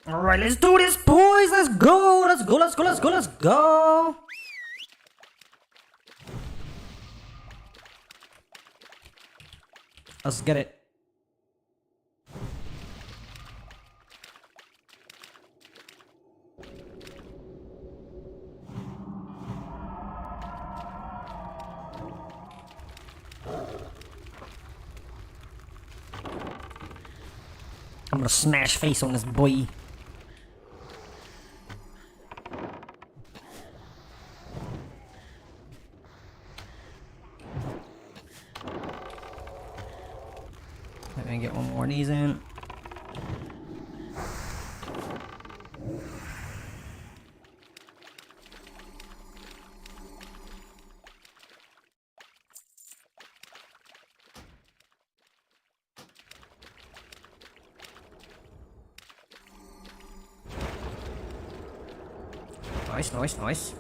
Alright, let's do this, boys! Let's go! Let's go, let's go, let's go, let's go! Let's get it. I'm gonna smash face on this boy. Let me get one more of these in. Nice, nice, nice.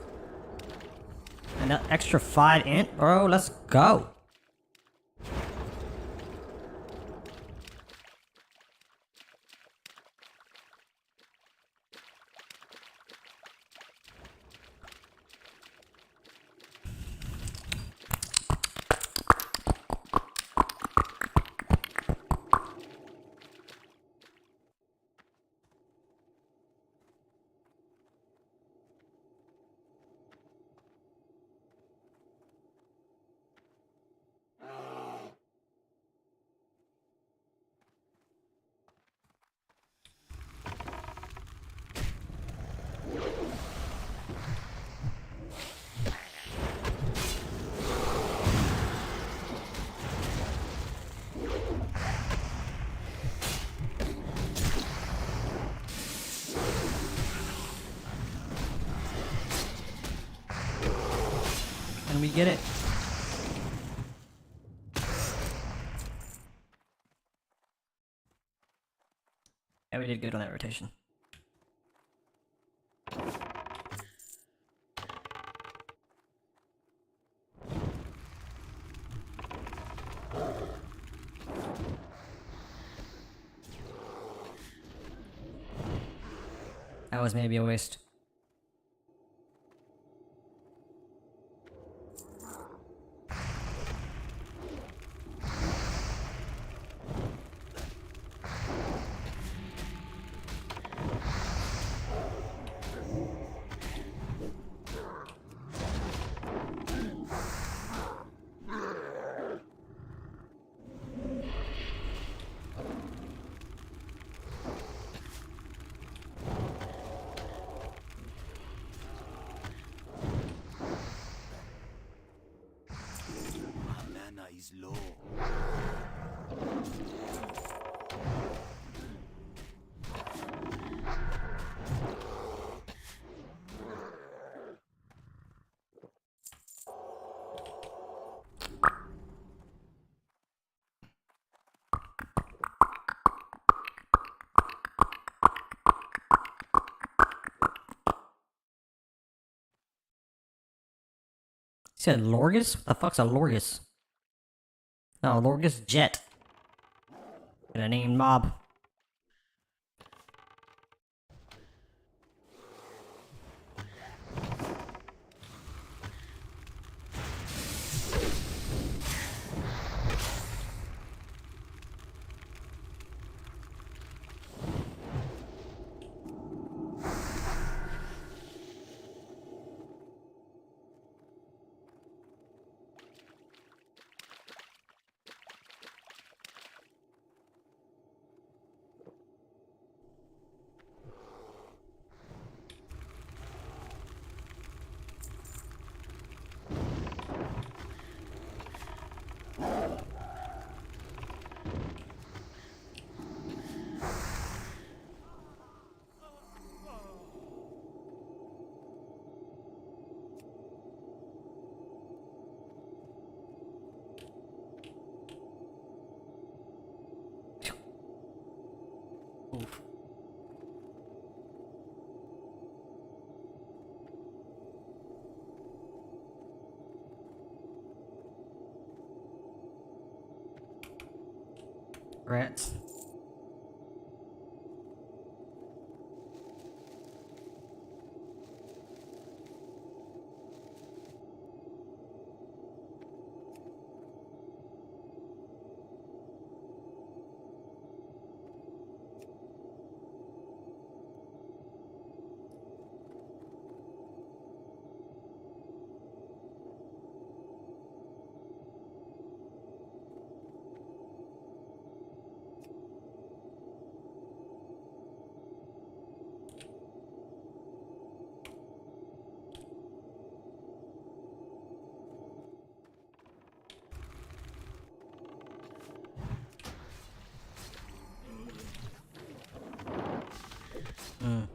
And that extra 5 int, bro. Let's go. And we get it. Yeah, we did good on that rotation. That was maybe a waste. said Lorgus? What the fuck's a Lorgus? Oh, Lorgus Jet. Gonna name mob. Oof. Rats. Mm.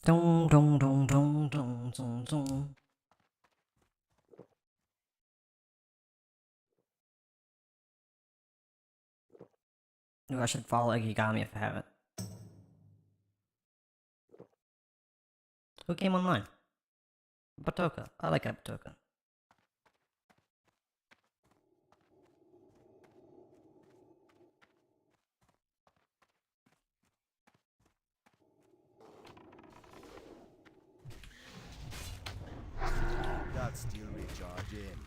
Dong dong dong dong dong dong dong. Ooh, I should follow Egigami if I haven't. Who came online? Batoka. I like Batoka. Got steel recharge in.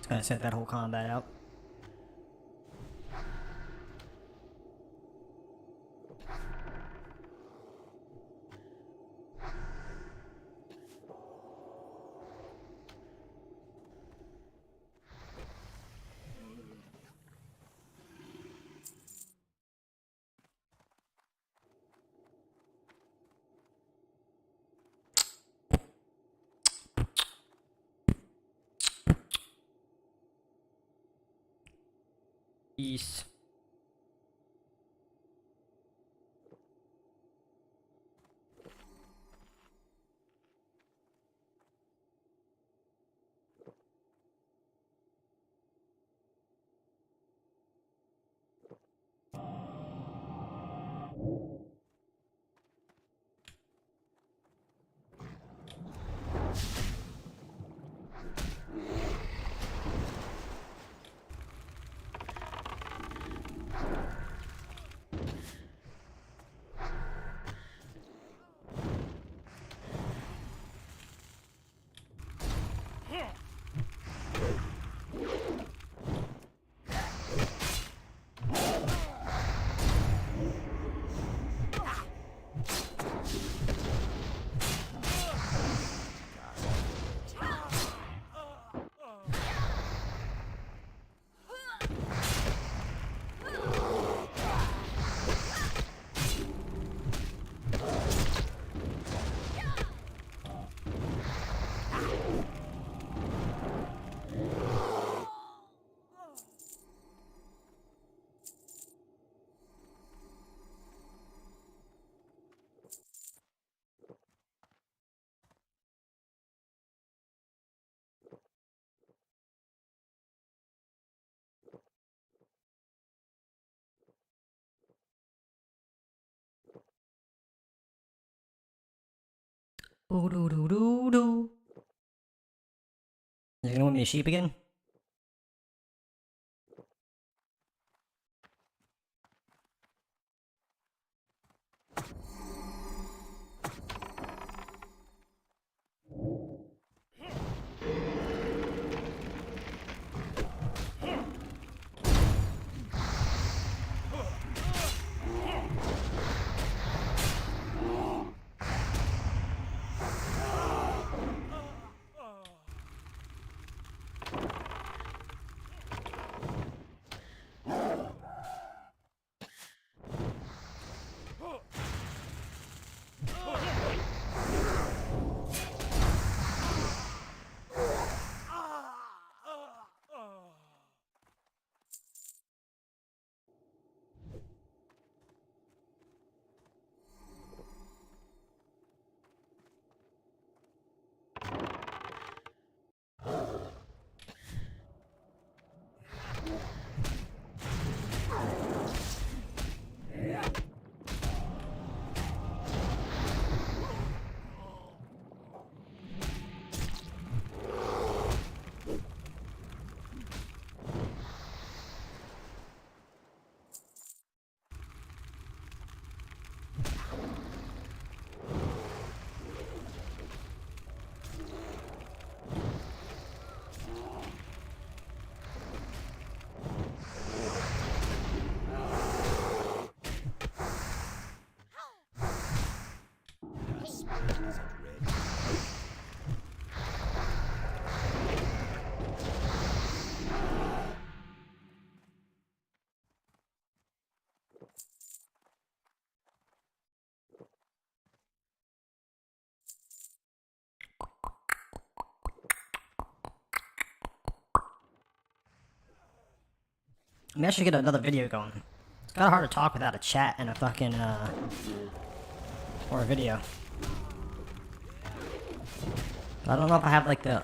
It's gonna set that whole combat out. East. Ooh doo doo doo doo. You gonna want me a sheep again? I mean, I should get another video going. It's kinda hard to talk without a chat and a fucking, or a video. But I don't know if I have, like, the...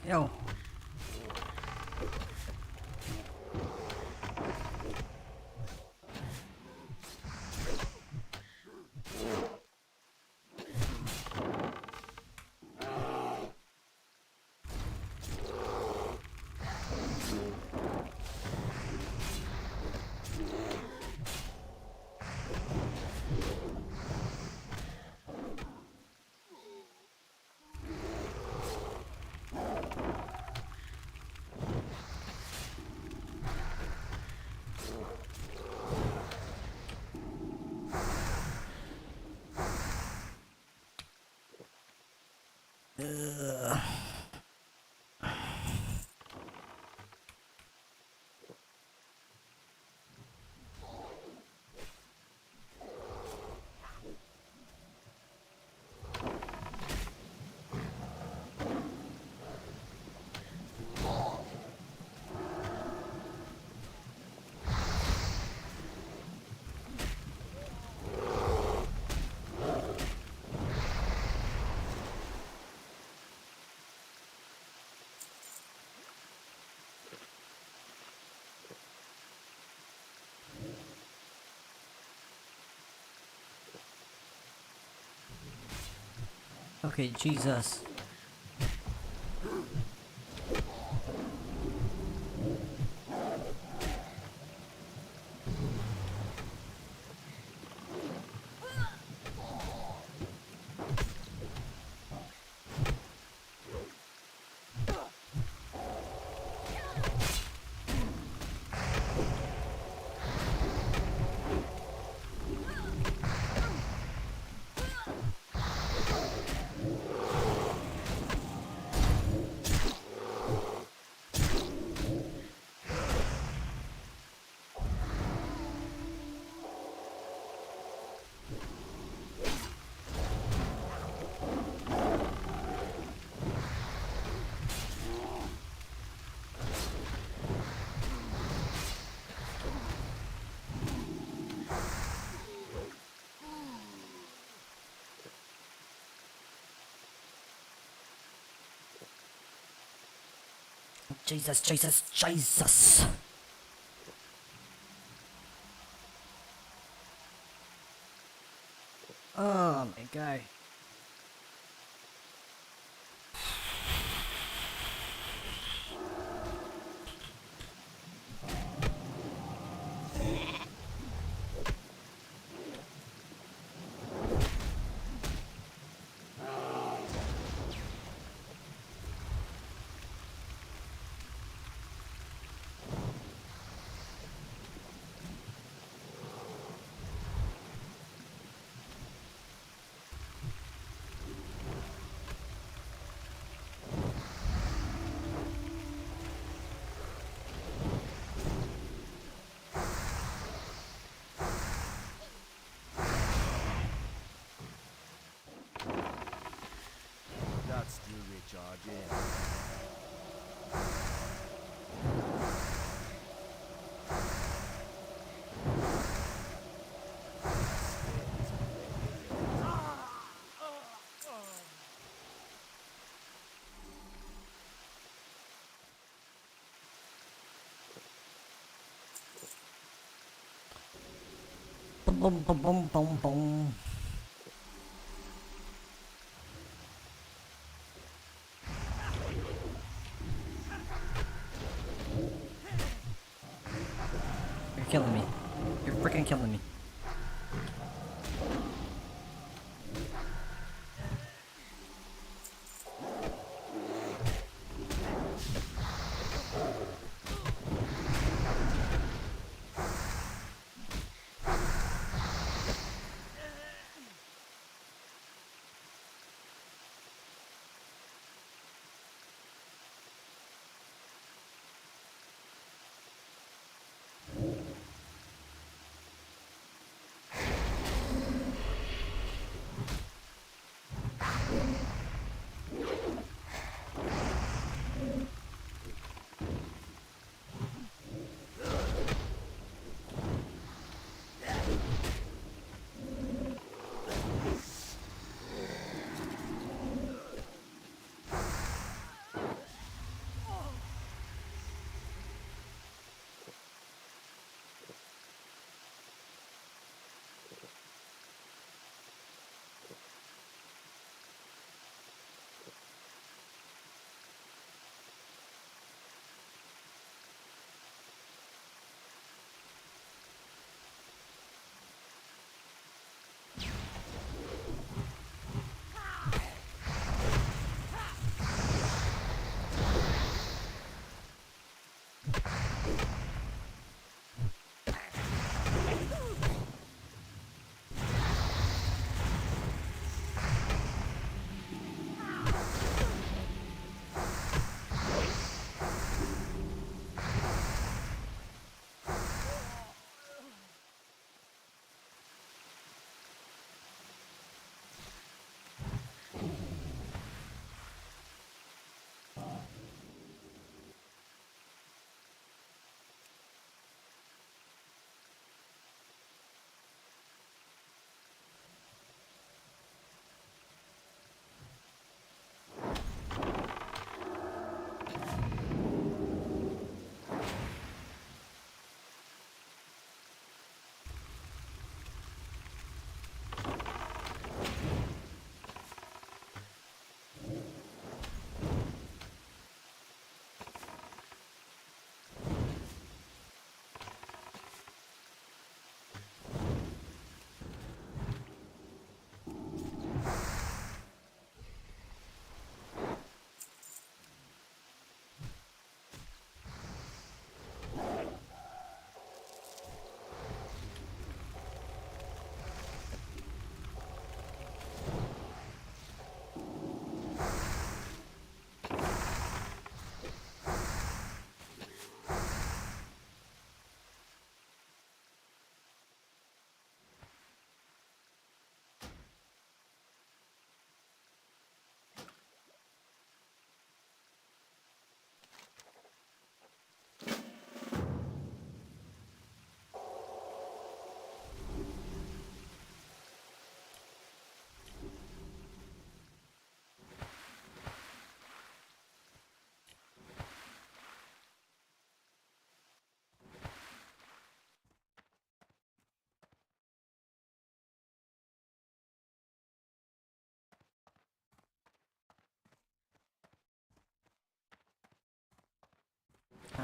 Yo. Okay, Jesus. Jesus, Jesus, Jesus. Oh my god. That's still recharging. Boom, boom, boom, boom, boom, boom. You're killing me. You're freaking killing me.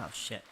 Oh shit.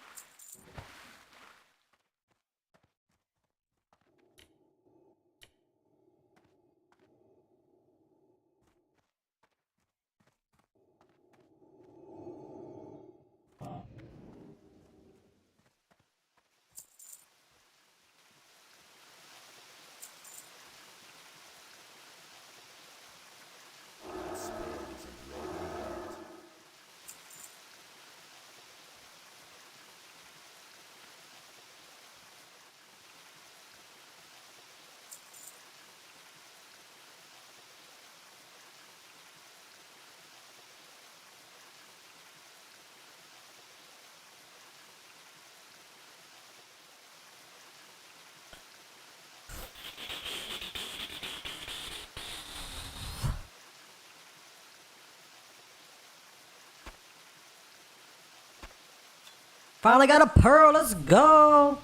Finally got a pearl, let's go!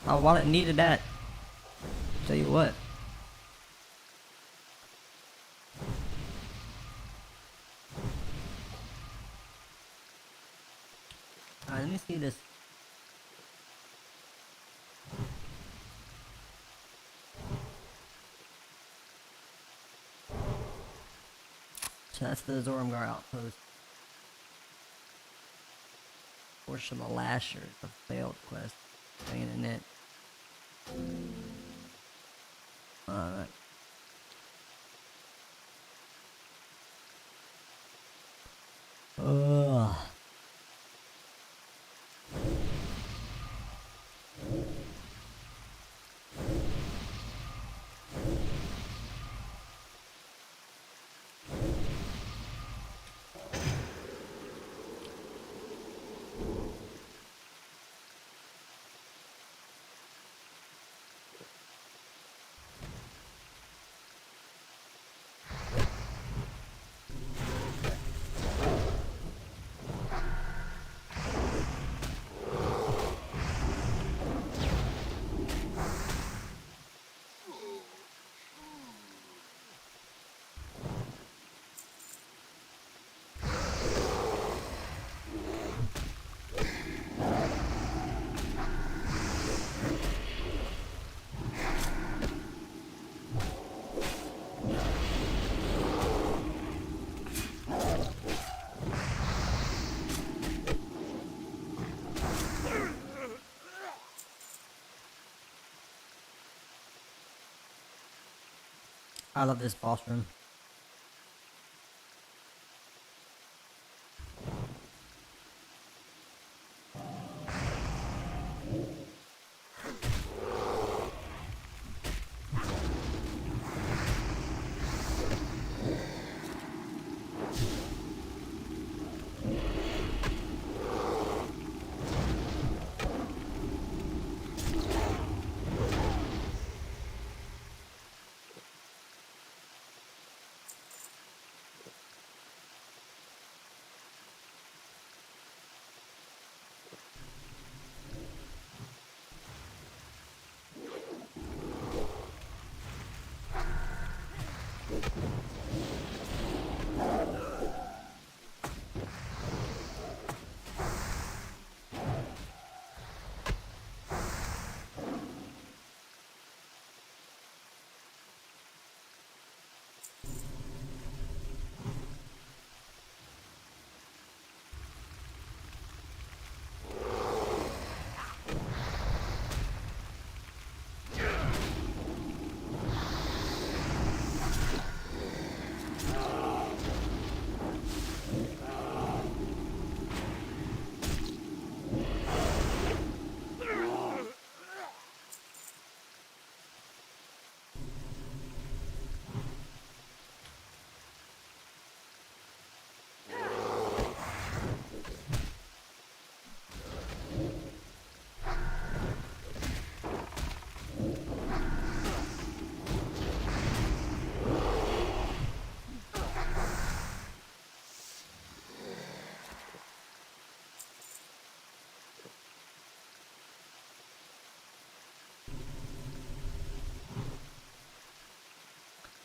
My wallet needed that. Tell you what. Alright, let me see this. So that's the Zormgar outpost. Portion of the Lasher, the failed quest. Staying in it. Alright. Ugh. I love this boss room.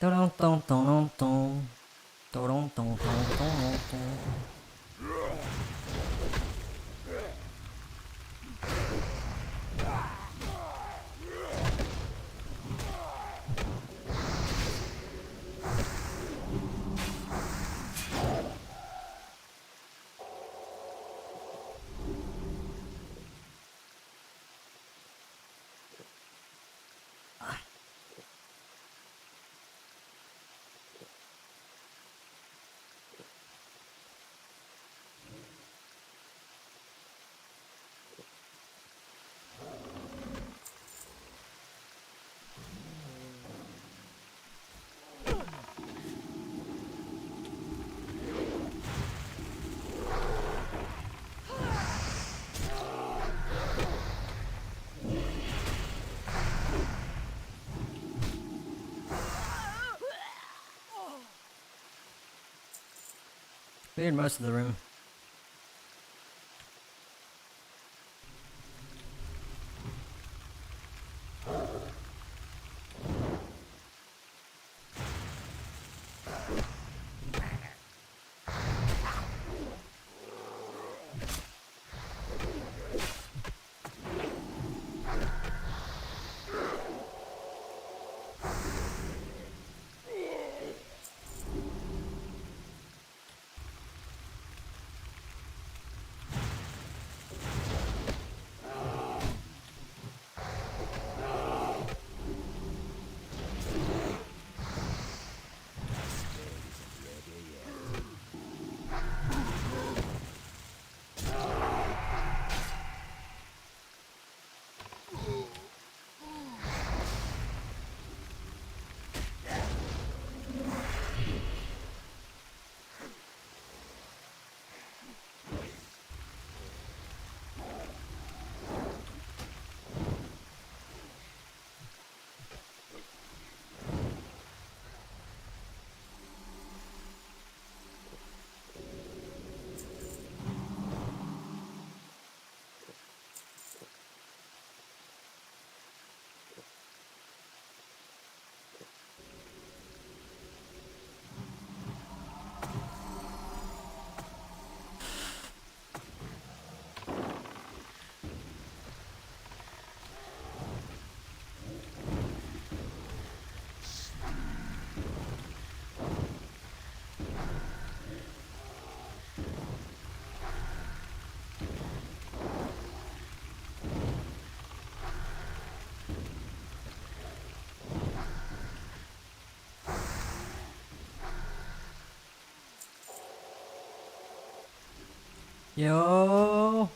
Dun dun dun dun dun. Dun dun dun dun dun dun. Cleared most of the room. Yo.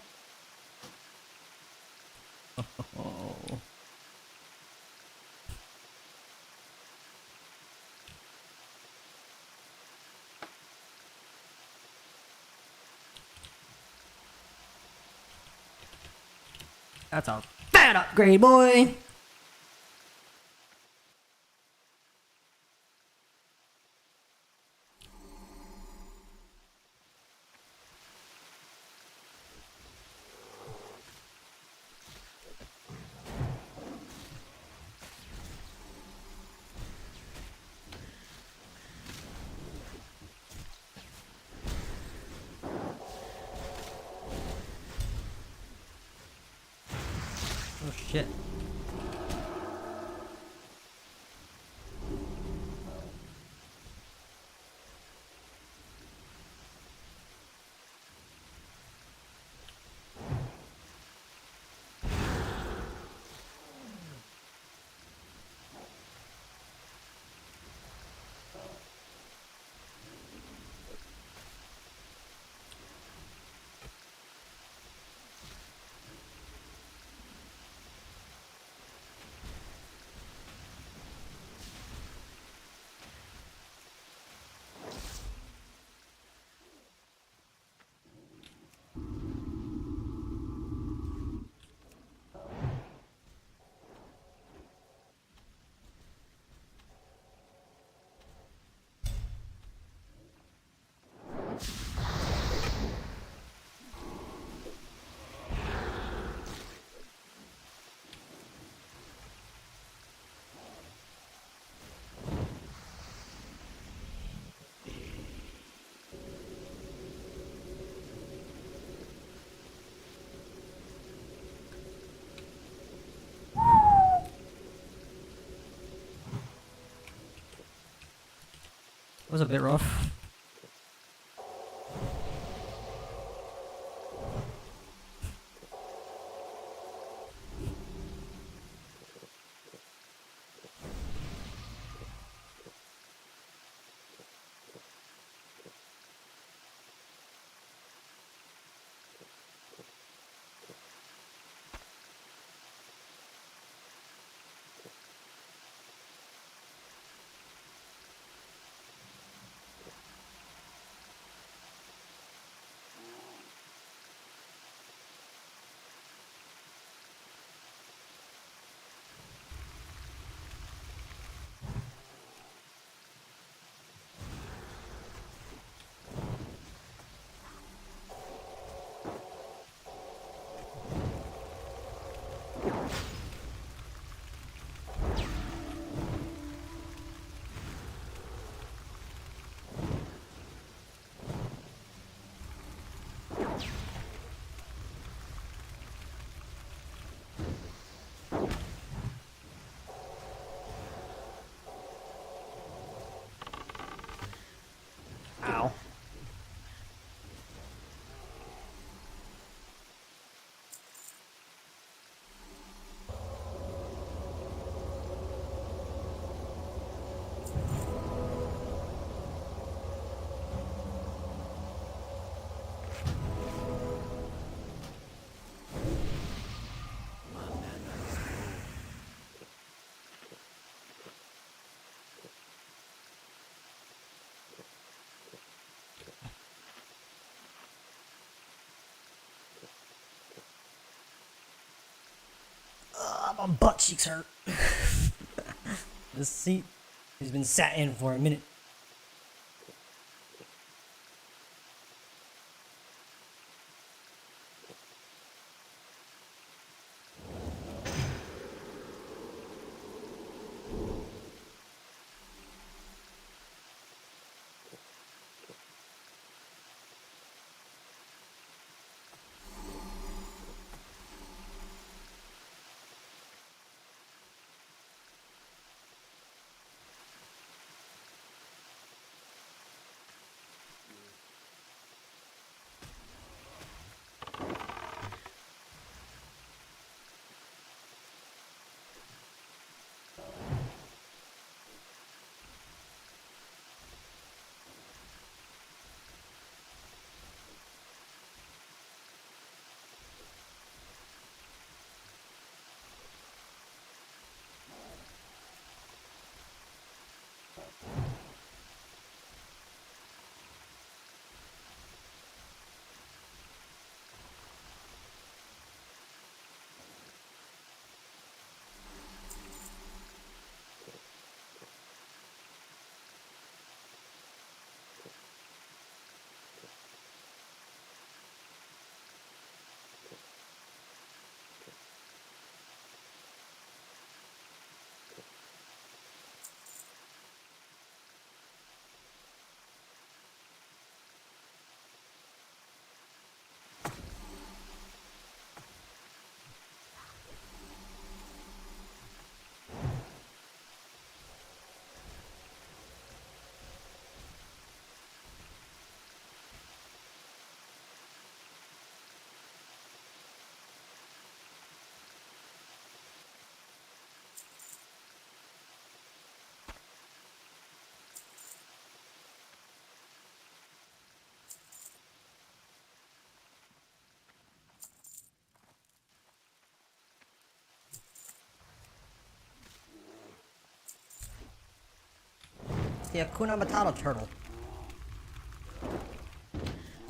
Oh. That's a fat upgrade, boy. Oh shit. It was a bit rough. My butt cheeks hurt. This seat has been sat in for a minute. The Hakuna Matata turtle.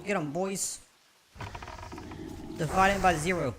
Get 'em, boys. Divided by 0.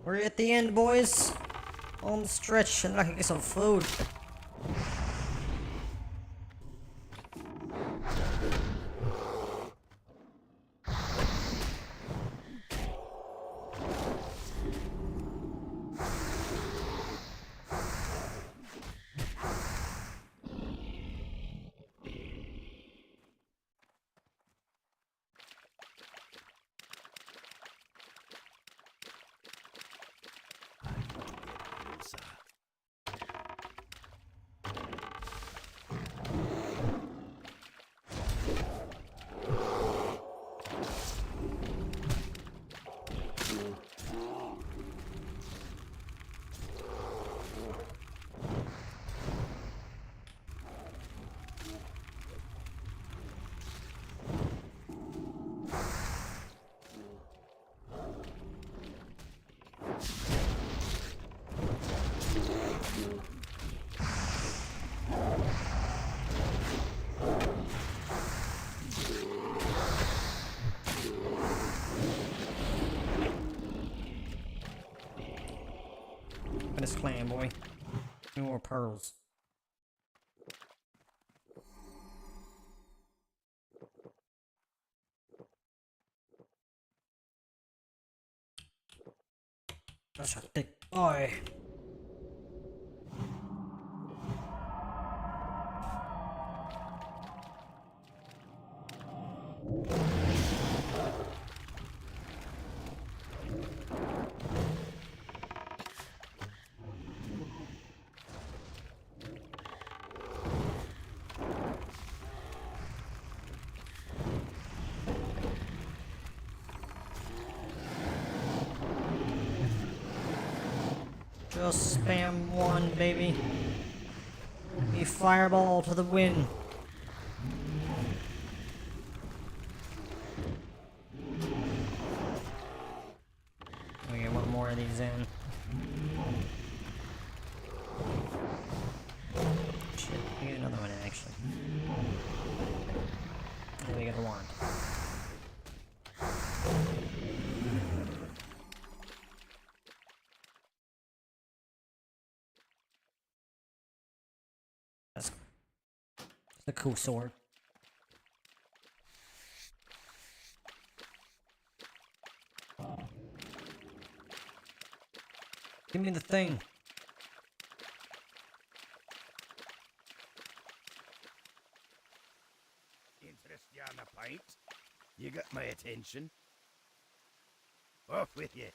We're at the end, boys. Home stretch, and I can get some food. This clan, boy. No more pearls. That's a thick boy. Just spam one, baby. A fireball to the wind. We get one more of these in. Shit, we get another one in, actually. And we get a wand. That's a cool sword. Give me the thing. Interest you on a pint? You got my attention. Off with you.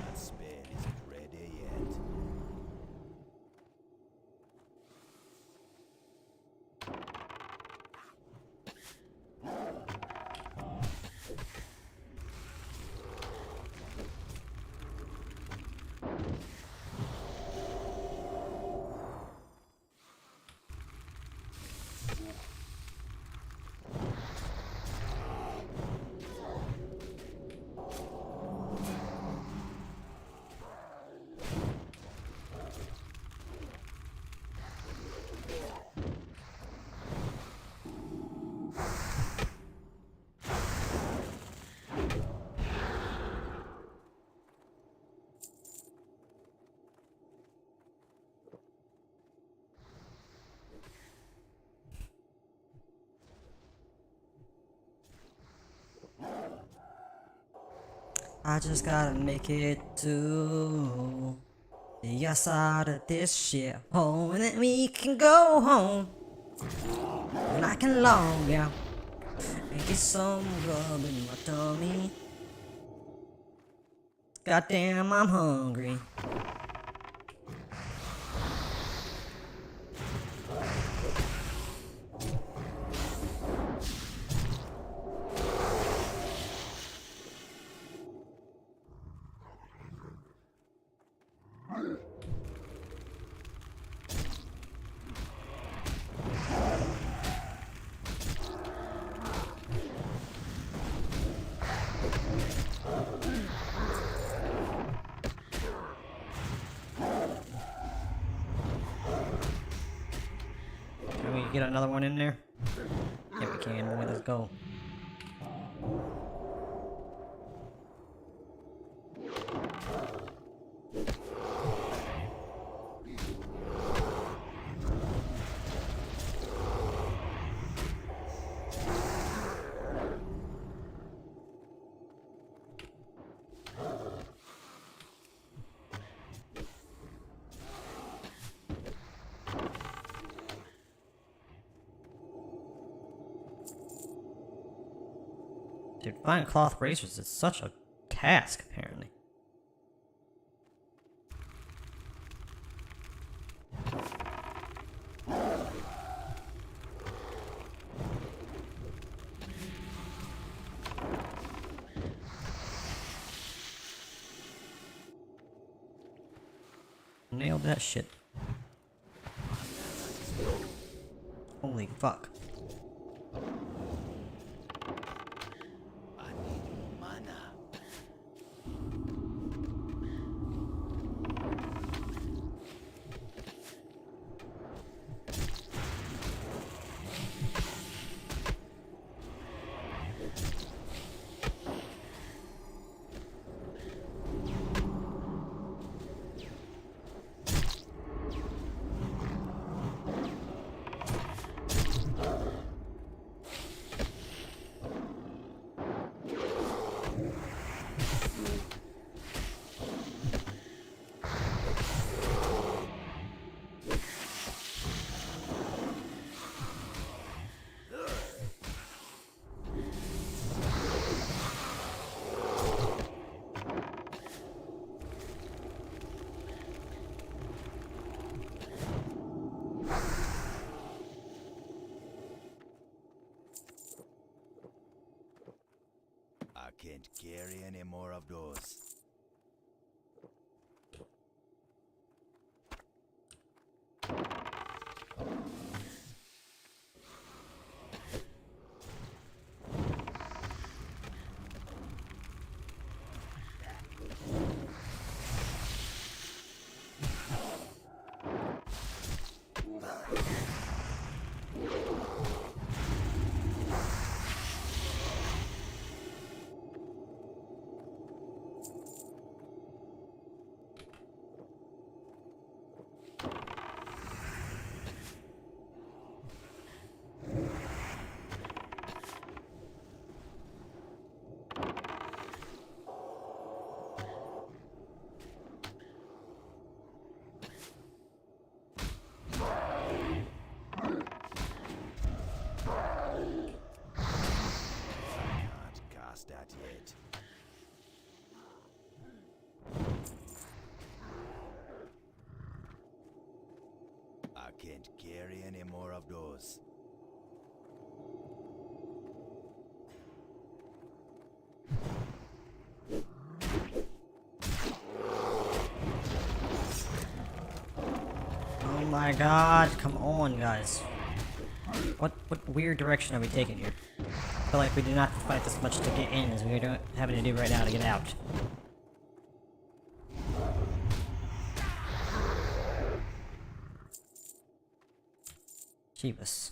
That spell isn't ready yet. I just gotta make it to the other side of this shit hole, and then we can go home. And I can log out and get some rub in my tummy. Goddamn, I'm hungry. Can we get another one in there? Yeah, we can, boy. Let's go. Dude, finding cloth razors is such a task, apparently. Nailed that shit. Holy fuck. I need mana. can't carry any more of those. That yet. I can't carry any more of those. Oh my god, come on, guys. What weird direction are we taking here? I feel like we do not have to fight this much to get in as we are having to do right now to get out. Jeebus.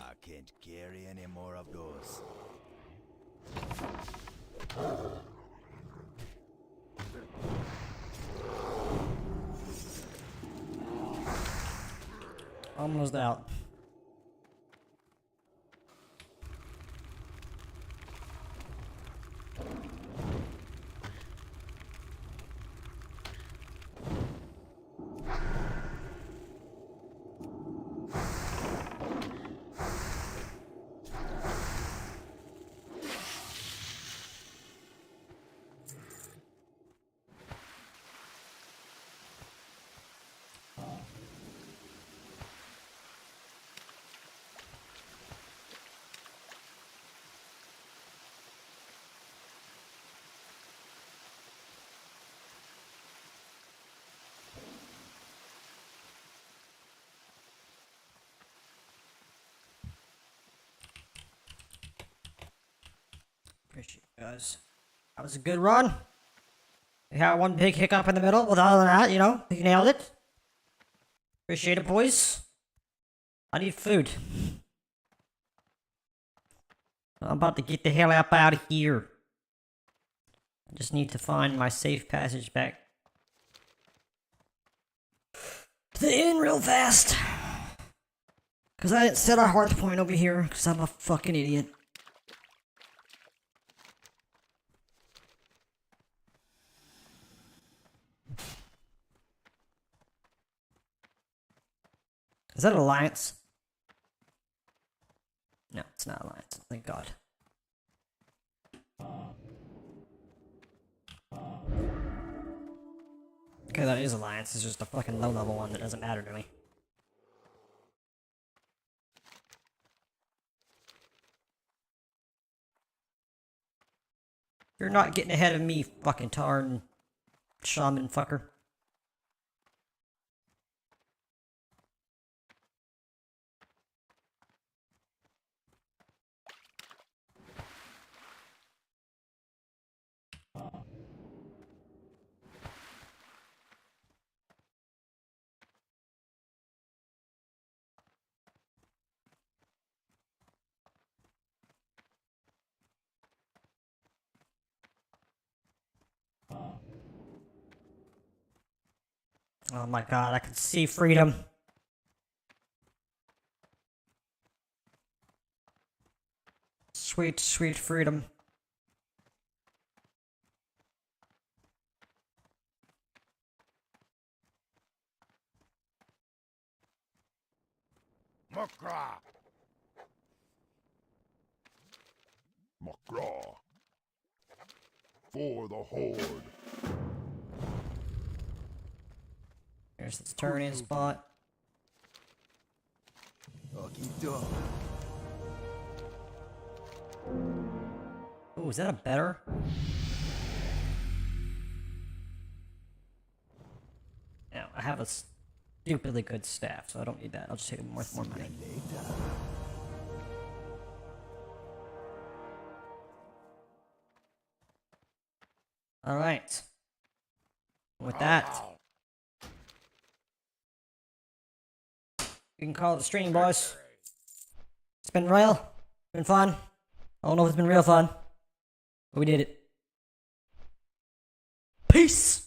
I can't carry any more of those. Almost out. Appreciate it, guys. That was a good run. We had one big hiccup in the middle, but other than that, you know, you nailed it. Appreciate it, boys. I need food. I'm about to get the hell up out of here. I just need to find my safe passage back to the inn real fast. Because I didn't set our hard point over here, because I'm a fucking idiot. Is that Alliance? No, it's not Alliance. Thank God. Okay, that is Alliance. It's just a fucking low-level one that doesn't matter to me. You're not getting ahead of me, fucking tarn shaman fucker. Oh my god, I can see freedom. Sweet, sweet freedom. Makra! Makra! For the Horde! Here's this turn-in spot. Oh, is that a better? No, I have a stupidly good staff, so I don't need that. I'll just take it worth more money. Alright. With that, you can call it a stream, boys. It's been real. Been fun. I don't know if it's been real fun, but we did it. Peace!